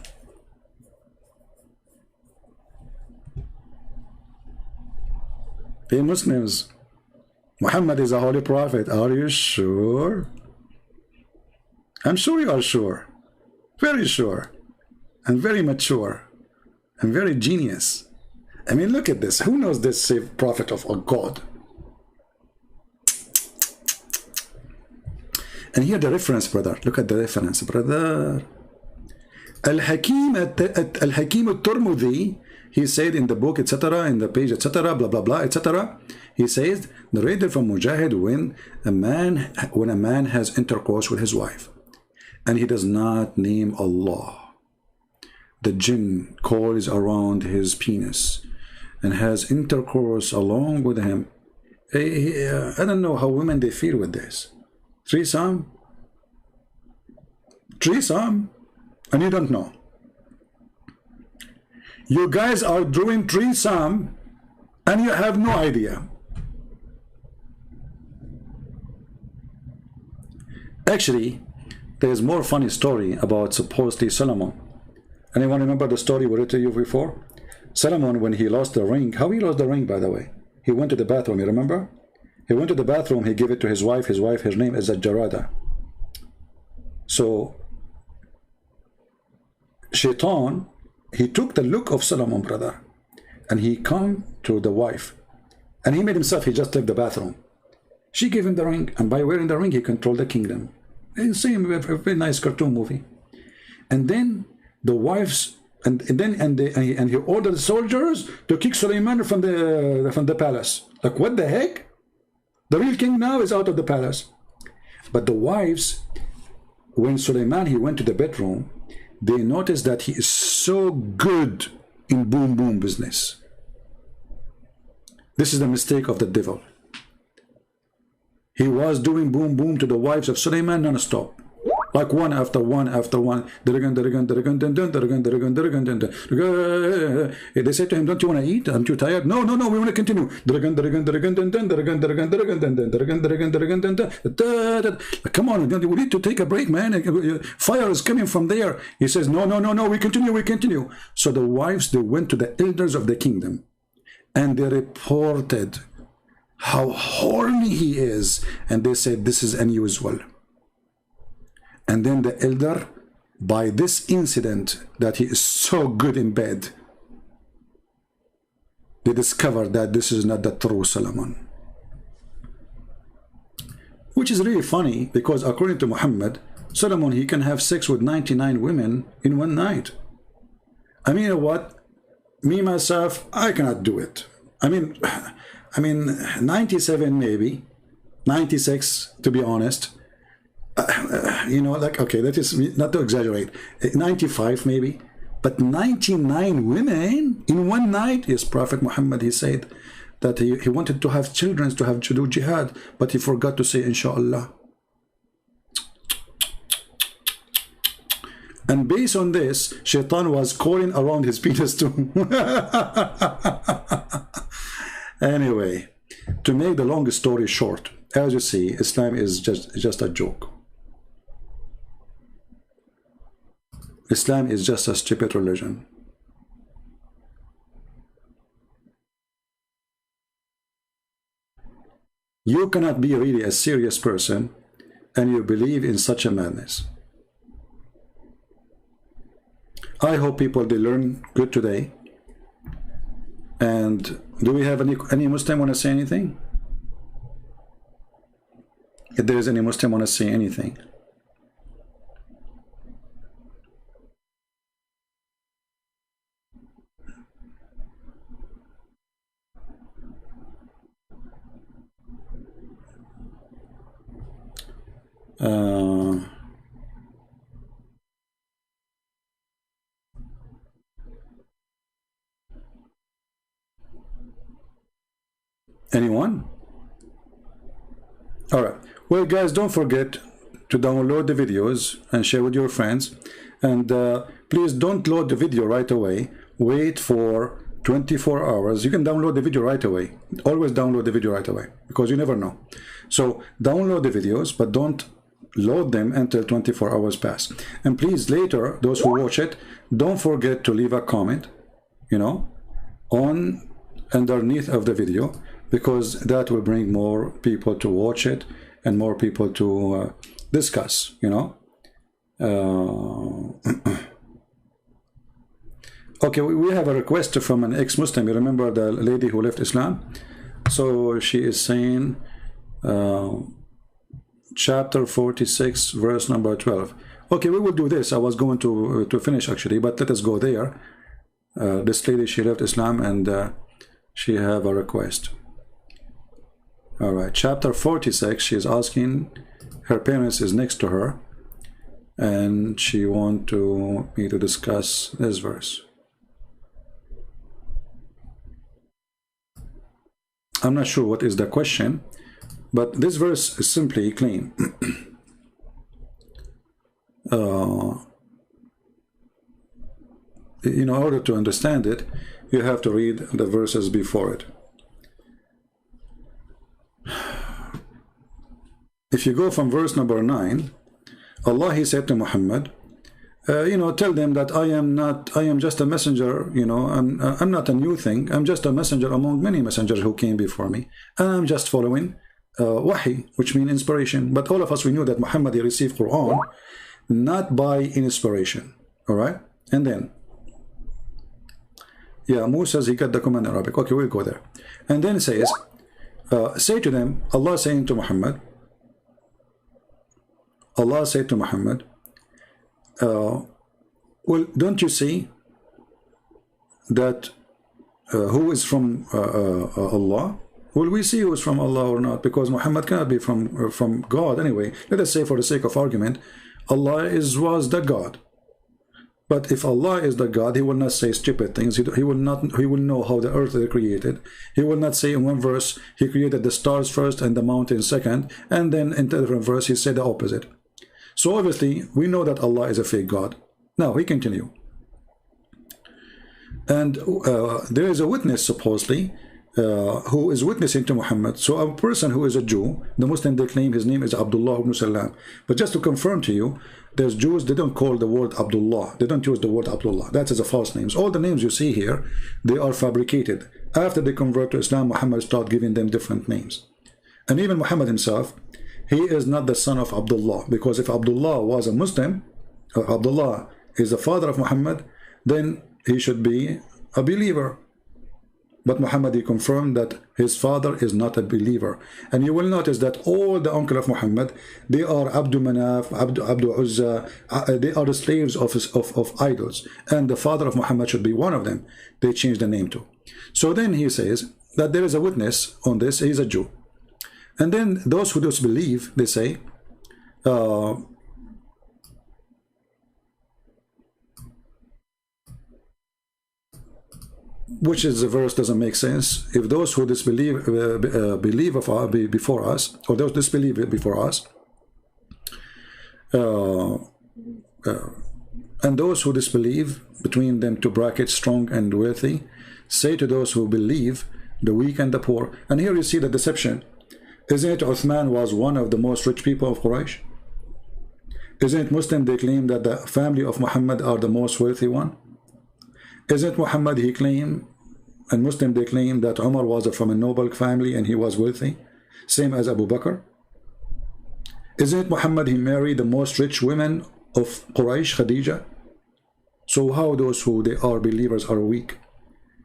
Hey Muslims, Muhammad is a holy prophet. Are you sure? I'm sure you are sure. Very sure. And very mature. And very genius. I mean, look at this. Who knows this prophet of God? And here the reference, brother. Look at the reference, brother. Al-Hakim al-Tirmidhi, he said in the book, etc., in the page, etc., blah, blah, blah, etc., he says, narrated from Mujahid, when a man has intercourse with his wife, and he does not name Allah, the jinn coils around his penis and has intercourse along with him. I don't know how women they feel with this. Threesome, and you don't know. You guys are doing threesome and you have no idea. Actually, there's more funny story about supposedly Solomon. Anyone remember the story we read to you before? Solomon, when he lost the ring, how he lost the ring, by the way? He went to the bathroom, you remember? He went to the bathroom, he gave it to his wife. His wife, her name is Jarada. So, Shaitan, he took the look of Solomon, brother, and he come to the wife. And he made himself, he just left the bathroom. She gave him the ring, and by wearing the ring, he controlled the kingdom. Same, a very nice cartoon movie. And then the wives, and he ordered the soldiers to kick Suleiman from the palace. Like, what the heck? The real king now is out of the palace. But the wives, when Suleiman, he went to the bedroom, they noticed that he is so good in boom boom business. This is the mistake of the devil. He was doing boom boom to the wives of Suleiman non-stop. Like one after one after one. They say to him, don't you want to eat? Aren't you tired? No, no, no, we want to continue. Come on, we need to take a break, man. Fire is coming from there. He says, no, no, no, no, we continue, we continue. So the wives, they went to the elders of the kingdom and they reported how horny he is. And they said, this is unusual. And then the elder, by this incident that he is so good in bed, they discovered that this is not the true Solomon. Which is really funny, because according to Muhammad, Solomon, he can have sex with 99 women in one night. I mean, you know what? Me, myself, I cannot do it. I mean, 97 maybe, 96 to be honest. You know, like, okay, that is not to exaggerate, 95 maybe, but 99 women in one night. Yes, Prophet Muhammad, he said that he wanted to have children, to do jihad, but he forgot to say inshallah. And based on this, Shaitan was calling around his penis too. Anyway, to make the long story short, as you see, Islam is just a joke. Islam is just a stupid religion. You cannot be really a serious person and you believe in such a madness. I hope people, they learn good today. And do we have any Muslim want to say anything? If there is any Muslim want to say anything. Anyone? All right. Well, guys, don't forget to download the videos and share with your friends. And please don't load the video right away. Wait for 24 hours. You can download the video right away. Always download the video right away, because you never know. So download the videos, but don't load them until 24 hours pass. And please, later, those who watch it, don't forget to leave a comment, you know, on underneath of the video, because that will bring more people to watch it and more people to discuss, you know. Okay, we have a request from an ex-Muslim. You remember the lady who left Islam? So she is saying chapter 46 verse number 12. Okay, we will do this. I was going to finish actually, but let us go there. This lady, she left Islam, and she have a request. All right, chapter 46, she is asking, her parents is next to her, and she want me to discuss this verse. I'm not sure what is the question, but this verse is simply clean. In order to understand it, you have to read the verses before it. If you go from verse number 9, Allah, He said to Muhammad, you know, tell them that I am just a messenger, you know, I'm not a new thing, I'm just a messenger among many messengers who came before me, and I'm just following wahi, which means inspiration. But all of us, we knew that Muhammad, he received Quran not by inspiration. All right, and then yeah, Musa, he got the command in Arabic. Okay, we'll go there. And then it says, say to them, Allah saying to Muhammad, Allah said to Muhammad, well, don't you see that who is from Allah? Will we see who is from Allah or not? Because Muhammad cannot be from God anyway. Let us say, for the sake of argument, Allah was the God. But if Allah is the God, He will not say stupid things. He will know how the earth is created. He will not say in one verse He created the stars first and the mountains second, and then in a different verse He said the opposite. So obviously we know that Allah is a fake God. Now we continue. And there is a witness supposedly who is witnessing to Muhammad. So a person who is a Jew, the Muslim, they claim his name is Abdullah ibn Salam. But just to confirm to you, there's Jews, they don't call the word Abdullah. They don't use the word Abdullah. That is a false name. All the names you see here, they are fabricated. After they convert to Islam, Muhammad started giving them different names. And even Muhammad himself, he is not the son of Abdullah, because if Abdullah was a Muslim, or Abdullah is the father of Muhammad, then he should be a believer. But Muhammad, he confirmed that his father is not a believer. And you will notice that all the uncle of Muhammad, they are Abdu Manaf, Abdu Uzza, they are the slaves of idols. And the father of Muhammad should be one of them. They changed the name to. So then he says that there is a witness on this, he's a Jew. And then those who disbelieve, they say, which is the verse doesn't make sense. If those who disbelieve believe before us, or those disbelieve before us, and those who disbelieve, between them two brackets, strong and wealthy, say to those who believe, the weak and the poor. And here you see the deception. Isn't it Uthman was one of the most rich people of Quraysh? Isn't it Muslim they claim that the family of Muhammad are the most wealthy one? Isn't Muhammad, he claimed, and Muslim they claim that Umar was from a noble family and he was wealthy, same as Abu Bakr? Isn't Muhammad, he married the most rich women of Quraysh, Khadija? So how those who they are believers are weak?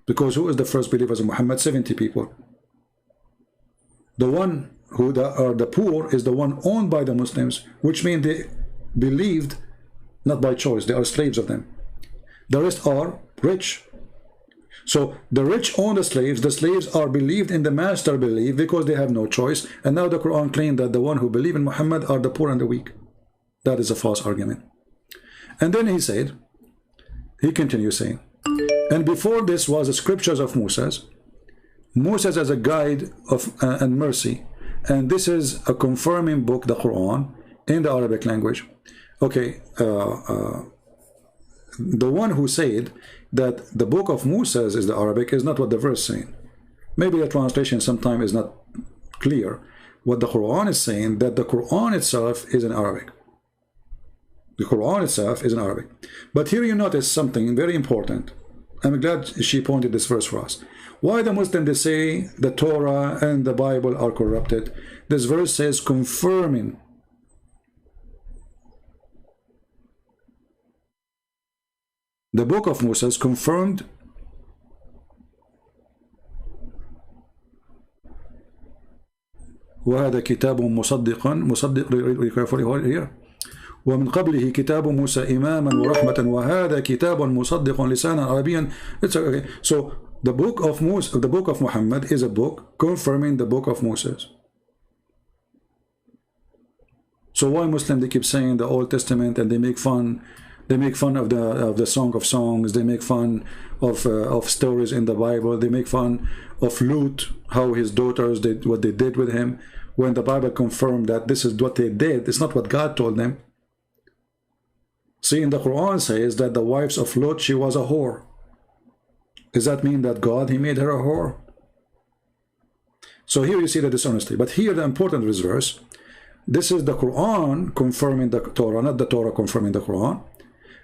Because who is the first believers of Muhammad? 70 people. The one who are the poor is the one owned by the Muslims, which means they believed not by choice, they are slaves of them. The rest are rich. So the rich own the slaves are believed in the master belief because they have no choice. And now the Quran claimed that the one who believe in Muhammad are the poor and the weak. That is a false argument. And then he said, he continues saying, and before this was the scriptures of Moses as a guide of and mercy, and this is a confirming book, the Quran, in the Arabic language. Okay, the one who said that the book of Moses is the Arabic is not what the verse saying. Maybe the translation sometimes is not clear, what the Quran is saying, that the Quran itself is in Arabic. The Quran itself is in Arabic. But here you notice something very important. I'm glad she pointed this verse for us. Why the Muslims, they say the Torah and the Bible are corrupted? This verse says confirming. The book of Moses confirmed وهذا كتاب مصدق here ومن قبله كتاب موسى إماما ورحمة وهذا كتاب مصدق لسانا عربيا. It's okay. So the book of Moses, the book of Muhammad, is a book confirming the book of Moses. So why Muslims, they keep saying the Old Testament, and they make fun of the Song of Songs, they make fun of stories in the Bible, they make fun of Lut, how his daughters did what they did with him, when the Bible confirmed that this is what they did. It's not what God told them. See, in the Quran says that the wives of Lut, she was a whore. Does that mean that God, he made her a whore? So here you see the dishonesty. But here the important verse, this is the Quran confirming the Torah, not the Torah confirming the Quran.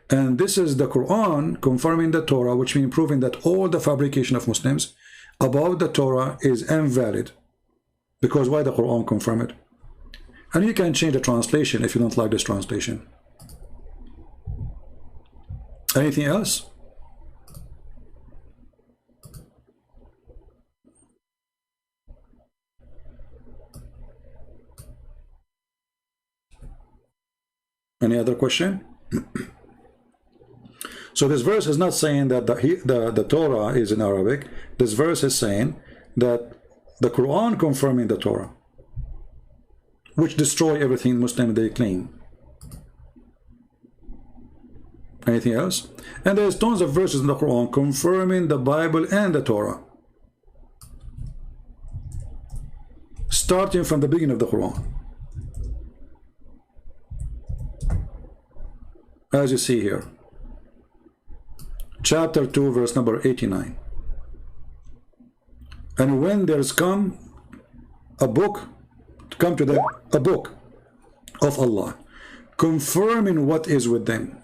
And this is the Quran confirming the Torah, which means proving that all the fabrication of Muslims about the Torah is invalid. Because why the Quran confirm it? And you can change the translation if you don't like this translation. Anything else? Any other question? So this verse is not saying that the Torah is in Arabic. This verse is saying that the Quran confirming the Torah, which destroy everything Muslim they claim. Anything else? And there's tons of verses in the Quran confirming the Bible and the Torah, starting from the beginning of the Quran, as you see here, chapter 2 verse number 89. And when there's come a book of Allah confirming what is with them.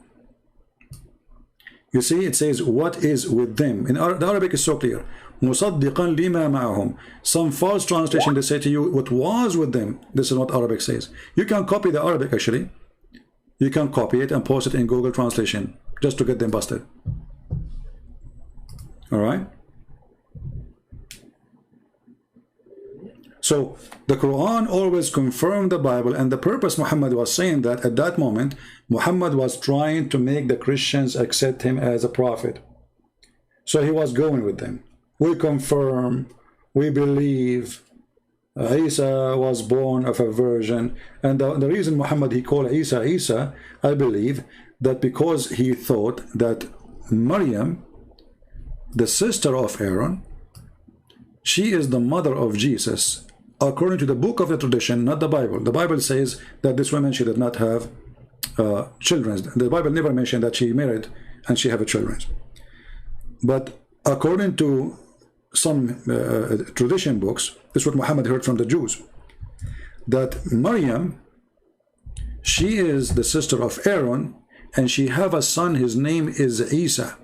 You see, it says what is with them. In the Arabic is so clear. مُصَدِّقًا لِمَا مَعَهُمْ. Some false translation, they say to you what was with them. This is what Arabic says. You can copy the Arabic actually. You can copy it and post it in Google Translation just to get them busted. Alright? So the Quran always confirmed the Bible, and the purpose Muhammad was saying that at that moment Muhammad was trying to make the Christians accept him as a prophet. So he was going with them. We confirm, we believe Isa was born of a virgin. And the reason Muhammad, he called Isa, I believe that because he thought that Maryam, the sister of Aaron, she is the mother of Jesus, according to the book of the tradition, not the Bible. The Bible says that this woman, she did not have children. The Bible never mentioned that she married and she had children. But according to some tradition books, this is what Muhammad heard from the Jews, that Maryam, she is the sister of Aaron, and she have a son, his name is Isa.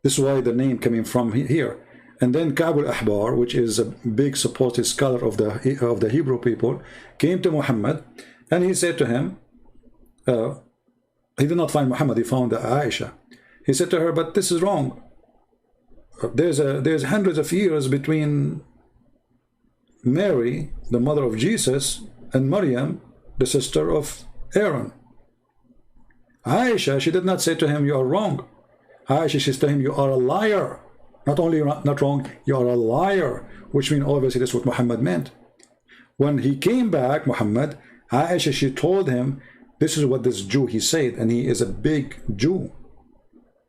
This is why the name coming from here. And then Ka'b al-Ahbar, which is a big supposed scholar of the Hebrew people, came to Muhammad, and he said to him, he did not find Muhammad, he found Aisha. He said to her, but this is wrong. There's hundreds of years between Mary, the mother of Jesus, and Maryam, the sister of Aaron. Aisha, she did not say to him, you are wrong. Aisha, she said to him, you are a liar. Not only not wrong, you are a liar, which means obviously that's what Muhammad meant. When he came back, Muhammad, Aisha, she told him, this is what this Jew, he said, and he is a big Jew.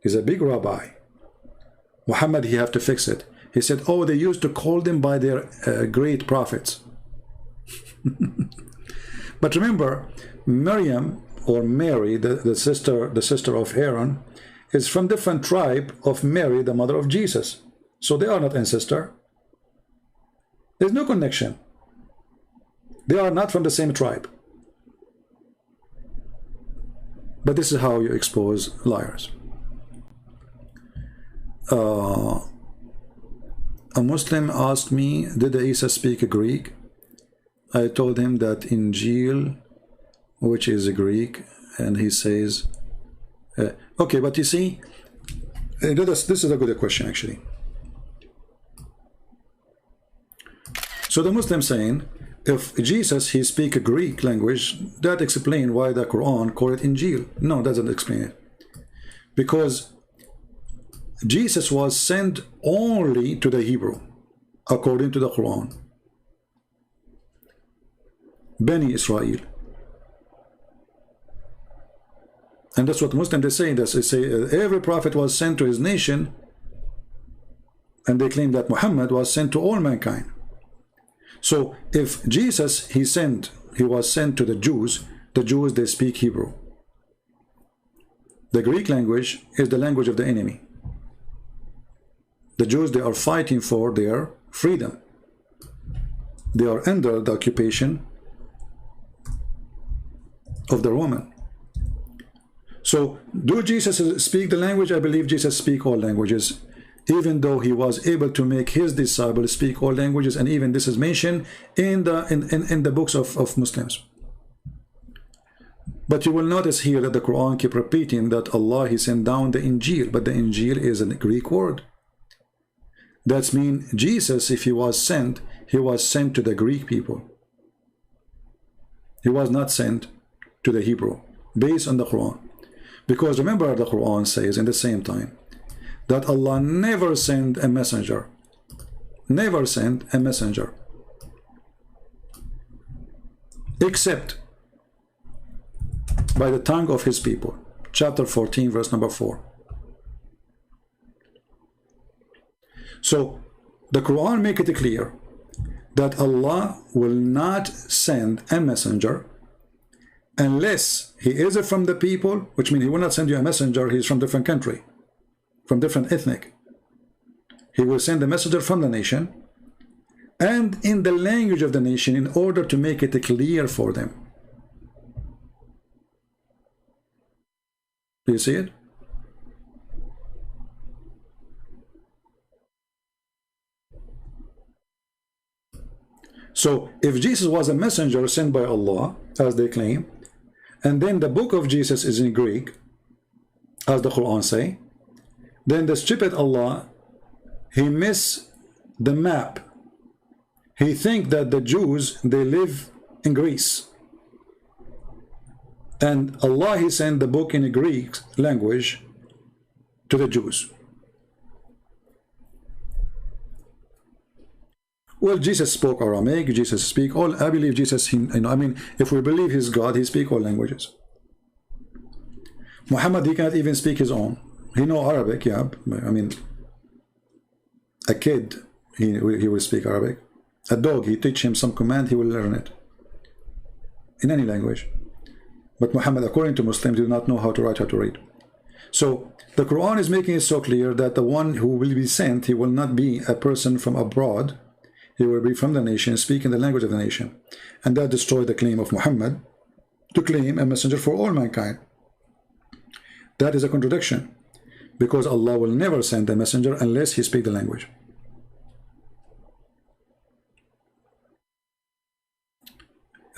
He's a big rabbi. Muhammad, he have to fix it. He said, oh, they used to call them by their great prophets. But remember, Maryam or Mary, the sister of Aaron, is from different tribe of Mary, the mother of Jesus. So they are not ancestor. There's no connection. They are not from the same tribe. But this is how you expose liars. A Muslim asked me, did Isa speak Greek? I told him that Injil, which is Greek, and he says, okay, but you see, this is a good question actually. So the Muslim saying, if Jesus, he speak a Greek language, that explain why the Quran call it Injil. No, doesn't explain it. Because Jesus was sent only to the Hebrew, according to the Quran. Bani Israel. And that's what Muslims they say. They say every prophet was sent to his nation, and they claim that Muhammad was sent to all mankind. So if Jesus he was sent to the Jews they speak Hebrew. The Greek language is the language of the enemy. The Jews, they are fighting for their freedom. They are under the occupation of the Roman. So do Jesus speak the language? I believe Jesus speak all languages, even though he was able to make his disciples speak all languages, and even this is mentioned in the books of Muslims. But you will notice here that the Quran keep repeating that Allah he sent down the Injil, but the Injil is a Greek word. That means Jesus, if he was sent to the Greek people. He was not sent to the Hebrew, based on the Quran. Because remember, the Quran says in the same time that Allah never sent a messenger. Never sent a messenger. Except by the tongue of his people. Chapter 14, verse number 4. So the Quran make it clear that Allah will not send a messenger unless he is from the people, which means he will not send you a messenger, he is from different country, from different ethnic. He will send a messenger from the nation and in the language of the nation in order to make it clear for them. Do you see it? So if Jesus was a messenger sent by Allah, as they claim, and then the book of Jesus is in Greek, as the Quran say, then the stupid Allah, he miss the map. He think that the Jews, they live in Greece. And Allah, he sent the book in a Greek language to the Jews. Well, Jesus spoke Aramaic, Jesus speak all, I believe Jesus, if we believe he's God, he speak all languages. Muhammad, he cannot even speak his own. He know Arabic, yeah, a kid, he will speak Arabic. A dog, he teach him some command, he will learn it. In any language. But Muhammad, according to Muslims, do not know how to write, how to read. So, the Quran is making it so clear that the one who will be sent, he will not be a person from abroad. He will be from the nation, speaking the language of the nation. And that destroyed the claim of Muhammad to claim a messenger for all mankind. That is a contradiction, because Allah will never send a messenger unless he speaks the language.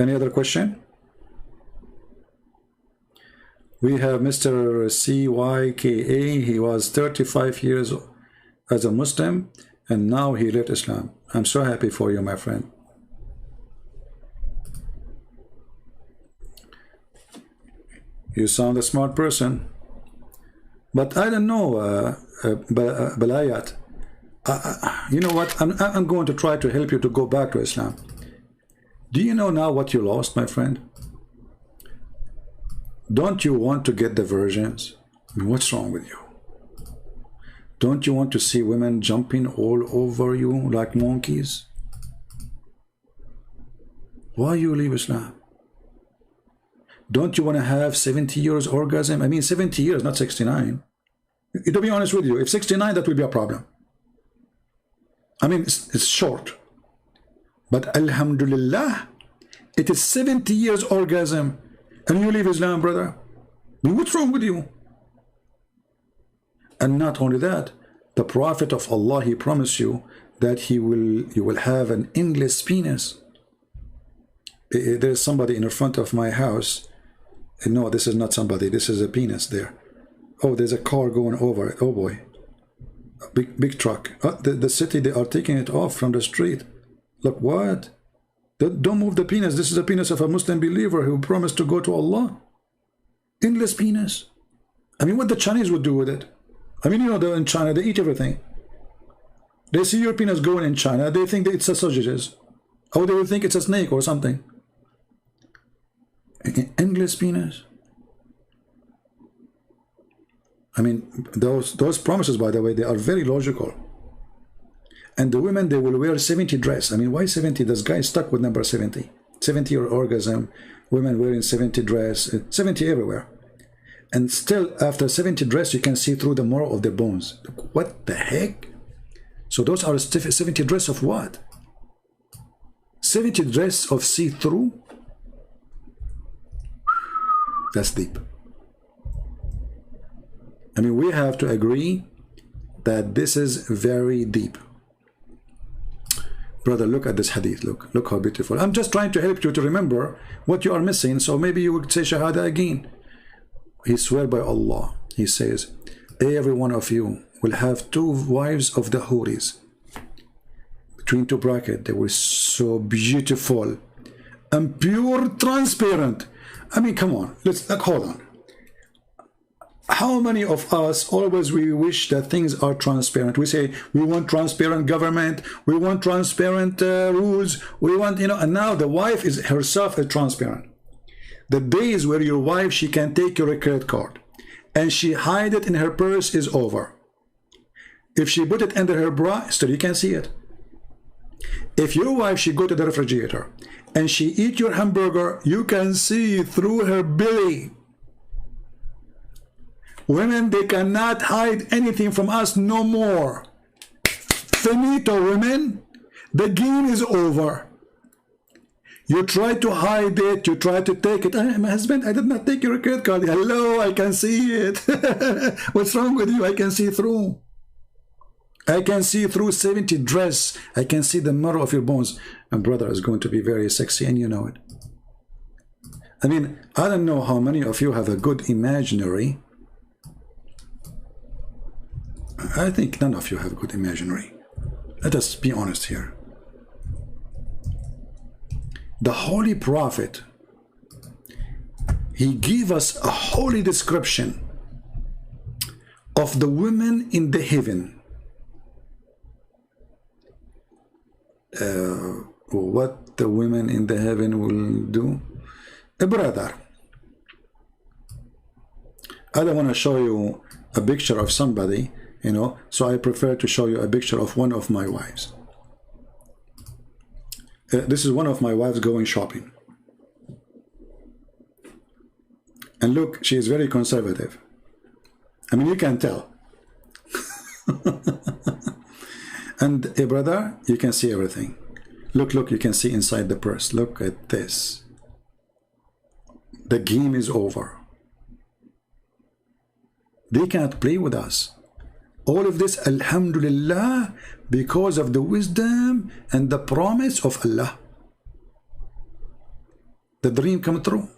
Any other question? We have Mr. CYKA. He was 35 years as a Muslim, and now he left Islam. I'm so happy for you, my friend. You sound a smart person. But I don't know, Balayat. You know what? I'm going to try to help you to go back to Islam. Do you know now what you lost, my friend? Don't you want to get the virgins? What's wrong with you? Don't you want to see women jumping all over you like monkeys? Why you leave Islam? Don't you want to have 70 years orgasm? I mean 70 years, not 69. To be honest with you, if 69, that would be a problem. I mean, it's short. But alhamdulillah, it is 70 years orgasm. And you leave Islam, brother. I mean, what's wrong with you? And not only that, the Prophet of Allah, he promised you that you will have an endless penis. There's somebody in the front of my house. No, this is not somebody. This is a penis there. Oh, there's a car going over it. Oh boy, a big truck. The city, they are taking it off from the street. Look, what? Don't move the penis. This is a penis of a Muslim believer who promised to go to Allah. Endless penis. I mean, what the Chinese would do with it? I mean, you know, in China, they eat everything. They see your penis going in China, they think that it's a sausages. Or they will think it's a snake or something. Endless penis. I mean, those promises, by the way, they are very logical. And the women, they will wear 70 dress. I mean, why 70? This guy is stuck with number 70. 70 or orgasm, women wearing 70 dress, 70 everywhere. And still, after 70 dress, you can see through the marrow of their bones. What the heck? So those are 70 dress of what? 70 dress of see-through? That's deep. I mean, we have to agree that this is very deep. Brother, look at this hadith. Look how beautiful. I'm just trying to help you to remember what you are missing, so maybe you would say Shahada again. He swear by Allah. He says, every one of you will have 2 wives of the Houris. Between 2 brackets, they were so beautiful and pure, transparent. I mean, come on. Let's hold on. How many of us always we wish that things are transparent? We say we want transparent government, we want transparent rules, we want, you know, and now the wife is herself a transparent. The days where your wife, she can take your credit card and she hide it in her purse is over. If she put it under her bra, still you can see it. If your wife, she go to the refrigerator and she eat your hamburger, you can see through her belly. Women, they cannot hide anything from us no more. Finito, women. The game is over. You try to hide it, you try to take it. My husband, I did not take your credit card. Hello, I can see it. What's wrong with you? I can see through. I can see through 70 dress. I can see the marrow of your bones. And brother is going to be very sexy, and you know it. I mean, I don't know how many of you have a good imaginary. I think none of you have good imaginary. Let us be honest here. The Holy Prophet, he gave us a holy description of the women in the heaven. What the women in the heaven will do. Brother, I don't want to show you a picture of somebody, you know, so I prefer to show you a picture of one of my wives. This is one of my wives going shopping. And look, she is very conservative. I mean, you can tell. And brother, you can see everything. Look, you can see inside the purse. Look at this. The game is over. They cannot play with us. All of this, alhamdulillah, because of the wisdom and the promise of Allah. The dream come true.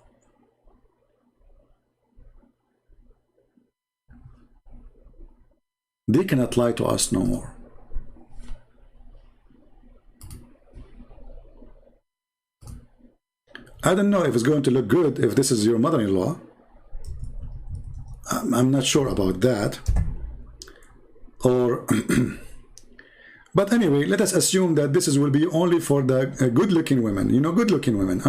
They cannot lie to us no more. I don't know if it's going to look good if this is your mother-in-law. I'm not sure about that. Or but anyway, let us assume that this will be only for the good-looking women. You know, good-looking women.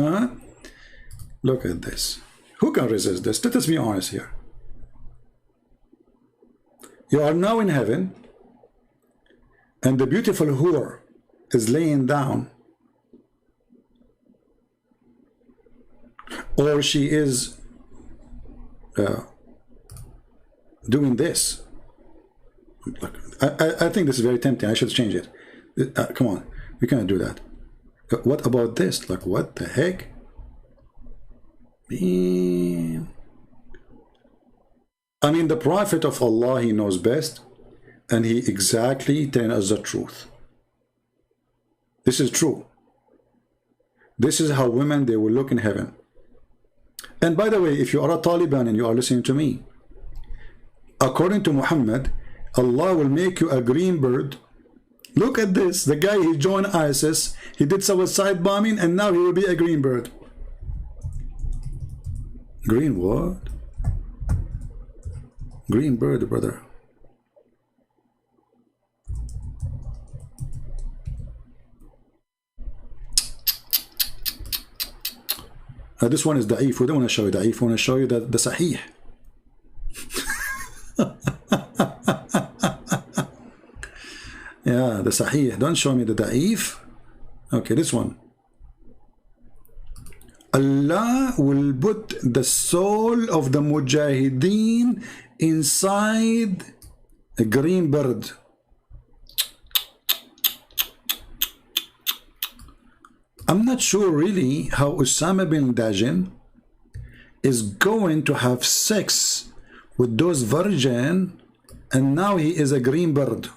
Look at this. Who can resist this? Let us be honest here. You are now in heaven, and the beautiful whore is laying down. or she is doing this. Look, I think this is very tempting. I should change it. Come on, we cannot do that. What about this? Like, what the heck? Man. I mean, the Prophet of Allah, he knows best, and he exactly tells us the truth. This is true. This is how women, they will look in heaven. And by the way, if you are a Taliban and you are listening to me, according to Muhammad, Allah will make you a green bird. Look at this. The guy, he joined ISIS, he did suicide bombing, and now he will be a green bird. Green what? Green bird, brother. This one is da'if. We don't want to show you da'if. We want to show you the sahih. Yeah, the sahih. Don't show me the da'if. Okay, this one. Allah will put the soul of the mujahideen inside a green bird. I'm not sure really how Osama bin Laden is going to have sex with those virgin, and now he is a green bird.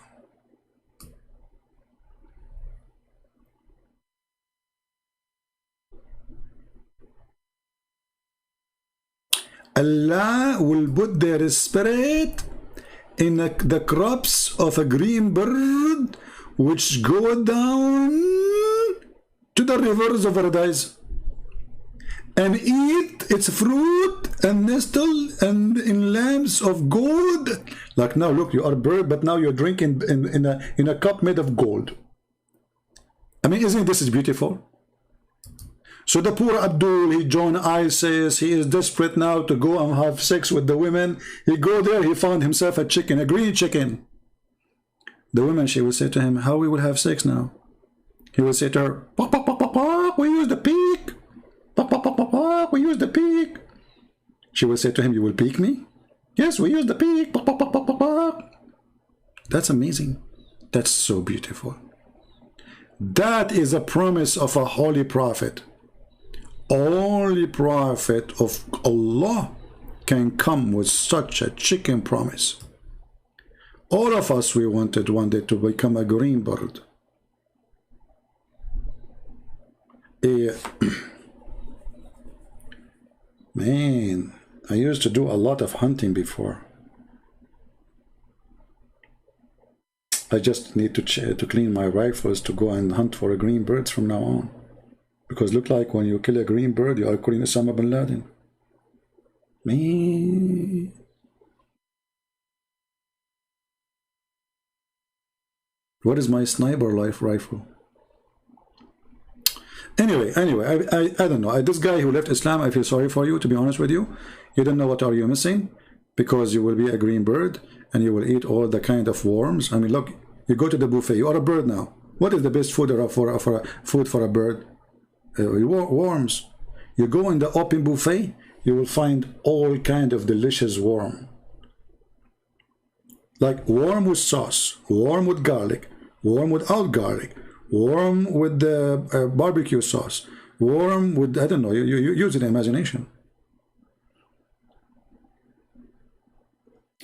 Allah will put their spirit in the crops of a green bird, which go down to the rivers of paradise and eat its fruit and nestle and in lamps of gold. Like, now look, you are a bird, but now you're drinking in a cup made of gold. I mean, isn't this beautiful? So the poor Abdul, he joined ISIS. He is desperate now to go and have sex with the women. He go there, he found himself a chicken, a green chicken. The woman, she will say to him, how we will have sex now? He will say to her, pop, pop, pop, pop, pop, we use the peak. Pop, pop, pop, pop, pop, we use the peak. She will say to him, you will peek me? Yes, we use the peak. Pop, pop, pop, pop, pop, pop. That's amazing. That's so beautiful. That is a promise of a holy prophet. Only prophet of Allah can come with such a chicken promise. All of us, we wanted one day to become a green bird. Man, I used to do a lot of hunting before. I just need to clean my rifles to go and hunt for green birds from now on. Because look like when you kill a green bird, you are killing Osama bin Laden. Me. What is my sniper rifle? Anyway, I don't know. This guy who left Islam, I feel sorry for you, to be honest with you. You don't know what are you missing, because you will be a green bird and you will eat all the kind of worms. I mean, look, you go to the buffet. You are a bird now. What is the best food for a bird? Worms. You go in the open buffet, you will find all kind of delicious worm, like worm with sauce, worm with garlic, worm without garlic, worm with the barbecue sauce, worm with, I don't know, you use the imagination.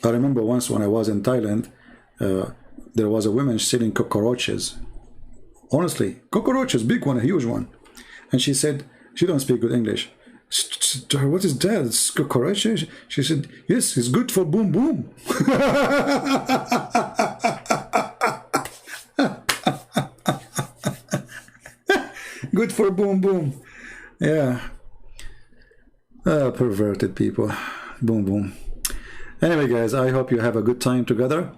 I remember once when I was in Thailand, there was a woman selling cockroaches. Honestly, cockroaches, big one, a huge one. And she said, she don't speak good English. To her, what is that? It's cockroaches? She said, yes, it's good for boom boom. Good for boom boom. Yeah. Perverted people. Boom boom. Anyway, guys, I hope you have a good time together.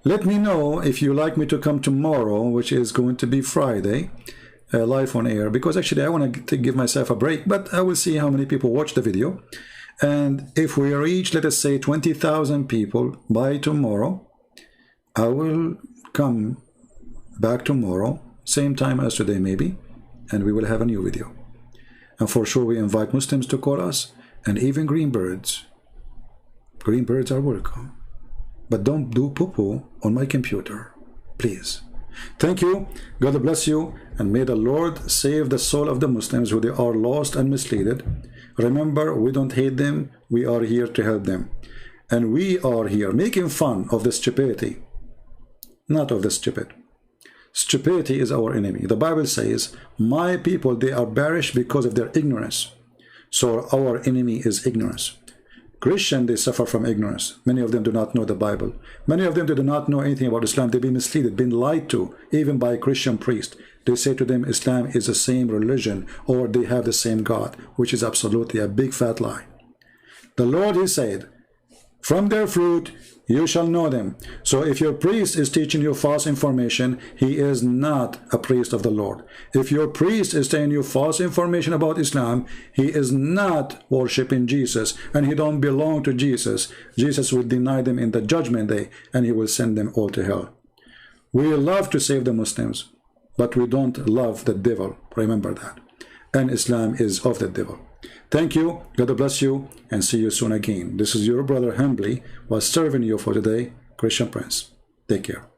Let me know if you like me to come tomorrow, which is going to be Friday. Live on air, because actually I want to give myself a break, but I will see how many people watch the video. And if we reach, let us say, 20,000 people by tomorrow, I will come back tomorrow, same time as today maybe, and we will have a new video. And for sure we invite Muslims to call us, and even green birds. Green birds are welcome. But don't do poo-poo on my computer, please. Thank you. God bless you, and may the Lord save the soul of the Muslims who they are lost and misleaded. Remember, we don't hate them. We are here to help them. And we are here making fun of the stupidity, not of the stupid. Stupidity is our enemy. The Bible says, my people, they are perished because of their ignorance. So our enemy is ignorance. Christians, they suffer from ignorance. Many of them do not know the Bible. Many of them do not know anything about Islam. They've been misled, been lied to, even by a Christian priest. They say to them, Islam is the same religion, or they have the same God, which is absolutely a big fat lie. The Lord, he said, from their fruit you shall know them. So if your priest is teaching you false information, he is not a priest of the Lord. If your priest is telling you false information about Islam, he is not worshiping Jesus, and he don't belong to Jesus. Jesus will deny them in the judgment day, and he will send them all to hell. We love to save the Muslims, but we don't love the devil. Remember that. And Islam is of the devil. Thank you. God bless you, and see you soon again. This is your brother humbly was serving you for today, Christian Prince. Take care.